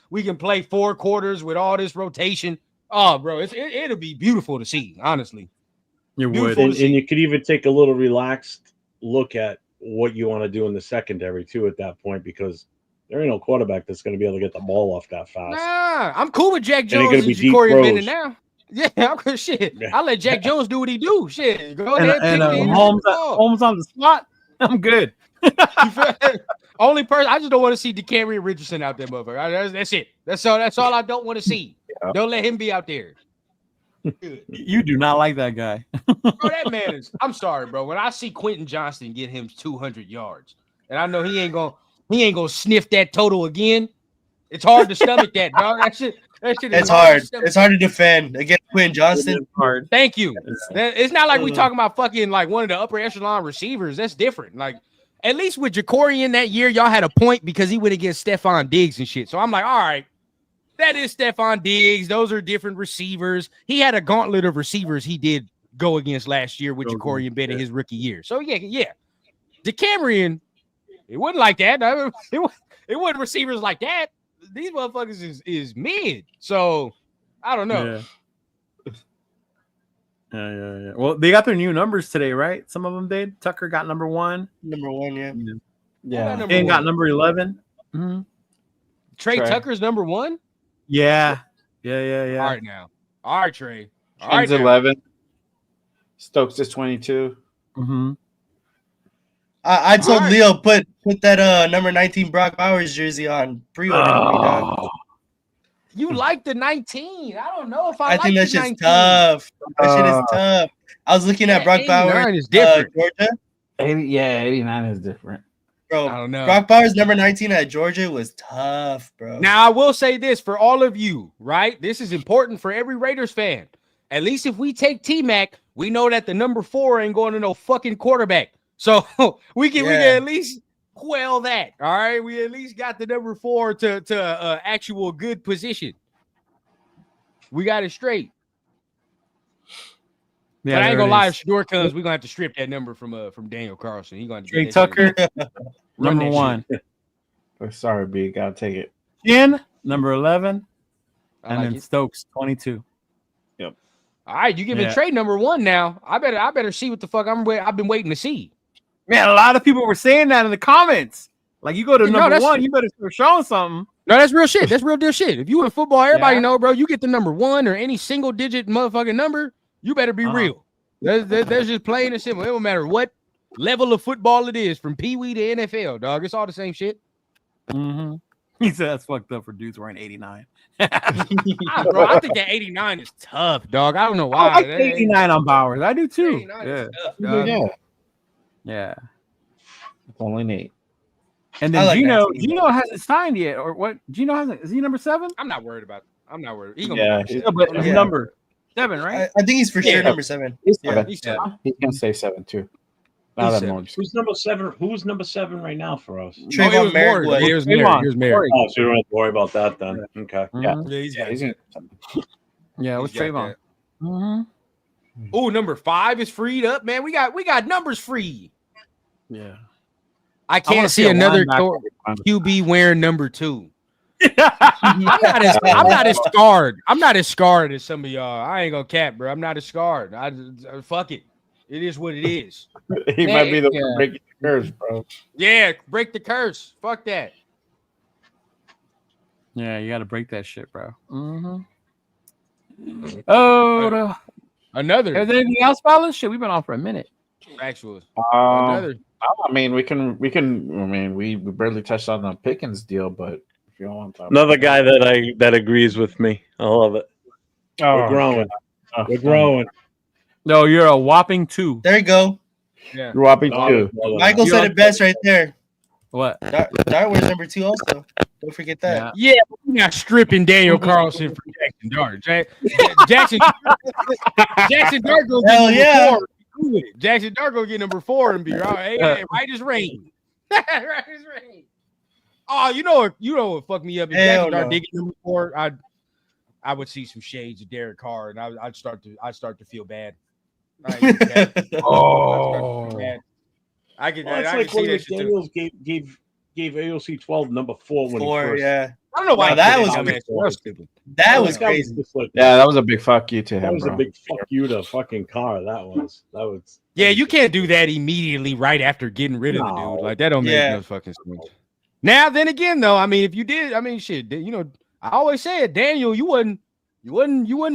We can play 4 quarters with all this rotation. Oh, bro, it'll be beautiful to see, honestly. You would. Beautiful. and you could even take a little relaxed look at what you want to do in the secondary too at that point, because there ain't no quarterback that's going to be able to get the ball off that fast. Nah, I'm cool with Jack And they're Jones gonna and be deep Ja'Cory throws. Bennett now. Yeah, I'm good. Shit, Yeah. I'll let Jack Jones do what he do. Shit, go ahead. And pick the Holmes on the spot. I'm good. Only person I just don't want to see DeCamerion Richardson out there, motherfucker. That's it. That's all I don't want to see. Yeah. Don't let him be out there. You do not like that guy. Bro, that man is. I'm sorry, bro. When I see Quentin Johnston get him 200 yards, and I know he ain't gonna sniff that total again, it's hard to stomach that, dog. That shit is It's to hard. stomach. It's hard to defend against Quinn Johnston. Hard. Thank you. It's not like we talking about fucking like one of the upper echelon receivers. That's different. Like at least with Ja'Cory in that year, y'all had a point because he went against Stephon Diggs and shit. So I'm like, all right, that is Stephon Diggs. Those are different receivers. He had a gauntlet of receivers he did go against last year with Ja'Cory and Bennett his rookie year. So yeah. DeCamerion, it wasn't like that. It wasn't receivers like that. these motherfuckers is mid. So I don't know. Yeah. Well, they got their new numbers today, right? Some of them did. Tucker got number 1. Number 1, yeah. Yeah. Dan got number 11. Mm-hmm. Trey Tucker's number 1? Yeah. All right, now. All right, Trey. All right, Trent's 11. Stokes is 22. Mm-hmm. I told Leo put that number 19 Brock Bowers jersey on pre-order for me, dog. You like the 19. I don't know if I like think the that shit's 19. tough. That shit is tough. I was looking at Brock Bowers. Is different. Georgia. 89 is different. Bro, I don't know. Brock Bowers number 19 at Georgia was tough, bro. Now, I will say this for all of you, right? This is important for every Raiders fan. At least if we take T-Mac, we know that the number 4 ain't going to no fucking quarterback. So we can at least quell that. All right. We at least got the number 4 to actual good position. We got it straight. Yeah, but I ain't gonna lie, if Shedeur comes, we're gonna have to strip that number from Daniel Carlson. He's gonna Trey Tucker, number 1. Sorry, B, gotta take it. Jen, number 11, I and like then it. Stokes, 22. Yep. All right, you giving Trey number 1 now. I better see what the fuck I've been waiting to see. Man, a lot of people were saying that in the comments. Like, you go to number 1, you better start showing something. No, that's real shit. That's real deal shit. If you in football, everybody know, bro. You get the number 1 or any single digit motherfucking number, you better be real. That's just plain and simple. It don't matter what level of football it is, from Pee Wee to NFL, dog. It's all the same shit. Mm-hmm. He said that's fucked up for dudes wearing 89. Bro, I think that 89 is tough, dog. I don't know why. I like 89 on Bowers. I do too. Yeah. Tough, yeah. It's only Nate. And then Gino hasn't signed yet, or what? Gino hasn't. Is he number 7? I'm not worried about. I'm not worried. He's but his number 7, right? I think he's for sure number 7. He's He's gonna say 7 too. Who's number 7? Who's number 7 right now for us? Trayvon Merrick was. Here's Merrick. Oh, so you don't have to worry about that then. Okay. Yeah, it was Trayvon. Mm-hmm. Oh, number 5 is freed up, man. We got numbers free. Yeah. I can't see another QB wearing number 2. I'm not as scarred. I'm not as scarred as some of y'all. I ain't gonna cap, bro. I'm not as scarred. Fuck it. It is what it is. He might be the one breaking the curse, bro. Yeah, break the curse. Fuck that. Yeah, you got to break that shit, bro. Mm-hmm. Oh, another. Is there anything else, fellas? Shit, we've been on for a minute. Actually, another. I mean, we can. I mean, we barely touched on the Pickens deal, but if you don't want to talk another guy that agrees with me, I love it. We're growing. We're growing. No, you're a whopping 2. There you go. Yeah, you're whopping 2. Michael said it best right there. What? Dart was number 2 also. Don't forget that. Yeah, we're not stripping Daniel Carlson for Jaxon Dart. Jaxon Dart go get number 4. Jaxon Dart go get number 4 and be right as rain. Right as rain. Oh, you know what fucked me up? If Jaxon Dart did get number 4, I would see some shades of Derek Carr, and I'd start to feel bad. I could. Well, it's like when McDaniels gave AOC 12 number 4 when he first. Yeah. I don't know why that was crazy. Yeah, that was a big fuck you to him. That was a big fuck you to fucking Carr. That was. Yeah, you can't do that immediately right after getting rid of the dude. Like that don't make no fucking sense. Now, then again, though, I mean, if you did, I mean, shit, I always said, Daniel, you wasn't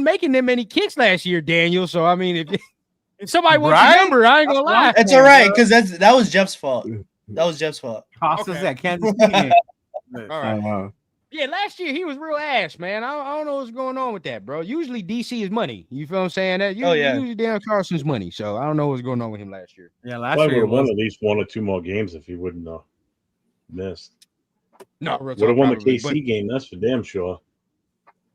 making that many kicks last year, Daniel. So I mean, if somebody wants a number, I ain't gonna lie. That's all right, because that was Jeff's fault. That was Jeff's fault. Cost us that Kansas City. All right. Yeah, last year he was real ass, man. I don't know what's going on with that, bro. Usually DC is money. You feel what I'm saying? That usually Dan Carson's money. So I don't know what's going on with him last year. Yeah, last year he would have won at least 1 or 2 more games if he wouldn't have missed. No, would have won the KC game. That's for damn sure.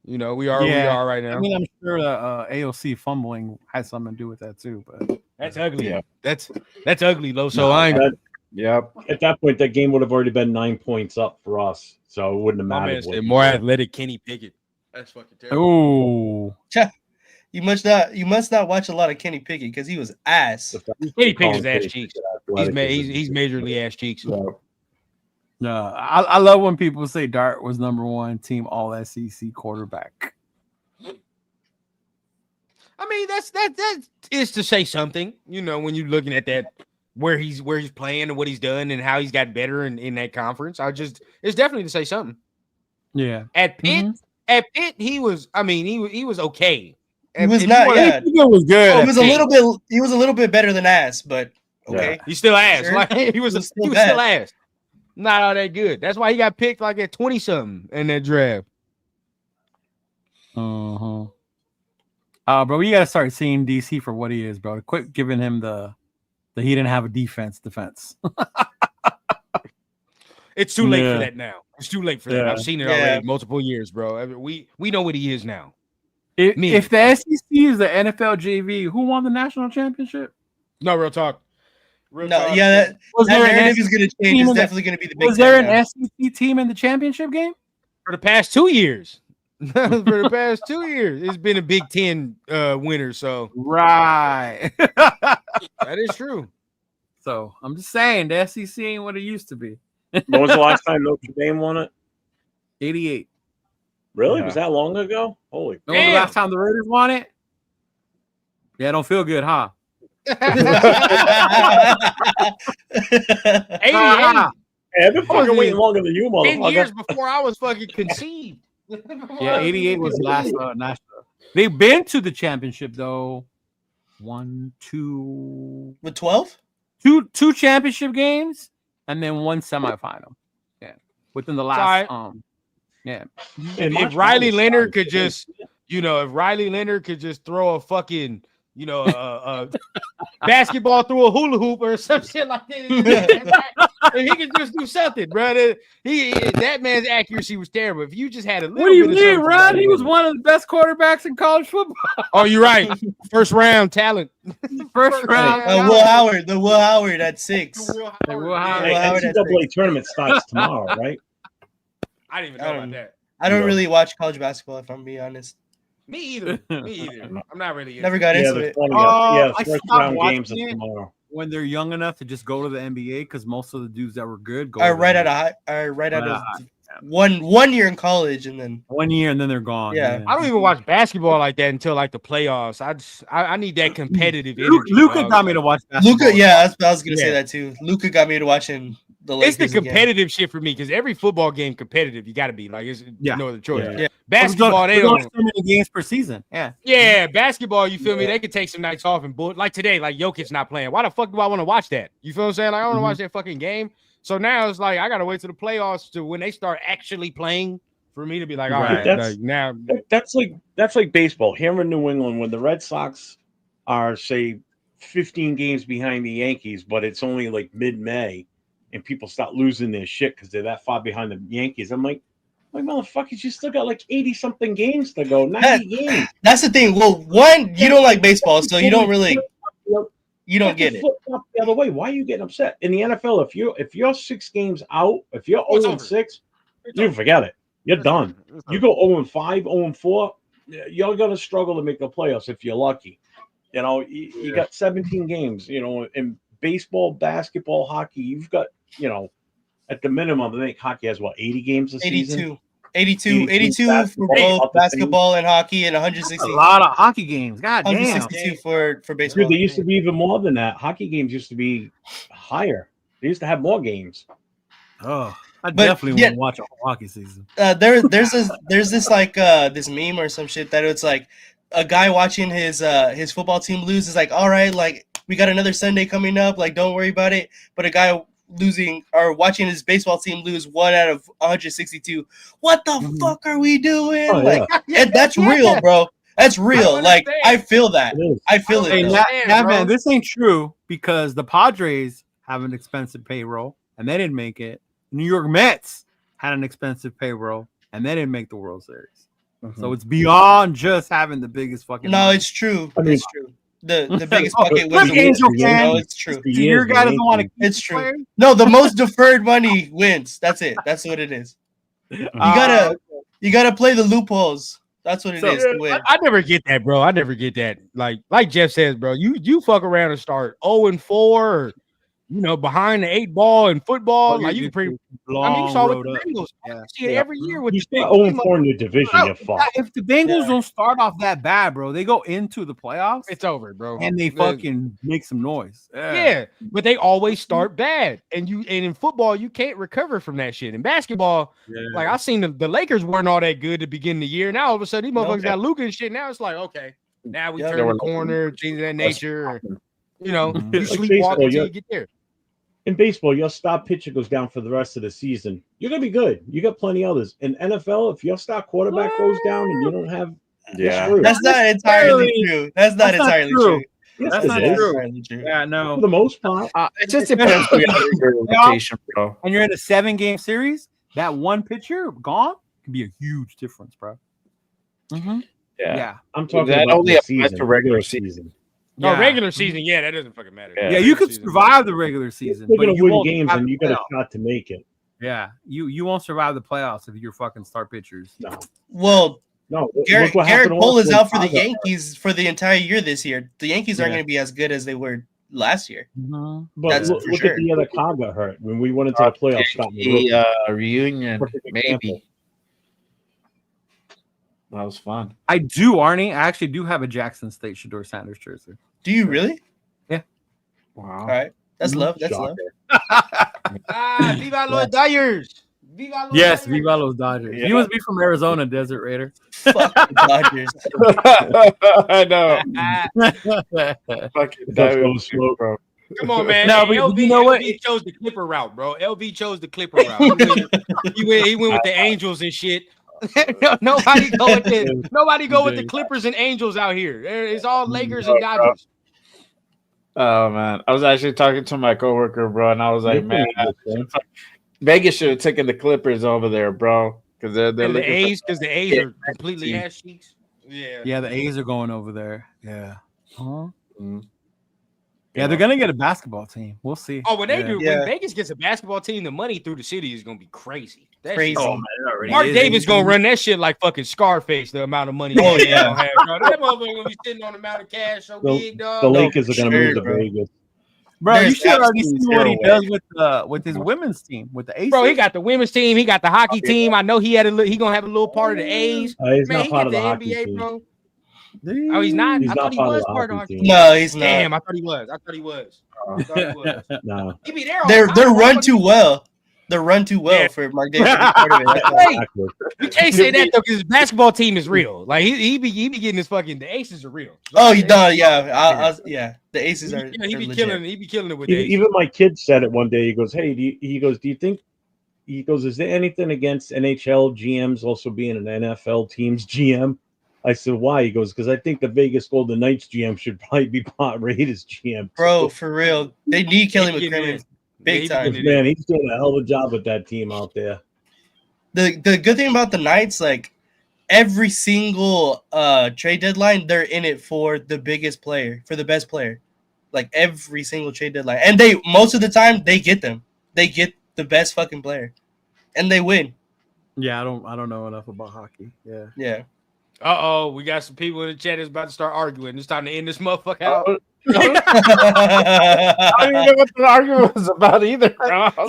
We are right now. I mean, I'm sure the AOC fumbling has something to do with that too. But that's ugly. Yeah. That's ugly, Lo. So I ain't. Yep. At that point, that game would have already been 9 points up for us, so it wouldn't have mattered. More athletic Kenny Pickett. That's fucking terrible. Ooh. You must not watch a lot of Kenny Pickett because he was ass. Kenny Pickett's ass cheeks. He's majorly ass cheeks. No, I love when people say Dart was number one team all SEC quarterback. I mean, that is to say something, when you're looking at that where he's playing and what he's done and how he's got better in that conference. It's definitely to say something. Yeah. At Pitt, he was okay. He was not. Yeah, it was good. He was a little bit better than ass, but okay. He's still ass. Sure. Like he was still ass. Not all that good. That's why he got picked like at 20-something in that draft. Bro, you gotta start seeing DC for what he is, bro. Quit giving him the he didn't have a defense. It's too late for that now. It's too late for that. I've seen it already multiple years, bro. We know what he is now. If the SEC is the NFL JV, who won the national championship? No, real talk. That narrative is going to change. It's definitely going to be the Big Ten. Was there an SEC team in the championship game? For the past 2 years. It's been a Big Ten winner. So right, that is true. So I'm just saying the SEC ain't what it used to be. When was the last time Notre Dame won it? 88. Really? Yeah. Was that long ago? Holy! When was the last time the Raiders won it? Yeah, don't feel good, huh? 88. I've been fucking waiting longer than you, motherfucker. 10 years before I was fucking conceived. Yeah, 88 was the last national. They've been to the championship though. 1, 2 with 12? Two championship games and then one semifinal. Yeah, within the last yeah. If Riley Leonard could just, throw a fucking, a basketball through a hula hoop or some shit like that. If he could just do something, brother. That man's accuracy was terrible. If you just had a little. What do you mean, Ron? He was one of the best quarterbacks in college football. Oh, you're right. First round talent. First round. The Will Howard at 6. Hey, NCAA tournament starts tomorrow, right? I didn't even know about that. I don't really watch college basketball, if I'm being honest. Me either. I'm not really. Never got into it. The first round games are tomorrow. When they're young enough to just go to the NBA, because most of the dudes that were good go right out of 1 year in college, and then 1 year, and then they're gone. Yeah, I don't even watch basketball like that until like the playoffs. I need that competitive energy. Luka got me to watch basketball. Luka, I was gonna say that too. Luka got me to watching the Lakers. It's the competitive shit for me because every football game competitive, you got to be like, it's no other choice. Yeah. Basketball, they don't so many games per season. Yeah, basketball, you feel me? They could take some nights off and like today, like Jokic not playing. Why the fuck do I want to watch that? You feel what I'm saying? Like, I don't want to watch that fucking game. So now it's like I gotta wait till the playoffs to when they start actually playing for me to be like, all right, now that's like baseball here in New England when the Red Sox are say 15 games behind the Yankees, but it's only like mid-May and people start losing their shit because they're that far behind the Yankees. I'm like motherfuckers, you still got like 80-something games to go, 90 games. That's the thing. Well, one, you don't like baseball, so you don't really you don't get it. The other way. Why are you getting upset? In the NFL, if you're 6 games out, if you're 0-6, you forget it. You're done. You go 0-5, 0-4, you're gonna struggle to make the playoffs if you're lucky. You got 17 games, in baseball, basketball, hockey, you've got, at the minimum, I think hockey has 80 games a season? 82 for both basketball and hockey, and 160. That's a lot of hockey games. God damn. 162 for baseball. Dude, they used to be even more than that. Hockey games used to be higher. They used to have more games. Oh, I definitely want to watch a whole hockey season. There's this like this meme or some shit that it's like a guy watching his football team lose is like, all right, like we got another Sunday coming up, like don't worry about it. But a guy losing or watching his baseball team lose 1 out of 162. What the fuck are we doing? That's real, bro. That's real. Like I feel that. I feel it. Man, this ain't true because the Padres have an expensive payroll and they didn't make it. New York Mets had an expensive payroll and they didn't make the World Series. So it's beyond just having the biggest fucking. No, money. it's true. It's true. The biggest bucket wins. It's true. Your guy doesn't want to. It's true. Players? No, the most deferred money wins. That's it. That's what it is. You gotta play the loopholes. That's what it is to win. I never get that, bro. I never get that. Like Jeff says, bro, you fuck around and start 0-4 or behind the 8 ball in football. Like you pretty. You saw with the road up. Bengals. Yeah. You see it every year with You the start 0-4 in your division, you're fucked. If the Bengals don't start off that bad, bro, they go into the playoffs. It's over, bro. And they fucking make some noise. Yeah, but they always start bad, and in football you can't recover from that shit. In basketball, like I seen the Lakers weren't all that good to begin the year. Now all of a sudden these motherfuckers got Luka and shit. Now it's like okay, now we turn the corner, things of that nature. You sleepwalk until you get there. In baseball, your star pitcher goes down for the rest of the season. You're gonna be good. You got plenty others. In NFL, if your star quarterback goes down and you don't have, that's not entirely true. That's not entirely true. That's not true. Yeah, no. For the most part, it just depends on your rotation, bro. And you're in a 7-game series. That one pitcher gone can be a huge difference, bro. Yeah. I'm talking that about only the applies season, to regular season. No, regular season, that doesn't fucking matter. Yeah, you could survive the regular season, You're but gonna you win won't games survive and the you got a playoffs. shot to make it. Yeah, you won't survive the playoffs if you're fucking star pitchers. No. Well, No, Garrett look what happened Cole is also out for the in Chicago. Yankees for the entire year this year. The Yankees aren't going to be as good as they were last year. But That's look, for look sure. at the other car got hurt when we went into the playoffs. Scott, The reunion, Perfect maybe. example. That was fun. I do, Arnie. I actually do have a Jackson State Shedeur Sanders jersey. Do you really? Yeah. Wow. All right. That's love. That's love. Viva los Dodgers! Viva los Yes, Dodgers! Viva los Dodgers. Yeah. You must be from Arizona, Desert Raider. Fuck the Dodgers. I know. Fucking Let's go slow, bro. Come on, man. No, Hey, but LV, you know what? LV chose the Clipper route, bro. LV chose the Clipper route. He went with the Angels and shit. Nobody go with the Clippers and Angels out here. It's all Lakers and Dodgers. Oh man, I was actually talking to my coworker, bro, and I was like, man, Vegas should have taken the Clippers over there, bro, because they're And the A's, because the A's Yeah. are completely ass cheeks. Yeah. Yeah, the A's are going over there. Yeah. Uh-huh. Mhm. Yeah, they're gonna get a basketball team. We'll see. Oh, when they Yeah. do, Yeah. when Vegas gets a basketball team, the money through the city is gonna be crazy. That Crazy. shit- Oh, Mark Davis gonna run that shit like fucking Scarface. The amount of money. Oh, he yeah. gonna have, bro. That motherfucker gonna be sitting on the amount of cash so big, The dog. Lakers are going to move to bro. Vegas. Bro, you There's should already see absolutely what he zero does with his women's team, with the Aces. Bro, he got the women's team. He got the hockey team. I know he gonna have a little part of the A's. He's Man, not he part got of the the hockey NBA, team. bro. Oh, he's not. He's I not thought he part of was the part of the hockey hockey team. team. No, he's not. Damn, I thought he was. I thought he was. No. He be there. All They're the time, bro. run too well. They're run too well Yeah. for Mark Davis to be part of it. That's why. Hey, you can't say that though, because his basketball team is real. Like he be getting his fucking. The Aces are real. Oh, he does. Yeah, yeah. The Aces are. He are be legit. killing. He be killing it with the Aces. Even my kid said it one day. He goes, "Hey, do you think?" He goes, "Is there anything against NHL GMs also being an NFL team's GM?" I said, "Why?" He goes, "Because I think the Vegas Golden Knights GM should probably be part Raiders GM." Bro, for real. They need Kelly He getting McCrimmon it. big Yeah, he time. getting it. Man, he's doing a hell of a job with that team out there. The good thing about the Knights, like every single trade deadline, they're in it for the biggest player, for the best player. Like every single trade deadline. And they most of the time they get them. They get the best fucking player. And they win. Yeah, I don't know enough about hockey. Yeah. Yeah. We got some people in the chat that's about to start arguing. It's time to end this motherfucker out. I don't even know what the argument was about either.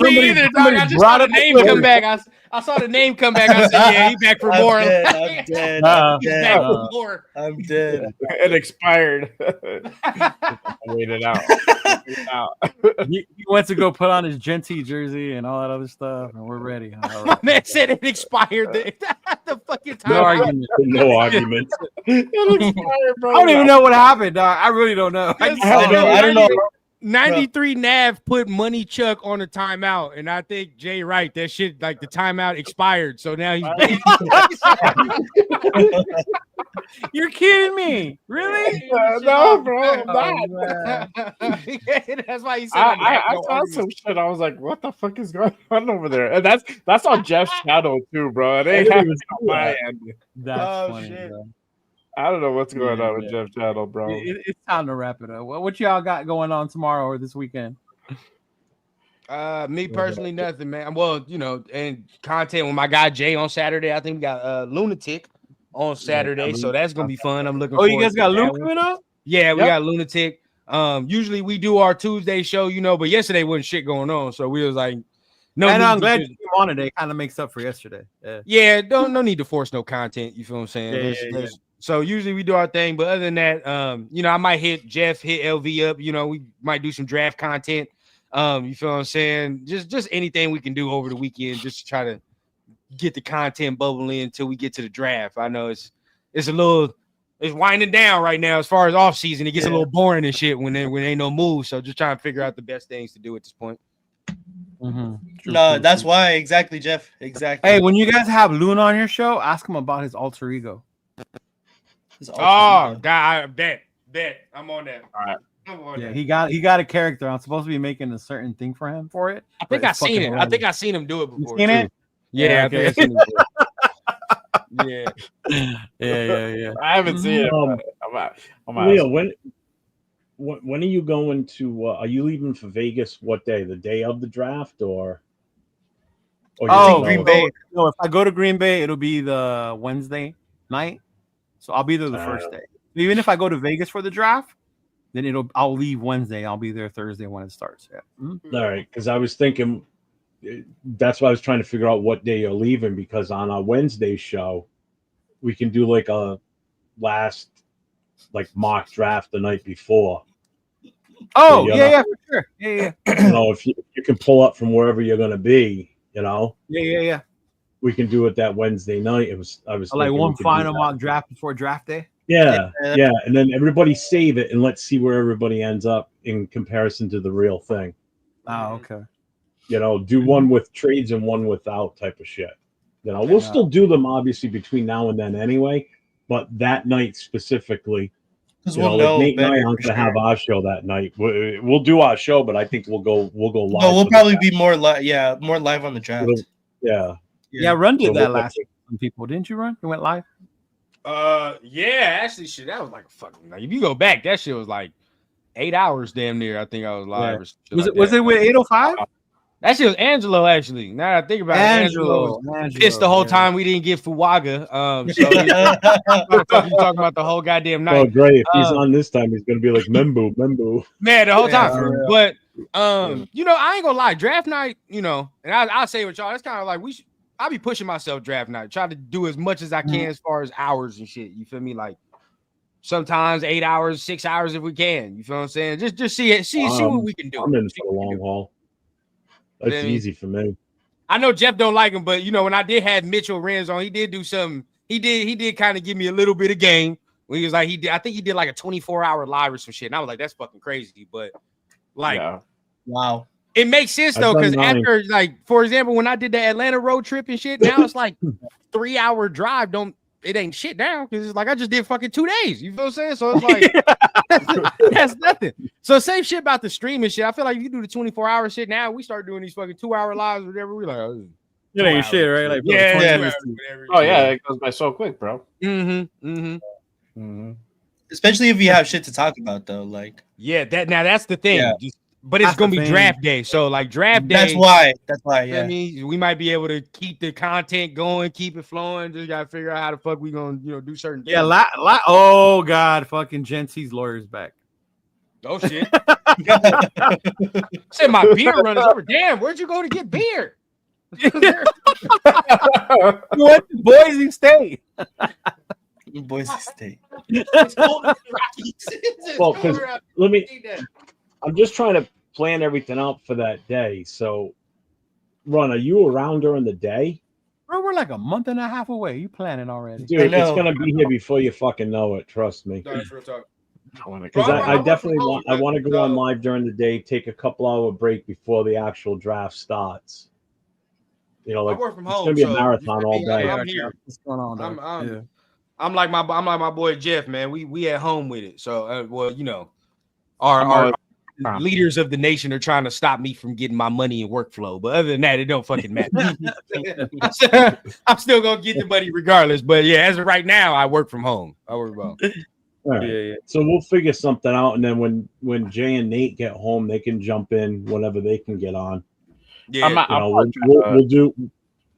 Me either, dog. I just saw the name come back. I saw the name come back. I said, yeah, he back for more. I'm dead. He's back for more. I'm dead. It expired. Wait it out. He went to go put on his Jeanty jersey and all that other stuff, and we're ready. All My right. man said it expired. The fucking time. No argument. No argument. It expired, bro. I don't even know what happened, dog. I really don't know. I don't know. 93 Nav put Money Chuck on a timeout, and I think Jay Wright, that shit, like the timeout expired, so now he's You're kidding me? Really? No, bro, I'm not. That's why he said I saw some shit. I was like, "What the fuck is going on over there?" And that's on Jeff's channel too, bro. It ain't happening on my end. That's funny, bro. I don't know what's going on with Jeff's channel, bro. It's time to wrap it up. What y'all got going on tomorrow or this weekend? Me personally, nothing, man. Well, and content with my guy Jay on Saturday. I think we got Lunatic on Saturday, so that's gonna be fun. I'm looking. Oh, you forward guys to got that Luke one. coming up? Yeah, we Yep. got Lunatic. Usually we do our Tuesday show, but yesterday wasn't shit going on, so we was like, no. And I'm glad you came on today. Kind of makes up for yesterday. Yeah, no need to force no content. You feel what I'm saying? Yeah. So usually we do our thing, but other than that, I might hit Jeff, hit LV up. We might do some draft content. You feel what I'm saying? Just anything we can do over the weekend, just to try to get the content bubbling until we get to the draft. I know it's winding down right now as far as off season. It gets a little boring and shit when there ain't no moves. So just trying to figure out the best things to do at this point. No, that's why. Exactly, Jeff. Exactly. Hey, when you guys have Luna on your show, ask him about his alter ego. God, I bet. I'm on that. All right. Yeah, he got a character. I'm supposed to be making a certain thing for him for it. I think I've seen it. I think I've seen him do it before. You seen it? Yeah, okay. I think I've seen it. Yeah. I haven't seen it. I'm Leo, when are you going to? Are you leaving for Vegas? What day? The day of the draft, or Green Bay. No, if I go to Green Bay, it'll be the Wednesday night. So I'll be there the first day. Even if I go to Vegas for the draft, then I'll leave Wednesday. I'll be there Thursday when it starts. Yeah. All right, because I was thinking that's why I was trying to figure out what day you're leaving, because on our Wednesday show, we can do like a last mock draft the night before. Oh, yeah, for sure. Yeah. If you can pull up from wherever you're going to be, Yeah. we can do it that Wednesday night. I was like thinking one we could final do mock draft before draft day. Yeah, and then everybody save it and let's see where everybody ends up in comparison to the real thing. Oh, okay. Do one with trades and one without type of shit. We'll still do them obviously between now and then anyway, but that night specifically, because we'll know Nate and I better aren't for going to have our show that night. We'll do our show, but I think we'll go live. No, we'll probably be more live. Yeah, more live on the draft. Yeah. Run did that last week. Some people didn't you run? You went live. Yeah, actually, shit, that was like a fucking. If you go back, that shit was like 8 hours, damn near. I think I was live. Yeah. Was it with 805? That shit was Angelo, actually. Now that I think about it, Angelo pissed the whole time we didn't get Fuwaga. So he's talking about the whole goddamn night. Oh, great! If he's on this time, he's gonna be like Membu. Man, the whole time. But I ain't gonna lie, draft night. And I'll say with y'all, it's kind of like I'll be pushing myself draft night, try to do as much as I can as far as hours and shit. You feel me? Like sometimes 8 hours, 6 hours if we can. You feel what I'm saying? Just see what we can do. I'm in for the long haul. That's easy for me. I know Jeff don't like him, but when I did have Mitchell Renz on, he did do something. He did kind of give me a little bit of game. When he was like, I think he did like a 24-hour live or some shit. And I was like, that's fucking crazy. But wow. It makes sense though, because after, for example, when I did the Atlanta road trip and shit, now it's like 3-hour drive. It ain't shit now because it's like I just did fucking 2 days. You feel what I'm saying? So it's like that's nothing. So same shit about the streaming shit. I feel like if you do the 24-hour shit now, we start doing these fucking 2-hour lives or whatever. We like, it ain't shit, right? Like, it goes by so quick, bro. Especially if you have shit to talk about, though. That's the thing. Yeah. But it's gonna be draft day, so draft day. That's why. Yeah. We might be able to keep the content going, keep it flowing. Just gotta figure out how the fuck we gonna do certain things. Yeah, oh god, fucking Jeanty's lawyer's back. Oh shit! Said my beer runners over. Damn, where'd you go to get beer? You went to Boise State. Boise State. Well, because I'm just trying to plan everything out for that day. So, Ron, are you around during the day? Bro, we're like a month and a half away. You planning already? Dude, it's gonna be here before you fucking know it. Trust me. Because I definitely want to go on live during the day, take a couple-hour break before the actual draft starts. I work from home. It's gonna be a marathon all day. I'm here. What's going on? I'm like my boy Jeff, man. We at home with it. So, our leaders of the nation are trying to stop me from getting my money and workflow. But other than that, it don't fucking matter. I'm still gonna get the money regardless. But yeah, as of right now, I work from home. I work from home. All right. Yeah. So we'll figure something out, and then when Jay and Nate get home, they can jump in whenever they can get on. Yeah,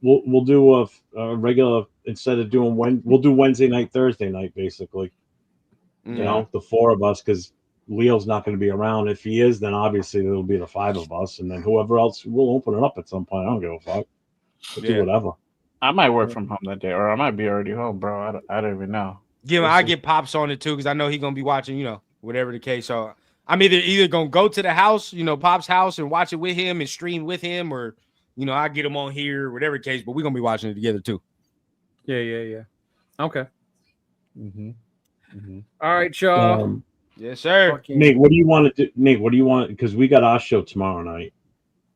we'll do a regular instead of doing we'll do Wednesday night, Thursday night, basically. The four of us, because Leo's not going to be around. If he is, then obviously it'll be the 5 of us, and then whoever else will open it up at some point. I don't give a fuck. We'll do whatever. I might work from home that day, or I might be already home, bro. I don't even know. I get Pops on it too because I know he's gonna be watching. Whatever the case. So I'm either gonna go to the house, Pop's house, and watch it with him and stream with him, or I get him on here, whatever the case. But we're gonna be watching it together too. Yeah. Okay. Mm-hmm. All right, y'all. Yes, sir. Nate, what do you want to do? Nate, what do you want? Because we got our show tomorrow night,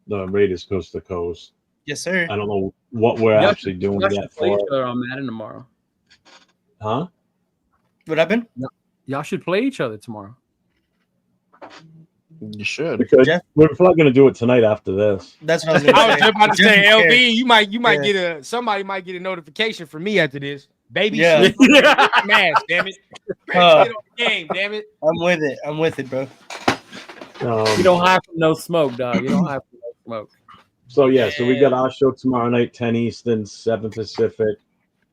the Raiders Coast to Coast. Yes, sir. I don't know what we're actually doing yet Play for each it. other on Madden tomorrow. Huh? What happened? Y'all should play each other tomorrow. You should. Because we're probably going to do it tonight after this. That's what I was going to say. I was just about to say, LB, you might somebody might get a notification from me after this. Baby, shit. Mask, damn it. Get on the game, damn it. I'm with it, bro. You don't have no smoke, dog. You don't have no smoke. So so we got our show tomorrow night, 10 Eastern, 7 Pacific.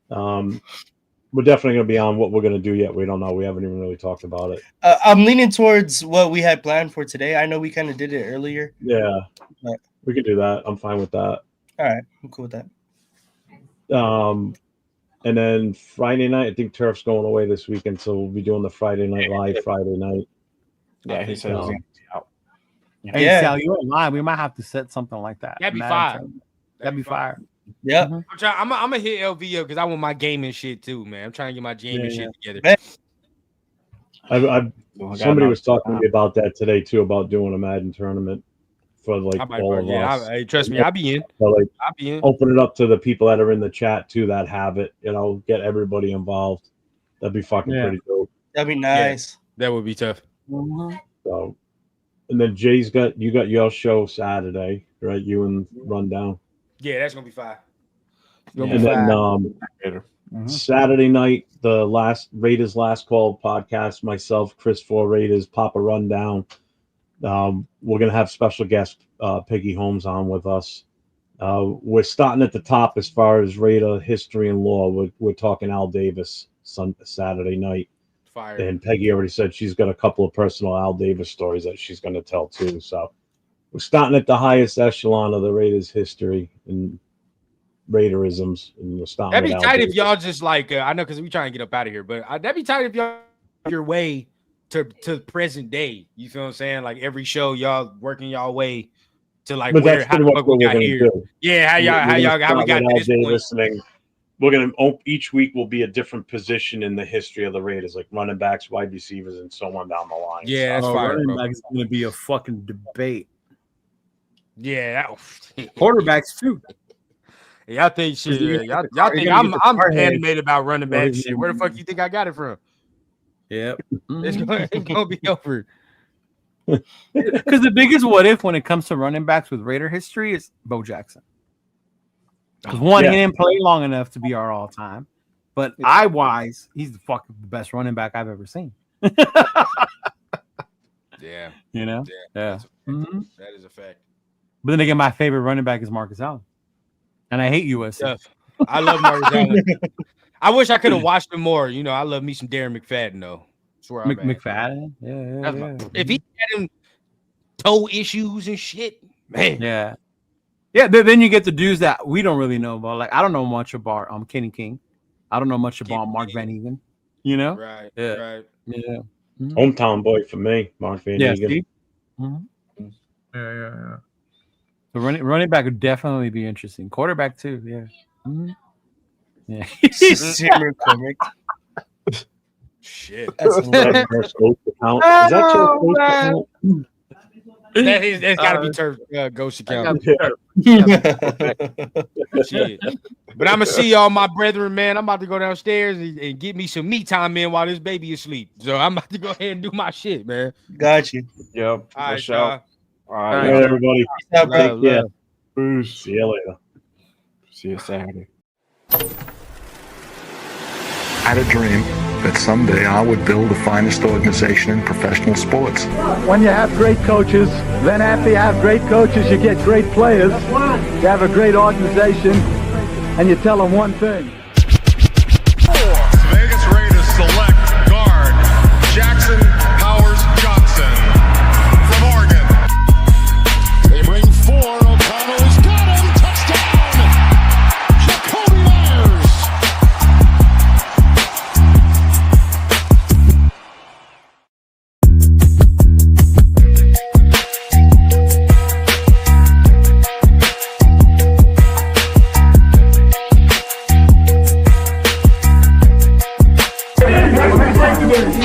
We're definitely going to be on. What we're going to do yet, we don't know. We haven't even really talked about it. I'm leaning towards what we had planned for today. I know we kind of did it earlier. Yeah, but we can do that. I'm fine with that. All right, I'm cool with that. And then Friday night, I think Turf's going away this weekend, so we'll be doing the Friday night live Friday night. Yeah, he said he's going to be out. Hey, Sal, you're online. We might have to set something like that. That'd be fire. That'd be fire. Yeah. I'm gonna hit LVO because I want my gaming shit too, man. I'm trying to get my gaming shit together. Somebody was talking to me about that today too, about doing a Madden tournament for all of us. Trust me, I'll be in. So, I'll be in. Open it up to the people that are in the chat too that have it. Get everybody involved. That'd be fucking pretty dope. That'd be nice. Yeah, that would be tough. So, and then Jay's got your show Saturday, right? You and Rundown. Yeah, that's gonna be fire. And then Saturday night, the Raiders Last Call podcast, myself, Chris for Raiders, Papa Rundown. We're gonna have special guest Peggy Holmes on with us. We're starting at the top as far as Raider history and lore. We're talking Al Davis Saturday night. Fire. And Peggy already said she's got a couple of personal Al Davis stories that she's going to tell too. So we're starting at the highest echelon of the Raiders history and Raiderisms. And we're starting. That'd be tight if y'all just I know because we trying to get up out of here, but that'd be tight if y'all your way to present day. You feel what I'm saying? Like every show, y'all working y'all way to how the fuck we got here. Do. Yeah, how we got to this point. We're gonna each week will be a different position in the history of the Raiders, like running backs, wide receivers, and so on down the line. Yeah, that's fire. Running back is gonna be a fucking debate. Yeah, quarterbacks too. Y'all think shit? Y'all think I'm animated about running back shit? Where the fuck you think I got it from? Yep, it's gonna be over. Because the biggest what if when it comes to running backs with Raider history is Bo Jackson. Because he didn't play long enough to be our all time, but eye-wise, he's the best running back I've ever seen. Yeah, Yeah. That is a fact. But then again, my favorite running back is Marcus Allen, and I hate USC. Yeah. I love Marcus Allen. I wish I could have watched him more. I love me some Darren McFadden though. McFadden, yeah. If he had him toe issues and shit, man. Yeah. Then you get the dudes that we don't really know about. Like I don't know much about Kenny King. I don't know much about Mark Van Egan. Right. Yeah. Right. Yeah. Hometown boy for me, Mark Van Egan. Yeah. So running back would definitely be interesting. Quarterback too. Yeah. Yeah. Shit. That's that's got to be Turf Ghost account. Shit. But I'm gonna see y'all, my brethren, man. I'm about to go downstairs and get me some me time in while this baby is asleep. So I'm about to go ahead and do my shit, man. Got you. Yep. All right, All right, everybody. Take care. Peace. See you later. See you Saturday. I had a dream that someday I would build the finest organization in professional sports. When you have great coaches, then after you have great coaches, you get great players. You have a great organization, and you tell them one thing. Vegas Raiders select guard Jaxon Dart.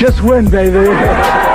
Just win, baby.